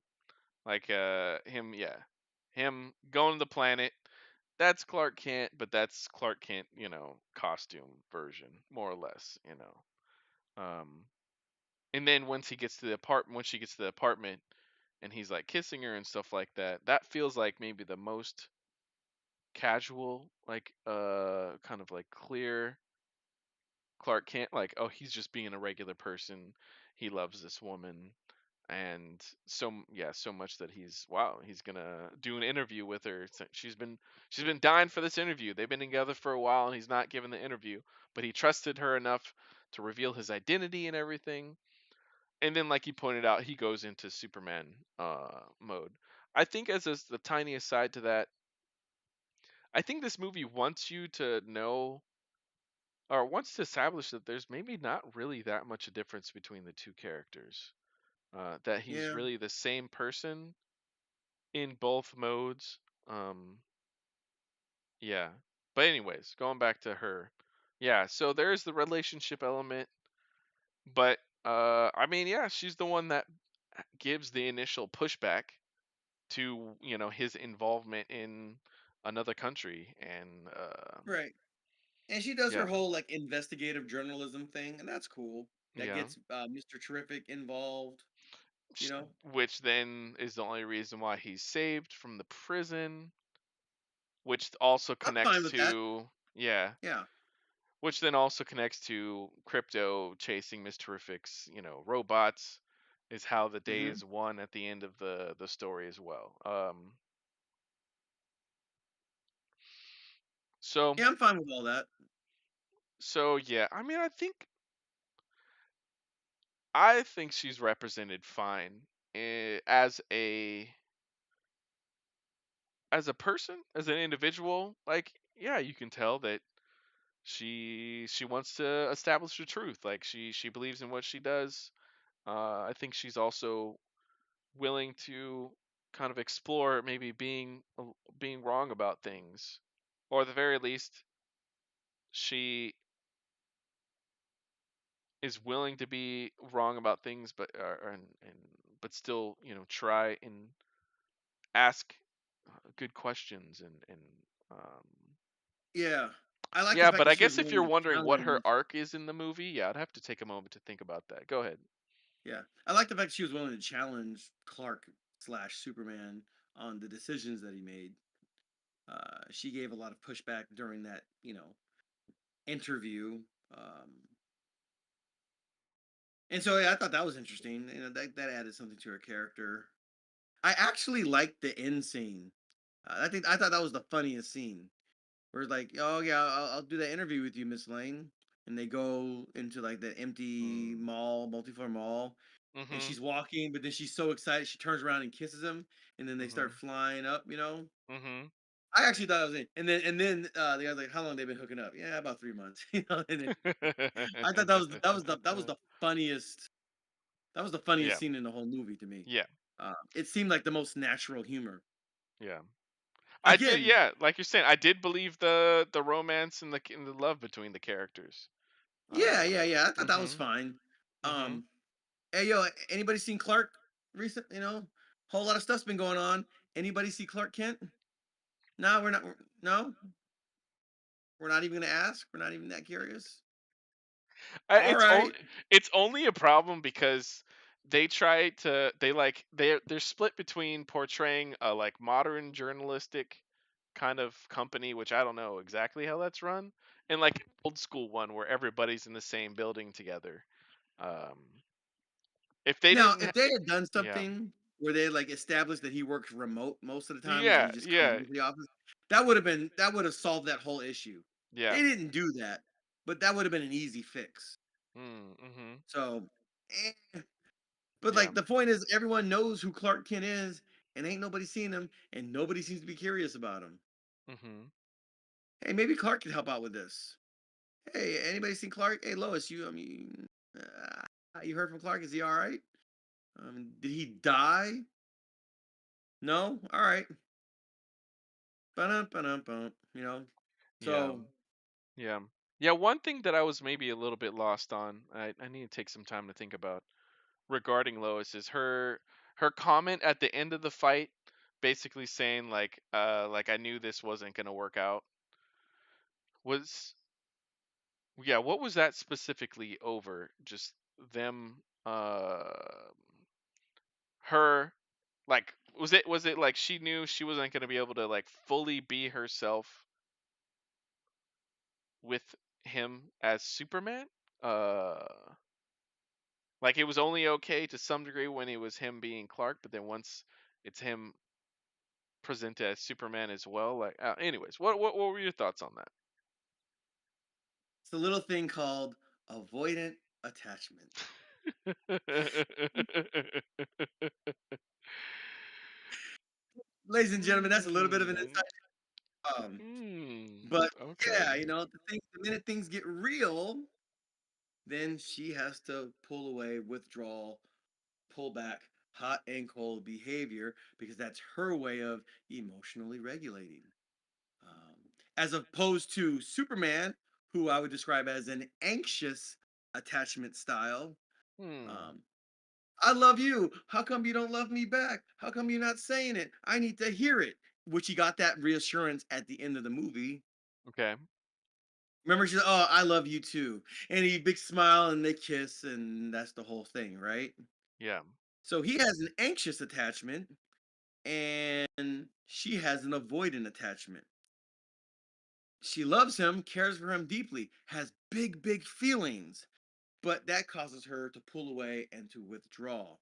Like him, yeah, him going to the planet. That's Clark Kent, but that's Clark Kent, costume version, more or less, Um, and then once she gets to the apartment, and he's like kissing her and stuff like that, that feels like maybe the most casual, like kind of like clear Clark Kent, like, oh, he's just being a regular person. He loves this woman, and so much that he's gonna do an interview with her. She's been dying for this interview. They've been together for a while, and he's not giving the interview, but he trusted her enough to reveal his identity and everything. And then, like you pointed out, he goes into Superman mode. I think as the tiniest side to that, I think this movie wants you to know, or wants to establish, that there's maybe not really that much a difference between the two characters. That he's yeah, really the same person in both modes. Um, yeah. But anyways, going back to her. Yeah, so there's the relationship element, but I mean, yeah, she's the one that gives the initial pushback to, his involvement in another country, and right. And she does her yeah. whole like investigative journalism thing, and that's cool. That Yeah. gets Mr. Terrific involved. You know, Which then is the only reason why he's saved from the prison, which also I'm fine connects with that. to, yeah, Yeah. which then also connects to Crypto chasing Miss Terrific's, robots, is how the day Hmm. is won at the end of the story as well. So Yeah, I'm fine with all that. so yeah, I mean, I think she's represented fine, as a person, as an individual. Like, yeah, you can tell that she wants to establish the truth. Like, she believes in what she does. I think she's also willing to kind of explore maybe being wrong about things. or at the very least, she is willing to be wrong about things, but and but still, try and ask good questions and um, Yeah. I like the yeah. fact But that I she was guess if you're willing to wondering what her challenge. arc is in the movie, yeah, I'd have to take a moment to think about that. Go ahead. Yeah, I like the fact she was willing to challenge Clark slash Superman on the decisions that he made. She gave a lot of pushback during that, interview. Um, and so yeah, I thought that was interesting. That added something to her character. I actually liked the end scene. I thought that was the funniest scene. Where it's like, oh yeah, I'll do that interview with you, Miss Lane. And they go into like the empty Mm. mall, multi-floor mall, and Mhm. she's walking, but then she's so excited she turns around and kisses him, and then they start Mhm. flying up. Mhm. I actually thought it was it. And then the guy's like, "How long they been hooking up?" Yeah, about 3 months. And then I thought that was the funniest. That was the funniest Yeah. scene in the whole movie to me. Yeah. It seemed like the most natural humor. Yeah. I did. Again, Yeah, like you're saying, I did believe the romance and the love between the characters. yeah, yeah, yeah. I thought that was Mhm. fine. Mhm. Um, Hey, yo, anybody seen Clark recent? Whole lot of stuff's been going on. Anybody see Clark Kent? No, we're not. No, we're not even gonna ask. We're not even that curious. All It's only right. a problem because they're split between portraying a like modern journalistic kind of company, which I don't know exactly how that's run, and like an old school one where everybody's in the same building together. Um, if they Now, didn't, if they had done yeah, something where they like established that he works remote most of the times and yeah, he just comes yeah, into the office, that would have solved that whole issue. yeah, They didn't do that, but that would have been an easy fix. mm-hmm, So, but yeah, like the point is, everyone knows who Clark Kent is, and ain't nobody seen him, and nobody seems to be curious about him. mm-hmm, Hey, maybe Clark can help out with this. Hey, anybody seen Clark? Hey, Lois, you heard from Clark? Is he all right? Did he die? No. All right. Ba-dum, ba-dum, bum. yeah. So Yeah. Yeah, one thing that I was maybe a little bit lost on, I need to take some time to think about regarding Lois is her comment at the end of the fight basically saying like I knew this wasn't going to work out. Was yeah, what was that specifically over? Just them her like was it like she knew she wasn't going to be able to like fully be herself with him as Superman? Uh Like it was only okay to some degree when it was him being Clark, but then once it's him presented as Superman as well, like anyways, what were your thoughts on it's a little thing called avoidant attachment. that? Ladies and gentlemen, that's a little bit of an Hmm. insight. Hmm. But yeah, Okay. the minute things get real, then she has to pull away, withdraw, pull back, hot and cold behavior because that's her way of emotionally regulating. Um, as opposed to Superman, who I would describe as an anxious attachment style. Hmm. Um, I love you. How come you don't love me back? How come you're not saying it? I need to hear it. Which he got that reassurance at the end of the movie. Okay. Remember, she's oh, I love you too. And he big smile and they kiss, and that's the whole thing, right? Yeah. So he has an anxious attachment, and she has an avoidant attachment. She loves him, cares for him deeply, has big, big feelings, but that causes her to pull away and to withdraw.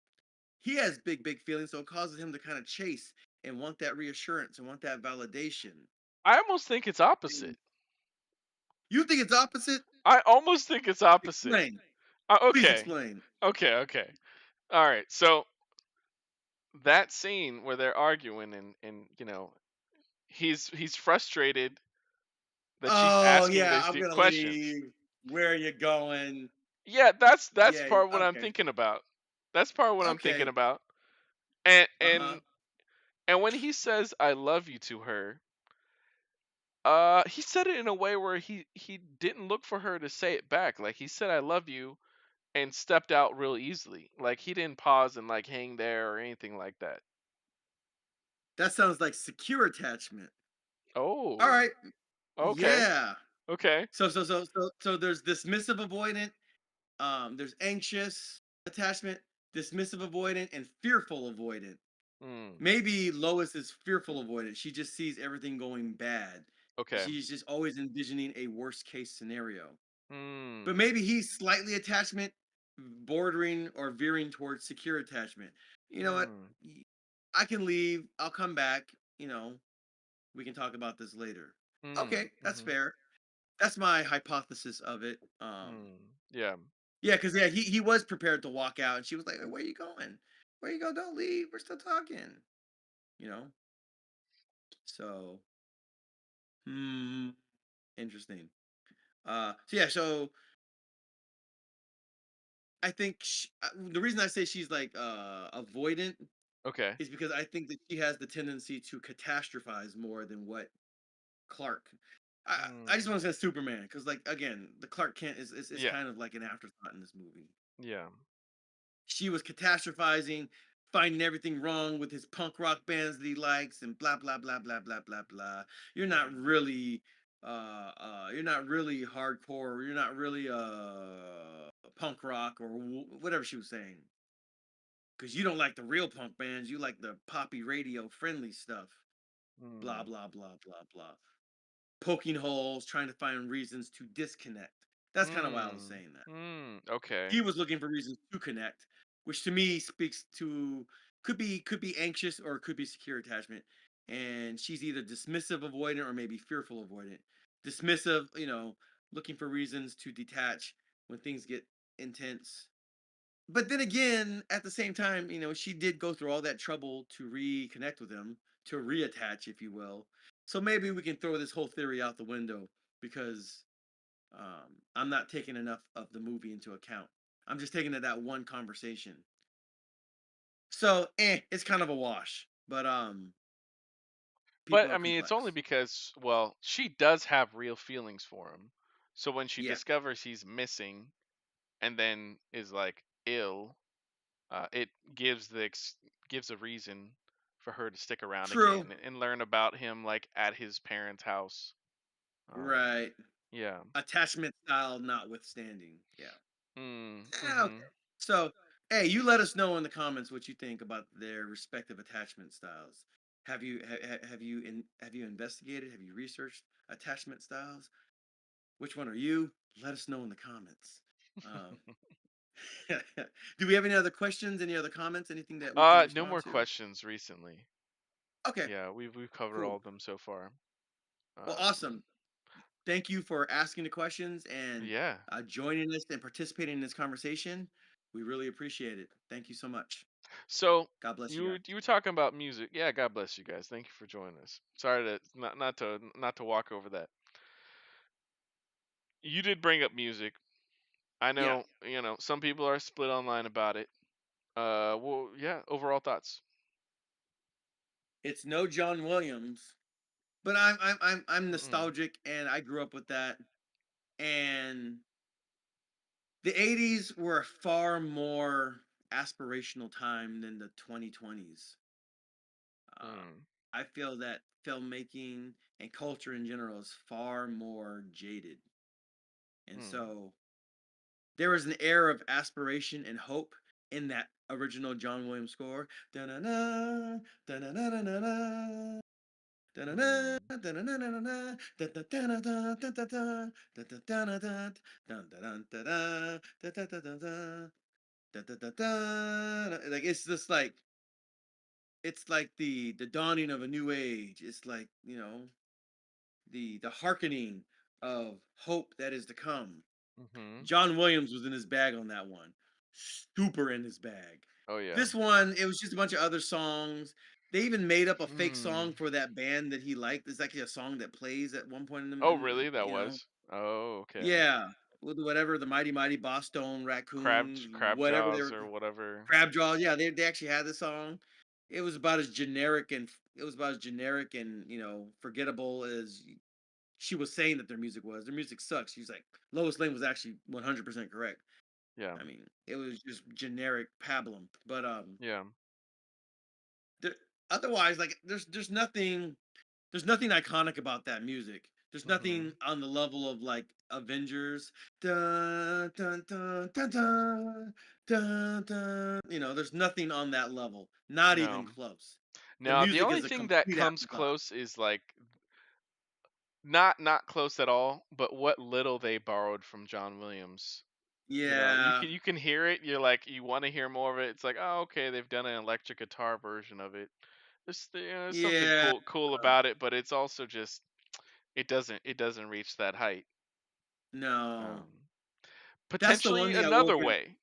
He has big, big feelings, so it causes him to kind of chase and want that reassurance and want that validation. I almost think it's And opposite. you think it's opposite? I almost think it's opposite. Explain. Please Okay. explain. Okay. Okay. All right. So that scene where they're arguing and he's frustrated that she's Oh asking yeah, these I'm deep gonna questions. leave. Where are you going? Yeah, that's Yeah. part of what I'm Okay. thinking about. That's part of what I'm thinking Okay. about. And Uh huh. and and when he says I love you to her, He said it in a way where he didn't look for her to say it back. Like he said, "I love you," and stepped out real easily. Like he didn't pause and like hang there or anything like that. That sounds like secure attachment. All Oh, right. okay, Yeah. okay. So there's dismissive avoidant, there's anxious attachment, dismissive avoidant, and fearful avoidant. Mm, Maybe Lois is fearful avoidant. She just sees everything going bad. okay. She's just always envisioning a worst case scenario. But Mm, maybe he's slightly attachment, bordering or veering towards secure attachment. You know what? mm, I can leave. I'll come back. You know, we can talk about this later. mm, Okay, that's mm-hmm, fair. That's my hypothesis of it. yeah. Yeah, because yeah, he was prepared to walk out, and she was like, "Where you going? Where you go? Don't leave. We're still talking." You know. So, hmm, interesting. So yeah, so I think the reason I say she's like avoidant Okay. is because I think that she has the tendency to catastrophize more than what Clark. I just Mm, want to say Superman because, like, again, the Clark Kent is yeah. kind of like an afterthought in this movie. Yeah. She was catastrophizing, finding everything wrong with his punk rock bands that he likes, and blah blah blah blah blah blah blah. You're not Mm, really, you're not really hardcore. You're not really punk rock or whatever she was saying. Because you don't like the real punk bands, you like the poppy radio friendly stuff. Blah mm, blah blah blah blah. Poking holes, trying to find reasons to disconnect. That's kind of why I was saying that. okay. He was looking for reasons to connect, which to me speaks to could be anxious or it could be secure attachment. And she's either dismissive avoidant or maybe fearful avoidant. Dismissive, looking for reasons to detach when things get intense. But then again, at the same time, she did go through all that trouble to reconnect with him, to reattach, if you will. So maybe we can throw this whole theory out the window because I'm not taking enough of the movie into account. I'm just taking it that one conversation. So, it's kind of a wash. But people But are I mean, it's only complex. because, well, she does have real feelings for him. So when she Yeah, discovers he's missing and then is like ill, it gives a reason for her to stick around true. again and learn about him like at his parents' house. Um, Right. yeah. Attachment style notwithstanding. Yeah. Okay. Mm-hmm. So, hey, you let us know in the comments what you think about their respective attachment styles. Have you investigated? Have you researched attachment styles? Which one are you? Let us know in the comments. Um, do we have any other questions? Any other comments? Anything that we can No respond more to? questions recently. Okay, Yeah, we've covered all cool. of them so far. Well, Um, awesome. Thank you for asking the questions and yeah. joining us and participating in this conversation. We really appreciate it. Thank you so much. So God bless you you guys. you were talking about music. Yeah, God bless you guys. Thank you for joining us. Sorry to not to walk over that. You did bring up music. I Yeah, know, some people are split online about it. Well, yeah, overall thoughts. it's no John Williams, but I'm Mm, nostalgic and I grew up with that. And the 80s were a far more aspirational time than the 2020s. Uh, mm, I feel that filmmaking and culture in general is far more jaded. And mm, so there was an era of aspiration and hope in that original John Williams score. Da-na-na, da-na-na-na-na-na, da-na-na, mm, da-na-na-na-na, da-da-da-da-da, da-da-da, da-da-da-da-da, dun-da-dun-da-da, da-da-da-da-da, da-da-da-da. Like it's like the dawning of a new age. It's like, the hearkening of hope that is to come. mm-hmm. John Williams was in his bag on that one. Super in his bag. Oh yeah. This one, it was just a bunch of other songs. They even made up a fake Mm. song for that band that he liked. It's actually a song that plays at one point Oh really? That you know. was. Oh okay. Yeah. With whatever the Mighty Mighty Boston Raccoons, Crab whatever they jaws were, or whatever. Crab Jaws. Yeah, they actually had the song. It was about as generic and forgettable as she was saying that their music was. Their music sucks. She's like Lois Lane was actually 100% correct. Yeah. I mean, it was just generic pablum. But Yeah. there, otherwise, like there's nothing iconic about that music. There's nothing Mhm. on the level of like Avengers. Dun, dun, dun, dun, dun, dun, dun. You know, there's nothing on that level. Not even No. close. The No, the music only is a thing that complete comes afterthought. close is like not close at all, but what little they borrowed from John Williams. You know, Yeah, you can hear it. You're like you want to hear more of it. It's like, oh, okay, they've done an electric guitar version of it. There's something yeah. cool about it, but it's also just it doesn't reach that height. No, Um, that's the one Potentially thing I will another give. way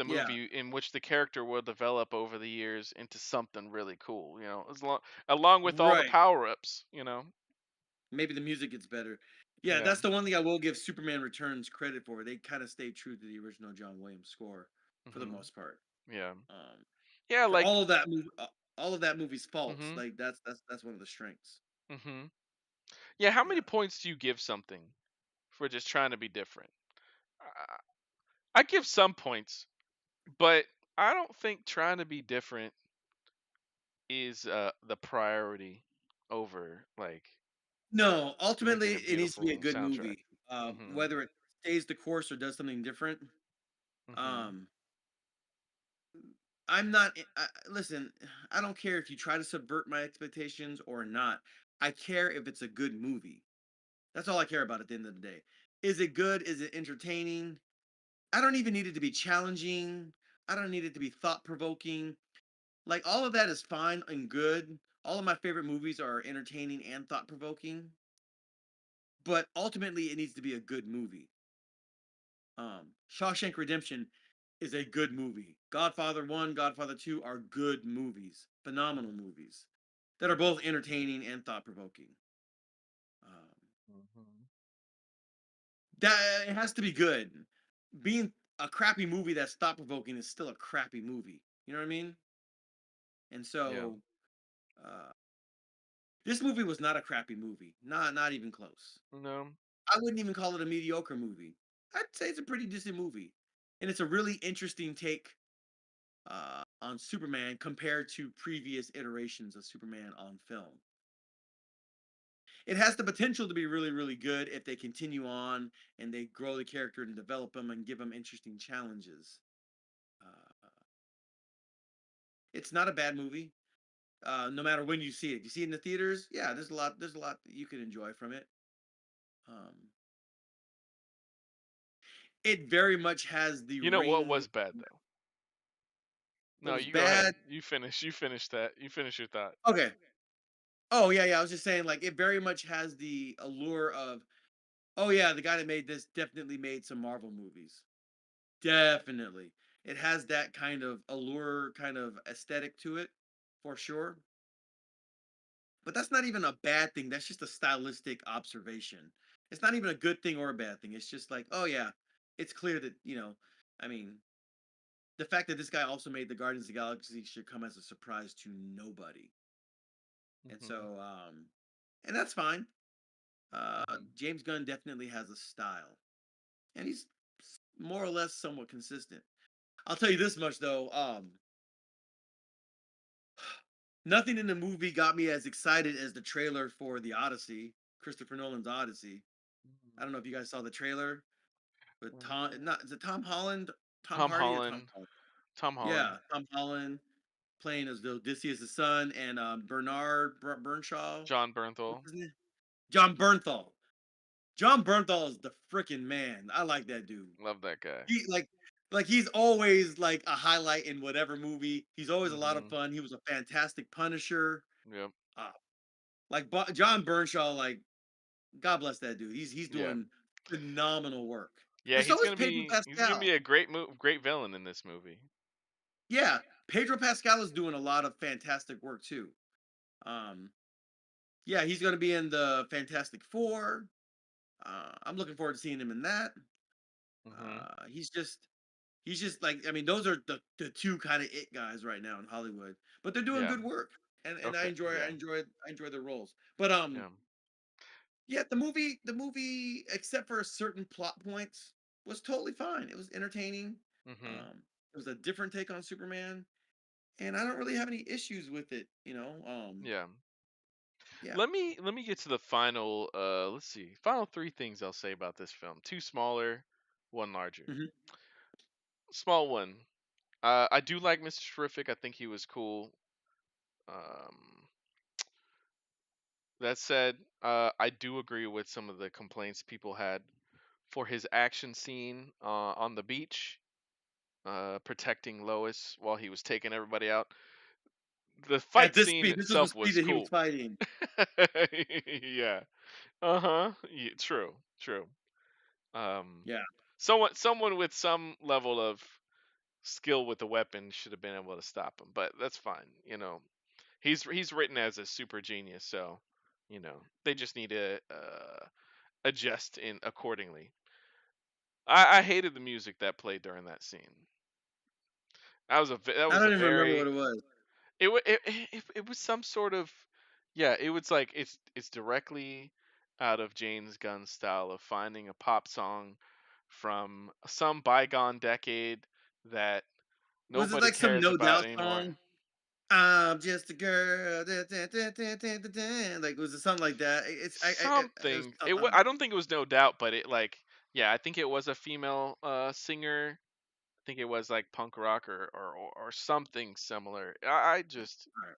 Yeah, in which the character will develop over the years into something really cool. Along with all the right. power ups. Maybe the music gets better. Yeah, Yeah. that's the one thing I will give Superman Returns credit for. They kind of stayed true to the original John Williams score for the Mhm. most part. Yeah. Um, Yeah. for Like. all of that movie's faults, Mhm. like that's one of the strengths. Mhm. Yeah. How many Yeah. points do you give something for just trying to be different? I, I give some points, but I don't think trying to be different is the priority over like No, making ultimately a it needs to be a beautiful good soundtrack. movie. Mhm. Whether it stays the course or does something different. Mhm. Um, I'm not. Listen, I don't care if you try to subvert my expectations or not. I care if it's a good movie. That's all I care about at the end of the day. Is it good? Is it entertaining? I don't even need it to be challenging. I don't need it to be thought provoking. Like all of that is fine and good. All of my favorite movies are entertaining and thought provoking, but ultimately it needs to be a good movie. Shawshank Redemption is a good movie. Godfather 1, Godfather 2 are good movies, phenomenal movies that are both entertaining and thought provoking. Um, Mhm. that it has to be good. Being a crappy movie that's thought provoking is still a crappy movie. You know what I mean? And Yeah. so uh, this movie was not a crappy movie. Not even close. No. I wouldn't even call it a mediocre movie. I'd say it's a pretty decent movie, and it's a really interesting take on Superman compared to previous iterations of Superman on film. It has the potential to be really, really good if they continue on and they grow the character and develop him and give him interesting challenges. Uh, it's not a bad movie. No matter when you see it, you see it in the theaters. Yeah, there's a lot. There's a lot that you can enjoy from it. Um, it very much has the You know what ring. was bad though? What No, was you go ahead. bad? You finish that. You finish your thought. Okay. Oh yeah, yeah. I was just saying, like, it very much has the allure of, oh yeah, the guy that made this definitely made some Marvel movies. Definitely. It has that kind of allure, kind of aesthetic to it, for sure. But that's not even a bad thing. That's just a stylistic observation. It's not even a good thing or a bad thing. It's just like, oh yeah, it's clear that, I mean, the fact that this guy also made the Guardians of the Galaxy should come as a surprise to nobody. And Mhm. so, and that's fine. Mhm. James Gunn definitely has a style, and he's more or less somewhat consistent. I'll tell you this much though. Nothing in the movie got me as excited as the trailer for the Odyssey, Christopher Nolan's Odyssey. I don't know if you guys saw the trailer with Tom. Mhm. Not is it Tom Holland, Tom Tom Hardy, or Tom Holland. Holland? Tom Holland. Yeah, Tom Holland playing as the Odysseus' son, and Bernard Burnshaw. John What's Bernthal. his name? John Bernthal. John Bernthal is the freaking man. I like that dude. Love that guy. He like he's always like a highlight in whatever movie. He's always a lot of Mhm. fun. He was a fantastic Punisher. Yep. Uh, John Burnshaw, like God bless that dude. He's Yeah. doing phenomenal work, Yeah, and so is Pedro he's gonna be Pascal. a great villain in this movie. Yeah, Pedro Pascal is doing a lot of fantastic work too. Um, yeah, he's going to be in the Fantastic Four. I'm looking forward to seeing him in that. Mhm. He's just like, I mean, those are the two kind of it guys right now in Hollywood, but they're doing Yeah. good work, and I Okay. enjoy I Yeah. enjoy I enjoy their roles. But Yeah. Yeah, the movie, except for certain plot points, was totally fine. It was entertaining. Hmm. Um, it was a different take on Superman, and I don't really have any issues with it. Yeah. Yeah. Let me get to the final. Let's see. Final three things I'll say about this film. Two smaller, one larger. Mhm. Small one. I do like Mr. Terrific. I think he was cool. Um, that said, I do agree with some of the complaints people had for his action scene on the beach, protecting Lois while he was taking everybody out. The At fight this scene speed, this was the itself speed was that he was cool. fighting. Yeah. Uh-huh. Yeah, true. True. Um, Yeah. someone with some level of skill with the weapon should have been able to stop him, but that's fine. He's written as a super genius, so they just need to adjust in accordingly. I hated the music that played during that scene. That I was don't a even remember what very it was. it was some sort of, yeah, it was like it's directly out of James Gunn's style of finding a pop song from some bygone decade that Was it nobody like some cares No about Doubt anymore. song? I'm just a girl. Like, was it something like that? It was Something. I don't think it was No Doubt, but it like, yeah, I think it was a female singer. I think it was like punk rock or something similar. I just, Alright.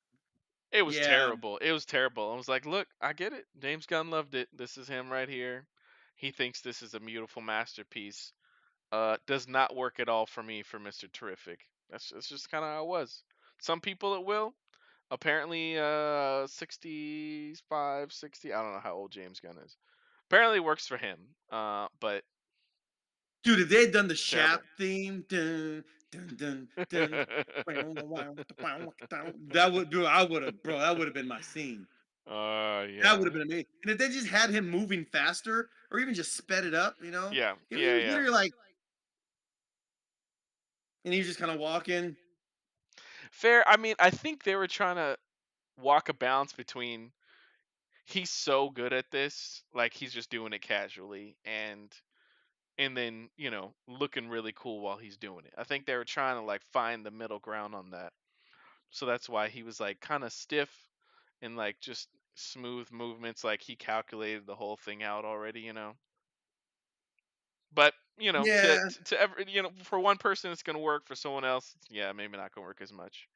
it was Yeah, terrible. It was terrible. I was like, look, I get it. James Gunn loved it. This is him right here. He thinks this is a beautiful masterpiece. Does not work at all for me for Mr. Terrific. That's just kind of how it was. Some people it will. Apparently 65, 60. I don't know how old James Gunn is. Apparently it works for him. But dude, if they had done the terrible. Shap theme, dun, dun, dun, that would, dude, I would have, bro, that would have been my scene. That would Yeah. have been amazing. And if they just had him moving faster, or even just sped it up, Yeah. he Yeah, was yeah. literally like, and he was just kind of walking. Fair. I mean, I think they were trying to walk a balance between he's so good at this, like he's just doing it casually and then, looking really cool while he's doing it. I think they were trying to like find the middle ground on that. So that's why he was like kind of stiff and like just smooth movements, like he calculated the whole thing out already. But, to Yeah, to every, for one person it's going to work, for someone else, yeah, maybe not going to work as much.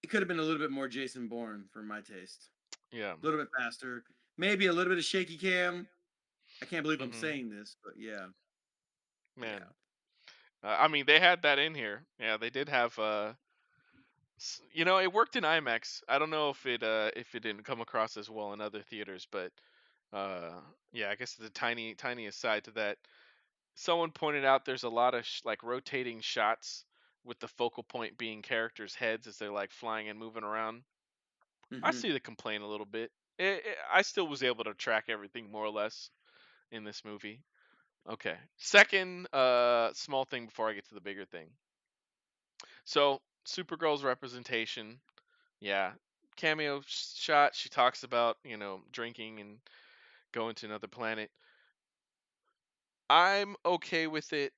it could have been a little bit more Jason Bourne for my taste. Yeah. A little bit faster, maybe a little bit of shaky cam. I can't believe I'm Mhm. saying this, but yeah, yeah. Man. I mean, they had that in here. Yeah, they did have it worked in IMAX. I don't know if it didn't come across as well in other theaters, but uh yeah, I guess the tiny aside to that. Someone pointed out there's a lot of like rotating shots with the focal point being characters' heads as they're like flying and moving around. I Hmm. see the complaint a little bit. I still was able to track everything more or less in this movie. Okay. Second small thing before I get to the bigger thing. So, Supergirl's representation. Yeah. Cameo shot. She talks about, drinking and going to another planet. I'm okay with it.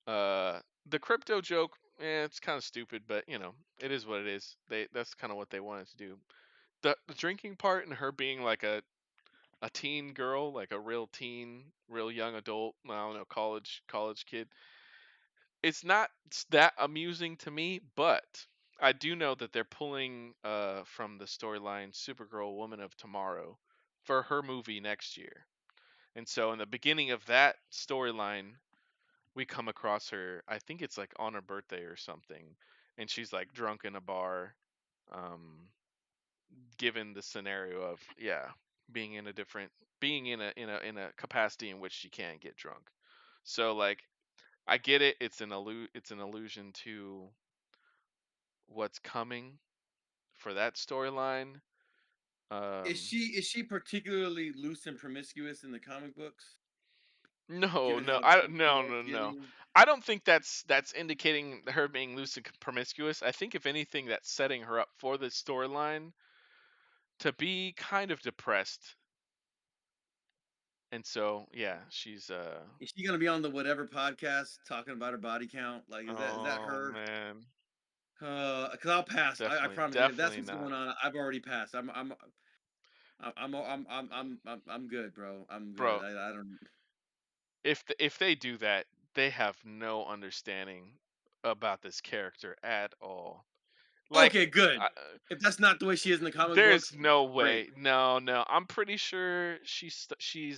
The crypto joke, it's kind of stupid, but it is what it is. That's kind of what they wanted to do. The drinking part and her being like a teen girl, like a real teen, real young adult, I don't know, college kid. It's not that amusing to me, but I do know that they're pulling from the storyline Supergirl Woman of Tomorrow for her movie next year. And so in the beginning of that storyline, we come across her, I think it's like on her birthday or something, and she's like drunk in a bar, um given the scenario of, yeah, being in a different being in a capacity in which she can't get drunk. So like, I get it. It's an allusion to what's coming for that storyline. Um, Is she particularly loose and promiscuous in the comic books? no, Given no, how no, Supergirl is no, no. getting. I don't think that's indicating her being loose and promiscuous. I think if anything, that's setting her up for this storyline to be kind of depressed. And so, yeah, she's Is she gonna be on the whatever podcast talking about her body count? Like, is that oh her? man, Because I'll pass. I definitely promise. If that's definitely what's not. going on, I've already passed. I'm good, bro. I'm good. Bro, I don't. if they do that, they have no understanding about this character at all. Like, Okay, good. I, If that's not the way she is in the comic there's books, no great. way. No, no. I'm pretty sure she's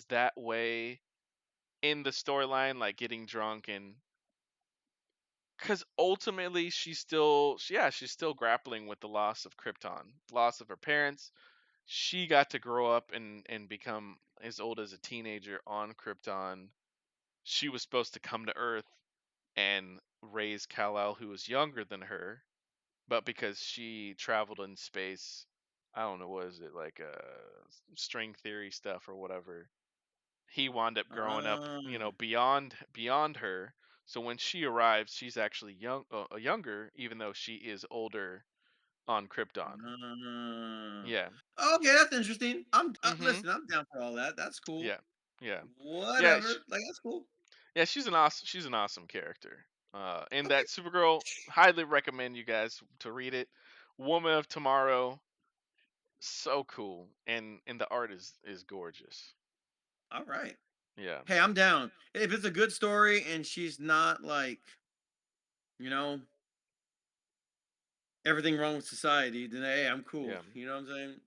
that way in the storyline, like getting drunk and because ultimately she's still grappling with the loss of Krypton, loss of her parents. She got to grow up and become as old as a teenager on Krypton. She was supposed to come to Earth and raise Kal-El, who was younger than her, but because she traveled in space, I don't know, what is it, like string theory stuff or whatever. He wound up growing up, Ah, beyond her. So when she arrives, she's actually younger, even though she is older on Krypton. ah. Yeah. Okay, that's interesting. Mhm. Listen. I'm down for all that. That's cool. Yeah. Yeah. Yeah. Whatever. Like that's cool. Yeah. She's an awesome character. And Okay. that Supergirl, highly recommend you guys to read it. Woman of Tomorrow, so cool, and the art is gorgeous. All right. Yeah. Hey, I'm down. If it's a good story and she's not like, you know, everything wrong with society, then hey, I'm cool. Yeah. You know what I'm saying?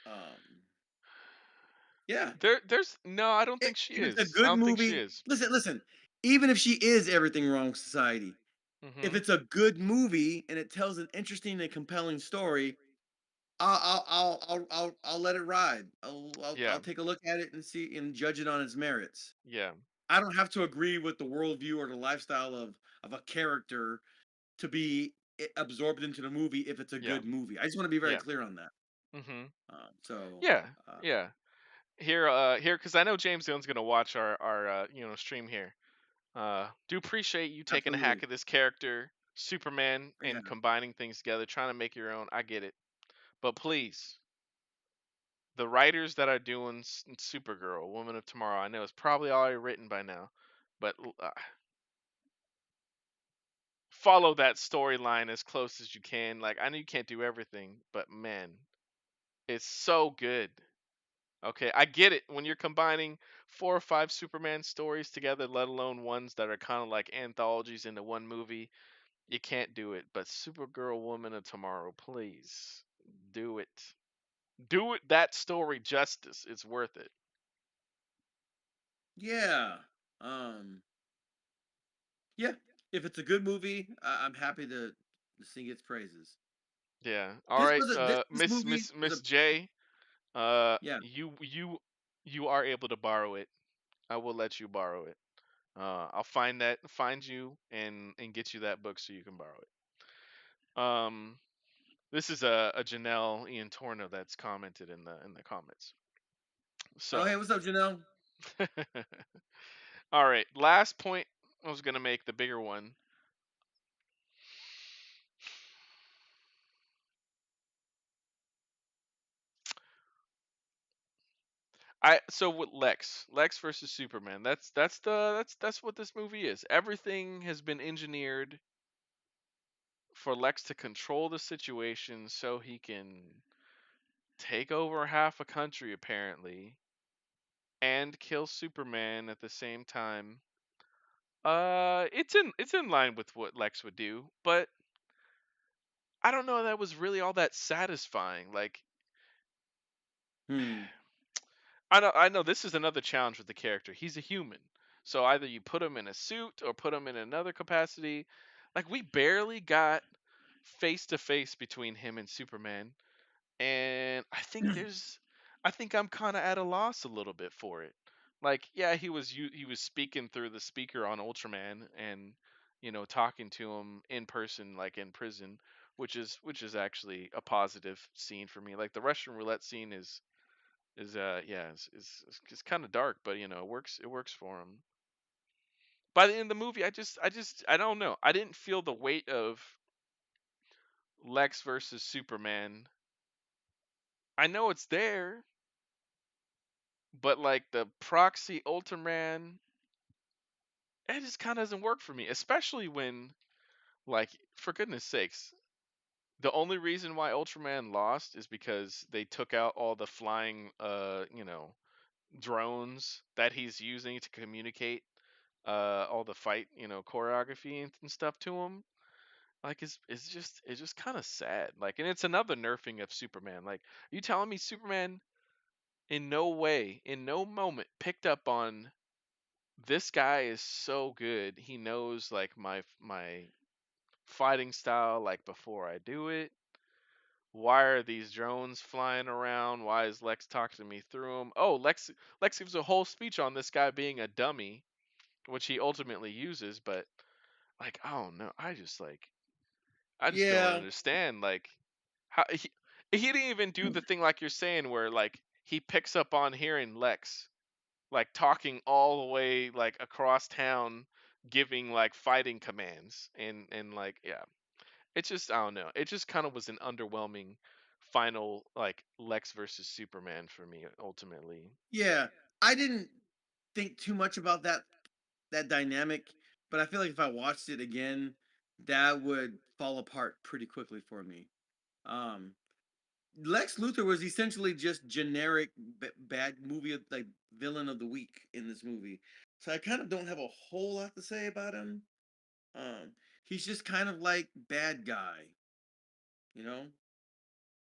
Um, yeah. There's no, I don't think she If it's a is. I good don't think she movie, is. listen. Even if she is everything wrong with society, if Mhm. it's a good movie and it tells an interesting and compelling story, I'll let it ride. I'll Yeah. take a look at it and see and judge it on its merits. Yeah. I don't have to agree with the worldview or the lifestyle of a character to be absorbed into the movie if it's a Yeah. good movie. I just want to be very Yeah. clear on that. Mhm. So, Yeah. uh, Yeah. Here, because I know James Dillon's gonna watch our stream here. Do appreciate you taking a absolutely. hack of this character, Superman, Yeah. and combining things together, trying to make your own. I get it, but please, the writers that are doing Supergirl, Woman of Tomorrow, I know it's probably already written by now, but follow that storyline as close as you can. Like, I know you can't do everything, but man, it's so good. Okay, I get it. When you're combining 4 or 5 Superman stories together, let alone ones that are kind of like anthologies into one movie, you can't do it. But Supergirl, Woman of Tomorrow, please do it. Do it that story justice. It's worth it. Yeah. Um, yeah. If it's a good movie, I'm happy to sing its praises. Yeah. All This right, was a this movie was a Miss J, yeah. you are able to borrow it. I will let you borrow it. I'll find you and get you that book so you can borrow it. This is a Janelle Ian Torno that's commented in the comments. Oh hey, So, what's up, Janelle? all right, last point I was gonna make, the bigger one. With Lex versus Superman. That's what this movie is. Everything has been engineered for Lex to control the situation so he can take over half a country apparently and kill Superman at the same time. It's in line with what Lex would do, but I don't know that was really all that satisfying. Like, Hmm. I know this is another challenge with the character. He's a human. So either you put him in a suit or put him in another capacity. Like, we barely got face to face between him and Superman, and I think I'm kind of at a loss a little bit for it. Like, yeah, he was speaking through the speaker on Ultraman and talking to him in person, like in prison, which is actually a positive scene for me. Like, the Russian roulette scene is yeah, it's kind of dark, but it works for him. By the end of the movie, I don't know. I didn't feel the weight of Lex versus Superman I know it's there, but like the proxy Ultraman, it just kind of doesn't work for me, especially when, like, for goodness sakes, the only reason why Ultraman lost is because they took out all the flying, drones that he's using to communicate all the fight, choreography and stuff to him. Like, it's just kind of sad. Like, and it's another nerfing of Superman. Like, are you telling me Superman in no way, in no moment picked up on this guy is so good. He knows like my fighting style like before I do it. Why are these drones flying around? Why is Lex talking to me through them? Oh, Lex gives a whole speech on this guy being a dummy, which he ultimately uses, but like, I don't know. I just don't Yeah, understand like how he didn't even do the thing like you're saying where like he picks up on hearing Lex like talking all the way like across town giving like fighting commands and like yeah, it just I don't know, it just kind of was an underwhelming final like Lex versus Superman for me ultimately. yeah. I didn't think too much about that dynamic, but I feel like if I watched it again, that would fall apart pretty quickly for me. Um, Lex Luthor was essentially just generic bad movie like villain of the week in this movie, so I kind of don't have a whole lot to say about him. Um, he's just kind of like bad guy, you know,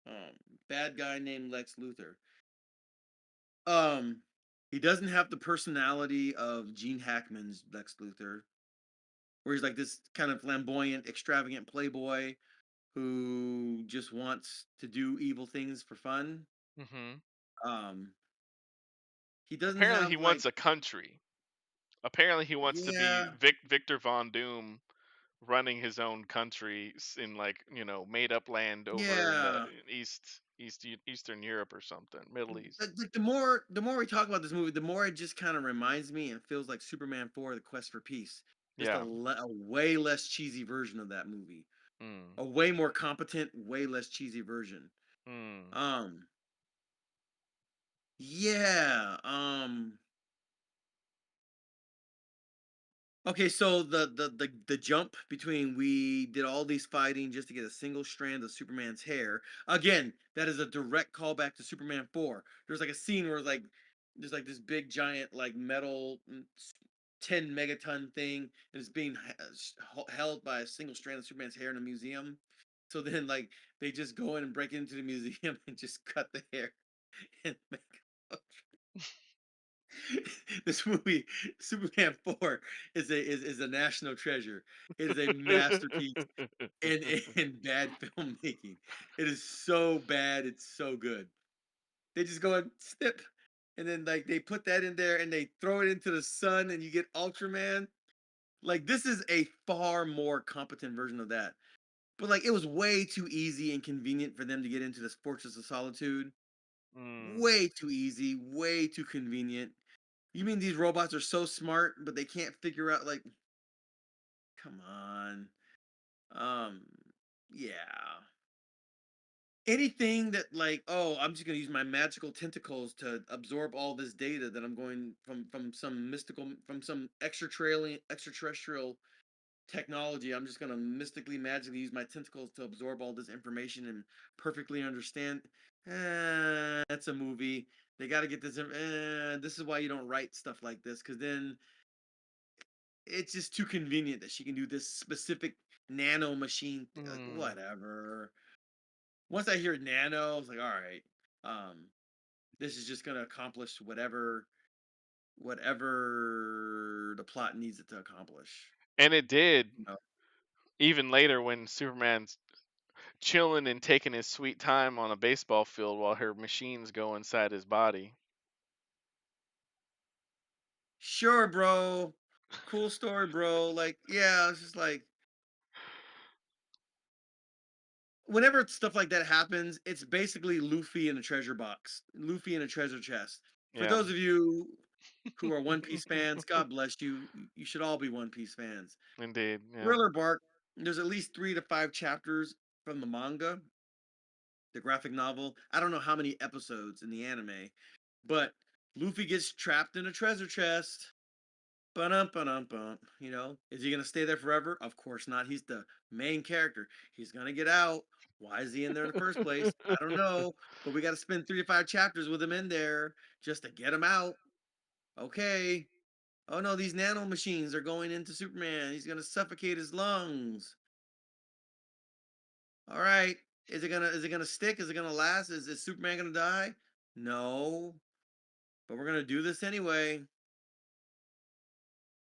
um, bad guy named Lex Luthor. Um, he doesn't have the personality of Gene Hackman's Lex Luthor, where he's like this kind of flamboyant, extravagant playboy who just wants to do evil things for fun. Hmm. Um, he doesn't Apparently he have like, wants a country. Apparently he wants to be yeah, Victor Von Doom running his own country in like made up land over in the yeah. Eastern Europe or something, Middle East. Like the more we talk about this movie, the more it just kind of reminds me and feels like Superman 4: The Quest for Peace. Just Yeah. a way less cheesy version of that movie. Mm. A way more competent, way less cheesy version. Mm. Um, yeah. Okay, so the jump between we did all these fighting just to get a single strand of Superman's hair. Again, that is a direct callback to Superman 4. There's like a scene where like there's like this big giant like metal 10 megaton thing and it's being held by a single strand of Superman's hair in a museum. So then like they just go in and break into the museum and just cut the hair and make this movie, Superman 4, is a national treasure. It is a masterpiece in bad filmmaking. It is so bad, it's so good. They just go and snip, and then like they put that in there and they throw it into the sun and you get Ultraman. Like this is a far more competent version of that. But like it was way too easy and convenient for them to get into this Fortress of Solitude. Mm. Way too easy, way too convenient. You mean these robots are so smart, but they can't figure out like, come on. Um, yeah. Anything that like, oh, I'm just gonna use my magical tentacles to absorb all this data that I'm going from some mystical from some extraterrestrial technology. I'm just gonna mystically magically use my tentacles to absorb all this information and perfectly understand. That's a movie. They got to get this. This is why you don't write stuff like this, because then it's just too convenient that she can do this specific nano machine. Like, Mm. whatever. Once I hear nano, I was like, all right, um, this is just gonna accomplish whatever the plot needs it to accomplish. And it did. You know? Even later when Superman's chilling and taking his sweet time on a baseball field while her machines go inside his body. Sure, bro. Cool story, bro. Like, yeah, it's just like whenever stuff like that happens, it's basically Luffy in a treasure box, Luffy in a treasure chest. For Yeah. those of you who are One Piece fans, God bless you. You should all be One Piece fans. Indeed. Yeah. Thriller Bark, there's at least 3 to 5 chapters from the manga the graphic novel. I don't know how many episodes in the anime, but Luffy gets trapped in a treasure chest. Ba-dum, you know, is he gonna stay there forever? Of course not. He's the main character. He's gonna get out. Why is he in there in the first place? I don't know. But we got to spend 3 to 5 chapters with him in there just to get him out. Okay. Oh no, these nano machines are going into Superman. He's gonna suffocate his lungs. All right. Is it gonna stick? Is it gonna last? Is Superman gonna die? No. But we're gonna do this anyway.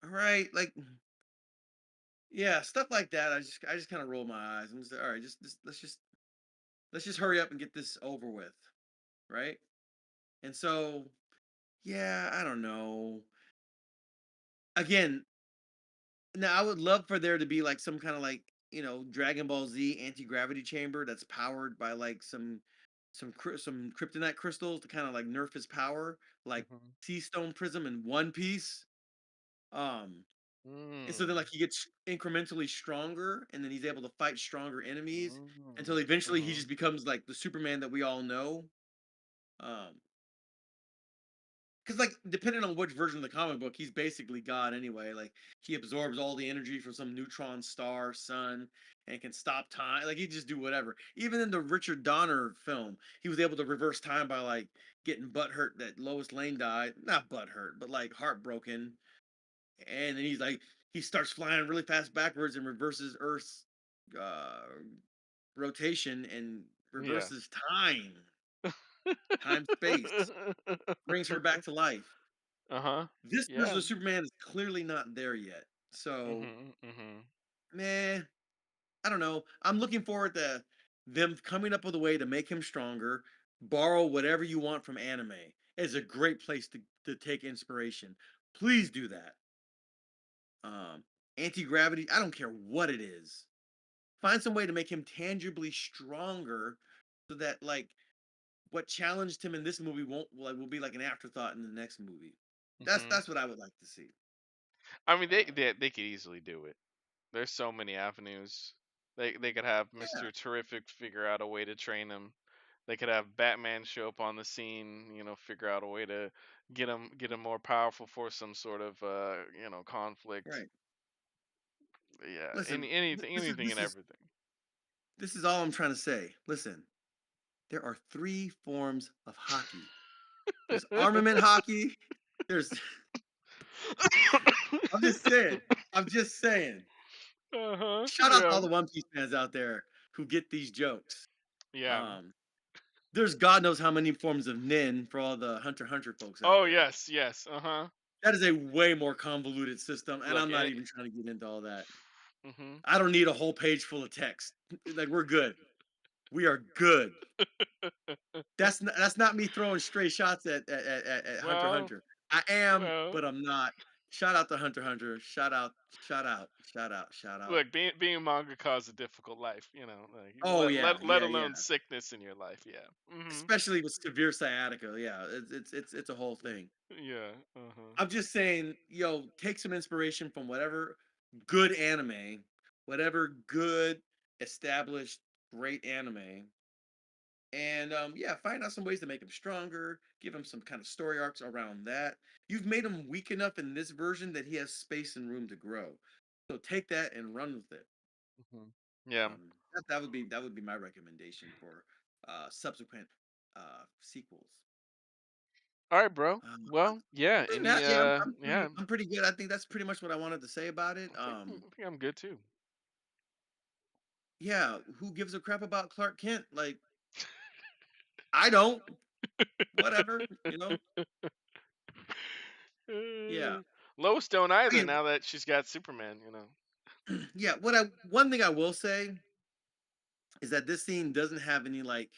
All right. Like, yeah, stuff like that. I just kind of roll my eyes. I'm just all right. Just let's just hurry up and get this over with, right? And so, yeah, I don't know. Again, now I would love for there to be like some kind of like Dragon Ball Z anti gravity chamber that's powered by like some kryptonite crystals to kind of like nerf his power, like Mhm. Sea Stone Prism in One Piece. Um, and so then Mm. like he gets incrementally stronger, and then he's able to fight stronger enemies until Mm. eventually he Mhm. just becomes like the Superman that we all know. Um, because like depending on which version of the comic book, he's basically God anyway. Like he absorbs all the energy from some neutron star, sun, and can stop time. Like he just do whatever. Even in the Richard Donner film, he was able to reverse time by like getting butthurt that Lois Lane died. Not butthurt, but like heartbroken. And then he's like he starts flying really fast backwards and reverses Earth's uh, rotation and Yeah. reverses time, space, brings her back to life. Uh-huh. This version Yeah. of Superman is clearly not there yet. So, Mhm. Mhm. meh, I don't know. I'm looking forward to them coming up with a way to make him stronger. Borrow whatever you want from anime. It's a great place to take inspiration. Please do that. Um, Anti-gravity, I don't care what it is. Find some way to make him tangibly stronger so that like what challenged him in this movie won't like will be like an afterthought in the next movie. That's Mhm. that's what I would like to see. I mean, Uh, they could easily do it. There's so many avenues. They could have yeah, Mr. Terrific figure out a way to train him. They could have Batman show up on the scene, figure out a way to get him more powerful for some sort of conflict. right. Yeah, Listen, this is anything this and is everything. this is all I'm trying to say. Listen, there are three forms of hockey. There's armament hockey. There's I'm just saying. I'm just saying. Uh-huh. Shout out to Yeah. all the One Piece fans out there who get these jokes. Yeah. Um, there's God knows how many forms of nin for all the Hunter x Hunter folks out Oh, there. yes, yes. Uh-huh. That is a way more convoluted system, and Look, I'm not even trying to get into all that. mhm. I don't need a whole page full of text. Like we're good. We are good. That's not me throwing stray shots at Hunter x Well, Hunter. I am, well. but I'm not. Shout out to Hunter x Hunter. Shout out. Look, being a mangaka is a difficult life, like, Oh yeah, let yeah, alone yeah. sickness in your life. Yeah. Mhm. Especially with severe sciatica. Yeah, it's a whole thing. Yeah. Uh-huh. I'm just saying, take some inspiration from whatever good anime, whatever good established great anime, and yeah, find out some ways to make him stronger, give him some kind of story arcs around that. You've made him weak enough in this version that he has space and room to grow. So take that and run with it. Mhm. Yeah. That would be my recommendation for subsequent sequels. All right, bro. Um, Well, yeah. Other than Any that, yeah, I'm yeah. pretty I'm pretty good. I think that's pretty much what I wanted to say about it. I think I'm good too. Yeah, who gives a crap about Clark Kent? Like, I don't. Whatever. Yeah. Uh, Lois don't either Okay, now that she's got Superman. yeah. One thing I will say is that this scene doesn't have any like.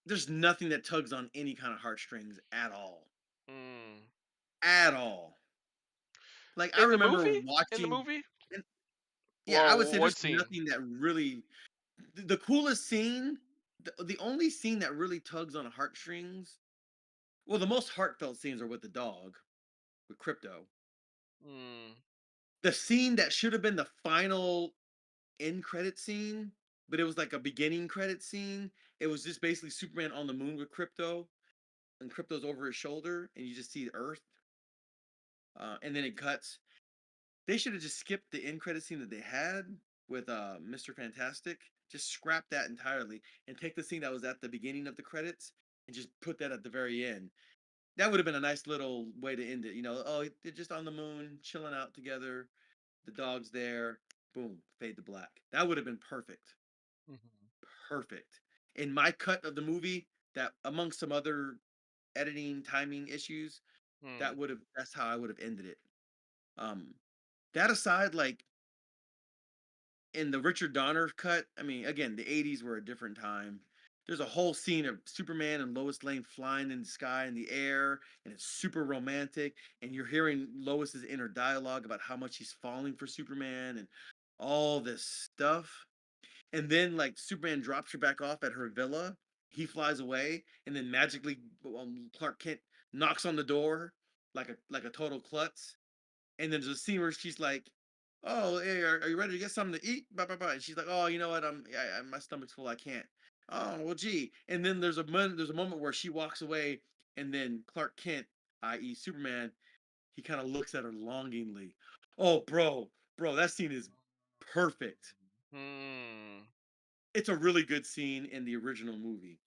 There's nothing that tugs on any kind of heartstrings at all. Mm. At all. Like I In the remember movie? In the watching. movie? And yeah, I would Well, say what there's scene? nothing that really. The coolest scene, the only scene that really tugs on heartstrings. Well, the most heartfelt scenes are with the dog, with Crypto. Mm. The scene that should have been the final end credit scene but it was like a beginning credit scene. It was just basically Superman on the moon with Crypto, and Crypto's over his shoulder, and you just see Earth, and then it cuts. They should have just skipped the end credit scene that they had with Mr. Fantastic. Just scrap that entirely and take the scene that was at the beginning of the credits and just put that at the very end. That would have been a nice little way to end it. Oh, they're just on the moon, chilling out together. The dog's there. Boom, fade to black. That would have been perfect. Mhm. Perfect. In my cut of the movie, that amongst some other editing timing issues, Hmm. that's how I would have ended it. Um, that aside, like in the Richard Donner cut, I mean, again, the 80s were a different time. There's a whole scene of Superman and Lois Lane flying in the sky in the air, and it's super romantic. And you're hearing Lois's inner dialogue about how much she's falling for Superman and all this stuff. And then, like, Superman drops her back off at her villa. He flies away, and then magically, Clark Kent knocks on the door like a total klutz, and then there's a scene where she's like, "Oh, hey, are you ready to get something to eat?" Blah blah blah. And she's like, "Oh, you know what? My stomach's full. I can't." Oh well, gee. And then there's a moment where she walks away, and then Clark Kent, i.e. Superman, he kind of looks at her longingly. Oh, bro, that scene is perfect. Hmm. It's a really good scene in the original movie.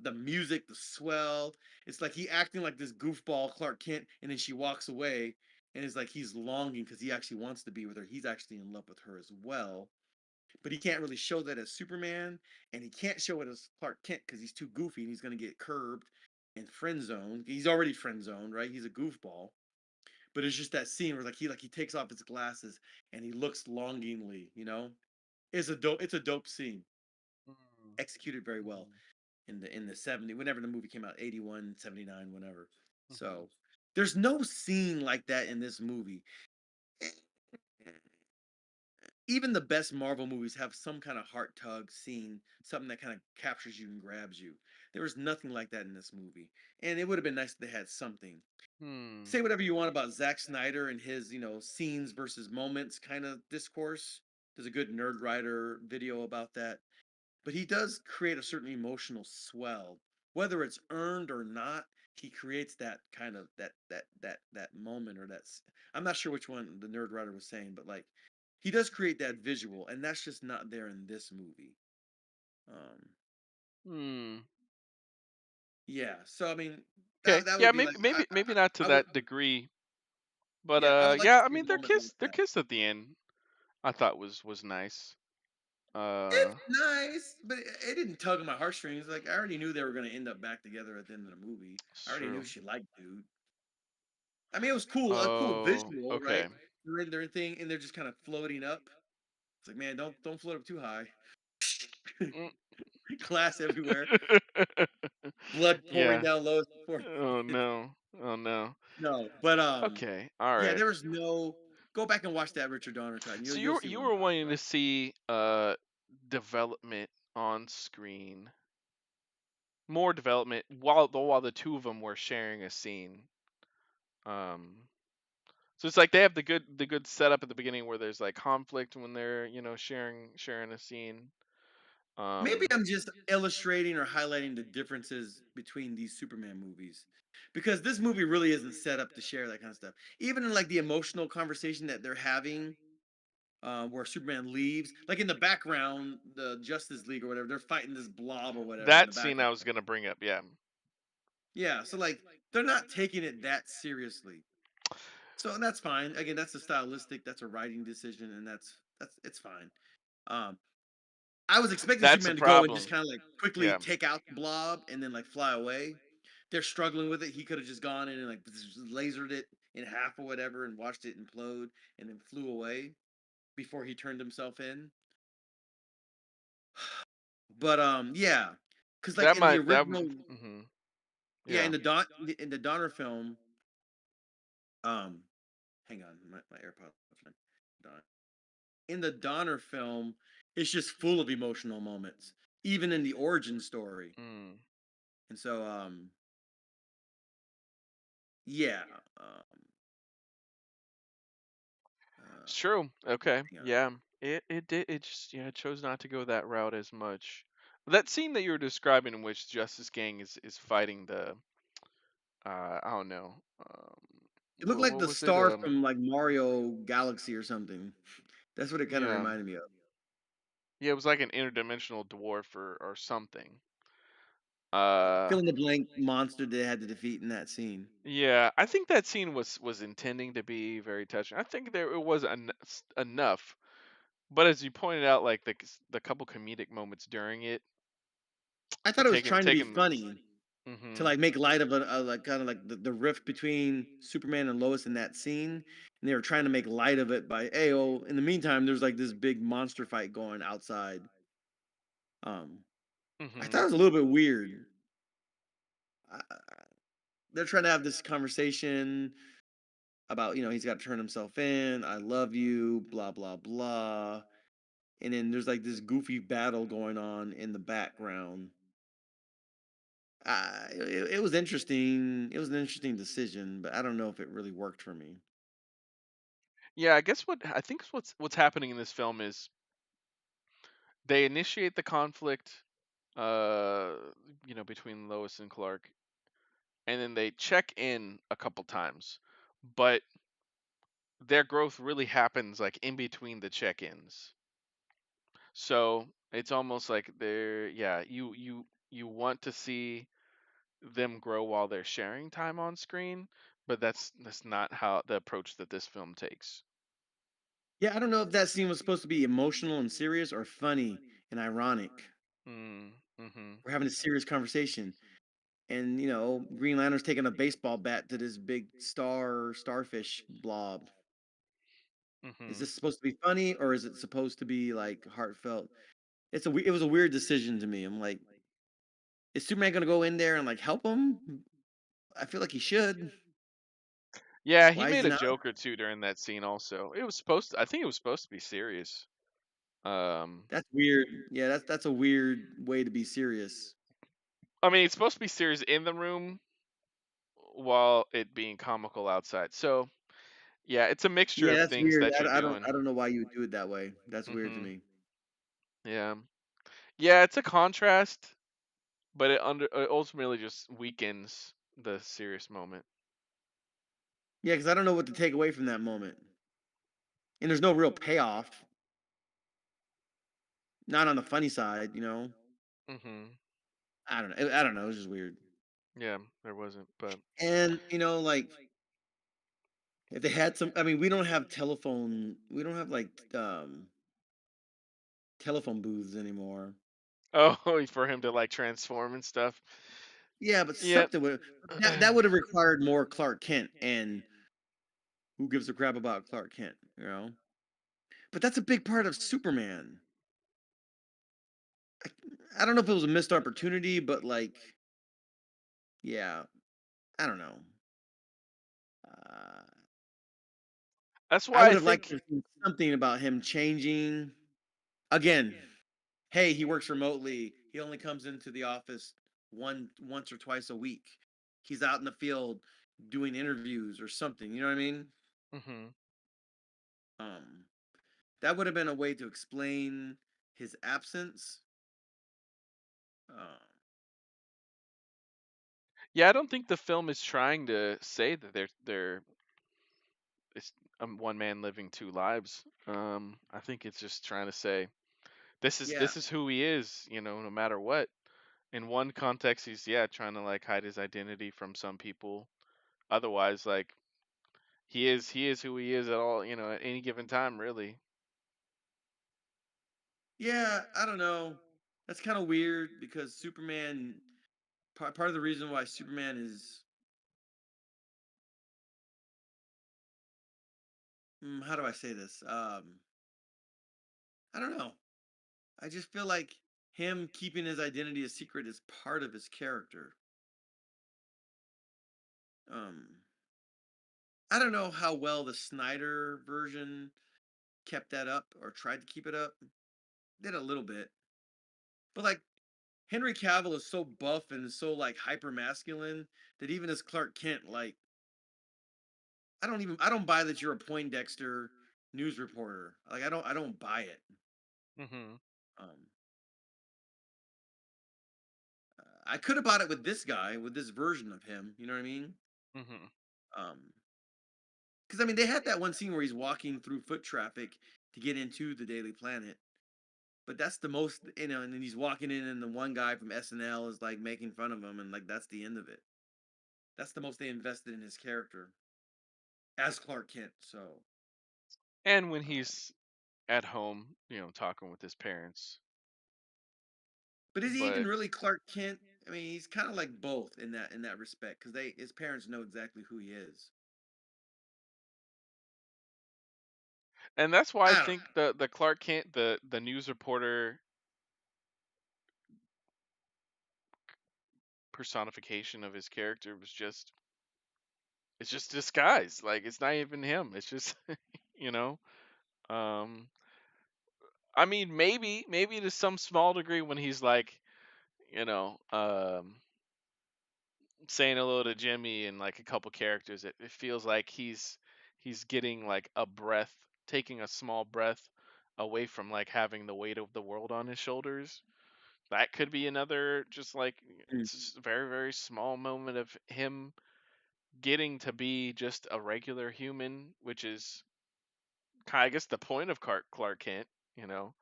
The music, the swell. It's like he acting like this goofball Clark Kent, and then she walks away, and it's like he's longing because he actually wants to be with her. He's actually in love with her as well, but he can't really show that as Superman, and he can't show it as Clark Kent because he's too goofy and he's gonna get curbed and friend zoned. He's already friend zoned, right? He's a goofball. But it's just that scene where he takes off his glasses and he looks longingly. It's a dope scene, Hmm. executed very well Mhm. in the 70 whenever the movie came out, 81, 79, whenever. Mhm. So there's no scene like that in this movie. Eh, Even the best Marvel movies have some kind of heart tug scene, something that kind of captures you and grabs you. There was nothing like that in this movie, and it would have been nice if they had something. Hmm. Say whatever you want about Zack Snyder and his scenes versus moments kind of discourse. There's a good Nerd Writer video about that, but he does create a certain emotional swell, whether it's earned or not. He creates that kind of that moment, or I'm not sure which one the Nerd Writer was saying, but like he does create that visual, and that's just not there in this movie. um Hmm. yeah, so I mean, Okay. that Yeah. would be Maybe. like Maybe. Maybe not to I would that degree. But yeah, I would like to yeah. I see mean, a moment like their that. kiss at the end, I thought was nice. It's Uh. nice, but it didn't tug on my heartstrings. Like I already knew they were going to end up back together at the end of the movie. It's I already knew true. she liked dude. I mean, it was cool, a cool Oh. visual, right? Okay. They're in their thing, and they're just kind of floating up. It's like, man, don't float up too high. Mm. Glass everywhere, blood pouring Yeah. down Lois' forehead. Oh no. Oh no. No, but Okay. All yeah, right. there was no. Go back and watch that Richard Donner cut, and you'll So you'll see you what I'm were talking wanting to about. see development on screen, more development while the two of them were sharing a scene. Um, so it's like they have the good setup at the beginning where there's like conflict when they're sharing a scene. Maybe Um, I'm just illustrating or highlighting the differences between these Superman movies. Because this movie really isn't set up to share that kind of stuff. Even in like the emotional conversation that they're having, where Superman leaves, like in the background, the Justice League or whatever, they're fighting this blob or whatever in the that scene I background. was gonna bring up. Yeah, Yeah, so like they're not taking it that seriously. So that's fine. Again, that's a stylistic, that's a writing decision, and that's it's fine. Um, I was expecting that's the Superman to go and just problem. kind of like quickly Yeah, take out the blob and then like fly away. They're struggling with it. He could have just gone in and like lasered it in half or whatever and watched it implode and then flew away before he turned himself in. But yeah, because like that in the might that. original, Mm-hmm, yeah, yeah. in the Donner film, um, hang on, my AirPods went dying. In the Donner film, it's just full of emotional moments, even in the origin story. Mm. And so, yeah, um, It's true. Okay. hang on. Yeah. It did it just yeah, it chose not to go that route as much. That scene that you were describing in which Justice Gang is fighting the I don't know. It looked like What the was it? star from like Mario Galaxy or something. That's what it kind of Yeah. reminded me of. Yeah, it was like an interdimensional dwarf or something. Uh Fill in the blank monster they had to defeat in that scene. yeah, I think that scene was intending to be very touching. I think there it was enough. But as you pointed out, like the couple comedic moments during it, I thought it was trying to be taking funny to mhm. like make light of a like kind of like the rift between Superman and Lois in that scene, and they were trying to make light of it by, hey, oh, in the meantime, there's like this big monster fight going outside. Um, I thought it Mhm. was a little bit weird. Uh, they're trying to have this conversation about, he's got to turn himself in. I love you, blah blah blah, and then there's like this goofy battle going on in the background. It was interesting. It was an interesting decision, but I don't know if it really worked for me. Yeah, I guess what I think what's happening in this film is they initiate the conflict uh between Lois and Clark, and then they check in a couple times. But their growth really happens like in between the check-ins. So it's almost like they're yeah, you want to see them grow while they're sharing time on screen, but that's not how the approach that this film takes. Yeah, I don't know if that scene was supposed to be emotional and serious or funny and ironic. Mm, mhm. We're having a serious conversation. And, Green Lantern's taking a baseball bat to this big starfish blob. Is Mhm. this supposed to be funny or is it supposed to be like heartfelt? It was a weird decision to me. I'm like, is Superman going to go in there and like help him? I feel like he should. Yeah, he Why is made he a not? joke or two during that scene also. I think it was supposed to be serious. Um That's weird. Yeah, that's a weird way to be serious. I mean, it's supposed to be serious in the room while it being comical outside. So, yeah, it's a mixture Yeah, of that's things weird. that you're I doing. don't know why you would do it that way. That's weird to Mhm. me. Yeah. Yeah, it's a contrast, but it ultimately just weakens the serious moment. Yeah, because I don't know what to take away from that moment. And there's no real payoff. Not on the funny side. Mhm. I don't know. I don't know. It was just weird. Yeah, there wasn't, but And like if they had some, I mean, we don't have telephone. We don't have like telephone booths anymore. oh, for him to like transform and stuff. Yeah, but Yep. something would that would have required more Clark Kent. And who gives a crap about Clark Kent? But that's a big part of Superman. I don't know if it was a missed opportunity, but like, yeah, I don't know. Uh, That's I why would I have liked think to see something about him changing. Again, hey, he works remotely. He only comes into the office once or twice a week. He's out in the field doing interviews or something. You know what I mean? mhm. Um, that would have been a way to explain his absence. Uh, Yeah, I don't think the film is trying to say that they're it's one man living two lives. I think it's just trying to say yeah, this is who he is, no matter what. In one context, he's yeah trying to like hide his identity from some people. Otherwise, like he is who he is at all, at any given time, really. yeah. I don't know. That's kind of weird because Superman. Part of the reason why Superman is, how do I say this? I don't know. I just feel like him keeping his identity a secret is part of his character. Um, I don't know how well the Snyder version kept that up or tried to keep it up. Did a little bit, but like Henry Cavill is so buff and so like hyper masculine that even as Clark Kent, like I don't buy that you're a Poindexter news reporter. Like I don't buy it. Mhm. Um, I could have bought it with this guy, with this version of him. You know what I mean? Mhm. Because I mean, they had that one scene where he's walking through foot traffic to get into the Daily Planet. But that's the most, and then he's walking in, and the one guy from SNL is like making fun of him, and like that's the end of it. That's the most they invested in his character as Clark Kent. So, And when um, he's at home, talking with his parents. but is he even But really Clark Kent? I mean, he's kind of like both in that respect because they his parents know exactly who he is. and that's why I I don't think the Clark Kent, the news reporter personification of his character was just it's just disguise. Like it's not even him. It's just you know. Um I mean maybe to some small degree when he's like, you know, saying hello to Jimmy and like a couple characters, it feels like he's getting like a breath, taking a small breath away from like having the weight of the world on his shoulders. That could be another just like know. it's just a very very small moment of him getting to be just a regular human, which is I guess the point of Clark Kent. You know,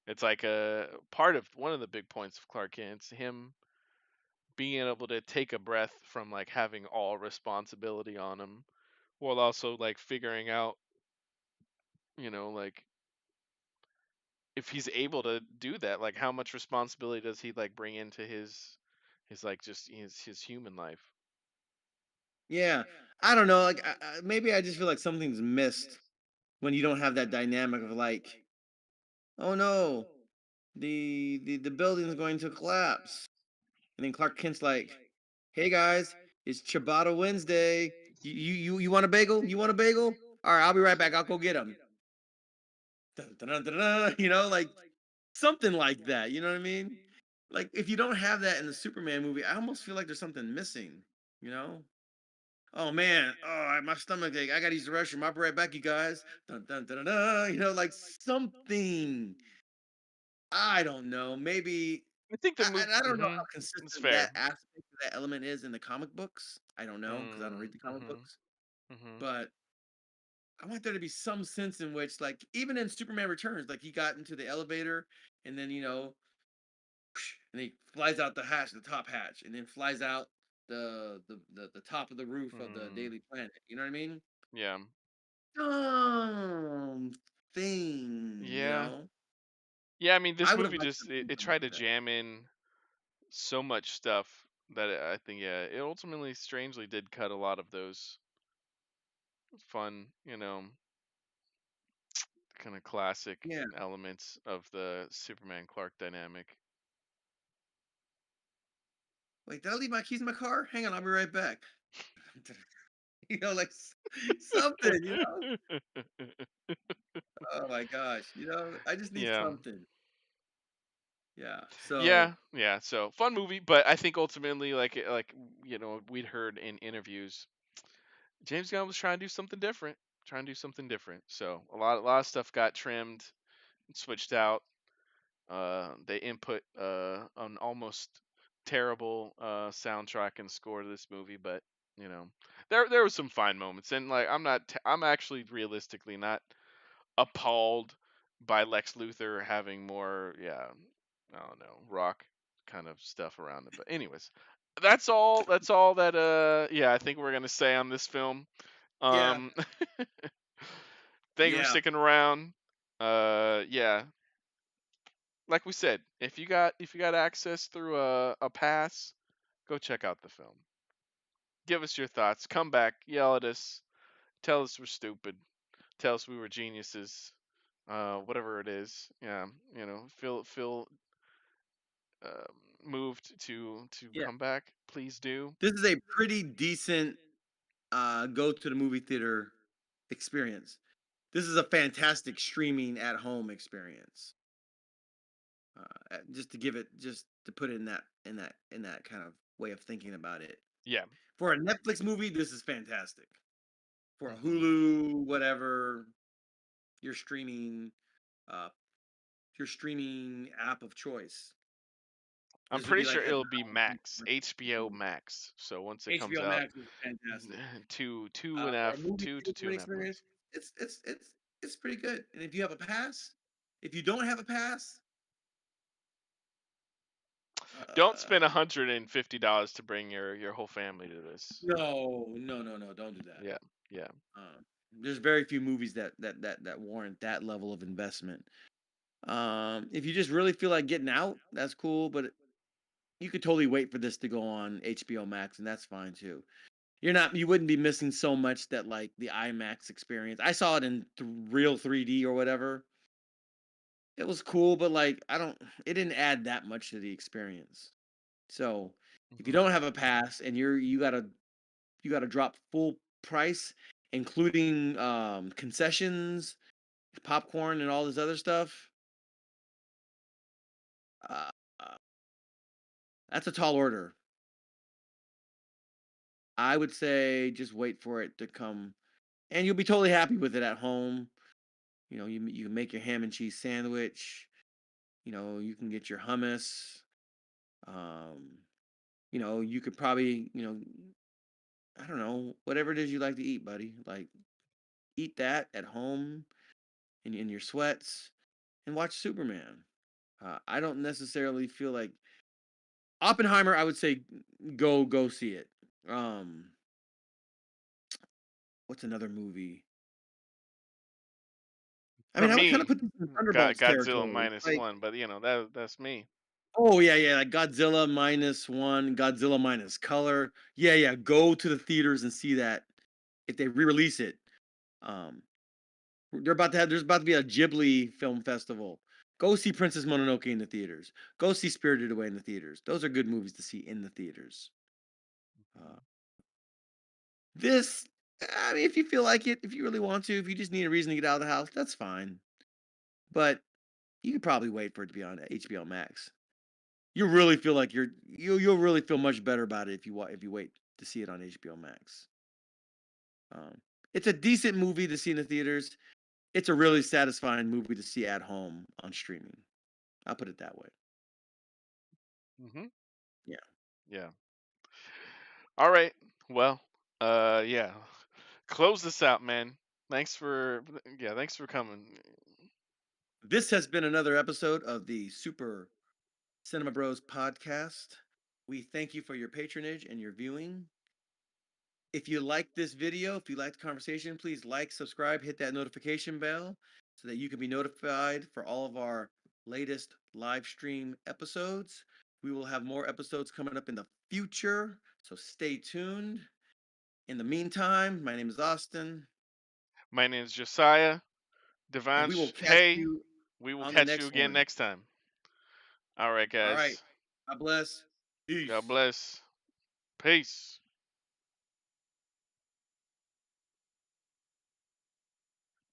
it's like a part of one of the big points of Clark Kent. It's him being able to take a breath from like having all responsibility on him, while also like figuring out, like if he's able to do that, like how much responsibility does he like bring into his like just his human life. Yeah, I don't know. Like, maybe I just feel like something's missed when you don't have that dynamic of like, oh no, the building's going to collapse, and then Clark Kent's like, hey guys, it's Ciabatta Wednesday. You want a bagel? You want a bagel? All right, I'll be right back. I'll go get them. Dun, dun, dun, dun, dun, like something like that. You know what I mean? Like if you don't have that in the Superman movie, I almost feel like there's something missing. You know? Oh man, my stomach ache. I gotta use the restroom. I'll be right back, you guys. Dun, dun, dun, dun, dun. Like something. I don't know. Maybe I think the move. I don't know how It's consistent fair. that aspect of that element is in the comic books. I don't know because I don't read the comic Mm-hmm. books. Mm-hmm. But I want there to be some sense in which, like, even in Superman Returns, like he got into the elevator and then and he flies out the hatch, the top hatch, and then flies out the top of the roof of the Mm, Daily Planet. You know what I mean? yeah. Something, Yeah. know? Yeah, I mean this I would have movie liked just something it more tried like to that. jam in so much stuff that I think yeah, it ultimately strangely did cut a lot of those fun, kind of classic Yeah. elements of the Superman Clark dynamic. Wait, did I leave my keys in my car? Hang on, I'll be right back. Like something, Oh my gosh, I just need Yeah. something. Yeah. So, Yeah, yeah. So fun movie, but I think ultimately, we'd heard in interviews, James Gunn was trying to do something different, trying to do something different. So a lot of stuff got trimmed, and switched out. They input an almost terrible soundtrack and score to this movie, but there was some fine moments, and like I'm actually realistically not appalled by Lex Luthor having more, yeah, I don't know, rock kind of stuff around it. But anyways, that's all that yeah, I think we're gonna say on this film. yeah. Um thank you for Yeah. sticking around. Yeah, like we said, if you got access through a pass, go check out the film. Give us your thoughts. Come back, yell at us, tell us we're stupid, tell us we were geniuses, whatever it is. Yeah, feel moved to Yeah. come back. Please do. This is a pretty decent go to the movie theater experience. This is a fantastic streaming at home experience. Just to put it in that kind of way of thinking about it. Yeah. For a Netflix movie, this is fantastic. For a Hmm. Hulu, whatever, your streaming uh your streaming app of choice. I'm This would pretty be sure like it'll be Max, HBO Max. So once it comes HBO out, Max is fantastic. two and a For a half, movie two to theater two viewing and a half experience, months. it's pretty good. And if you have a pass, if you don't have a pass, Don't uh, spend $150 to bring your whole family to this. no, don't do that. Yeah, yeah. There's very few movies that warrant that level of investment. If you just really feel like getting out, that's cool, but you could totally wait for this to go on HBO Max, and that's fine too. You wouldn't be missing so much that like the IMAX experience. I saw it in real 3D or whatever. It was cool, but like it didn't add that much to the experience. So if you Hmm. don't have a pass and you gotta drop full price, including concessions, popcorn, and all this other stuff, uh, uh, that's a tall order. I would say just wait for it to come, and you'll be totally happy with it at home. You can make your ham and cheese sandwich. You can get your hummus. Um, you could probably, I don't know, whatever it is you like to eat, buddy. Like eat that at home in your sweats and watch Superman. I don't necessarily feel like Oppenheimer. I would say go see it. Um, what's another movie? I For mean, I would kind of me, put this in Thunderbolts Godzilla territory. minus Like, one, but that's me. oh yeah, like Godzilla minus one, Godzilla minus color. Yeah. Go to the theaters and see that if they re-release it. Um, there's about to be a Ghibli film festival. Go see Princess Mononoke in the theaters. Go see Spirited Away in the theaters. Those are good movies to see in the theaters. Uh, this, I mean, if you feel like it, if you really want to, if you just need a reason to get out of the house, that's fine. But you could probably wait for it to be on HBO Max. You really feel like you'll really feel much better about it if you wait to see it on HBO Max. Um, it's a decent movie to see in the theaters. It's a really satisfying movie to see at home on streaming. I'll put it that way. Hmm. Yeah. Yeah. All right. Well, yeah. Close this out, man. Thanks for coming. This has been another episode of the Super Cinema Bros podcast. We thank you for your patronage and your viewing. If you like this video, if you like the conversation, please like, subscribe, hit that notification bell so that you can be notified for all of our latest live stream episodes. We will have more episodes coming up in the future, so stay tuned. In the meantime, my name is Austin, My name is Josiah and we will Devanch. catch Hey, you we will on the catch you next again one. next time. All right, All right. guys. God bless. God Peace. bless. Peace.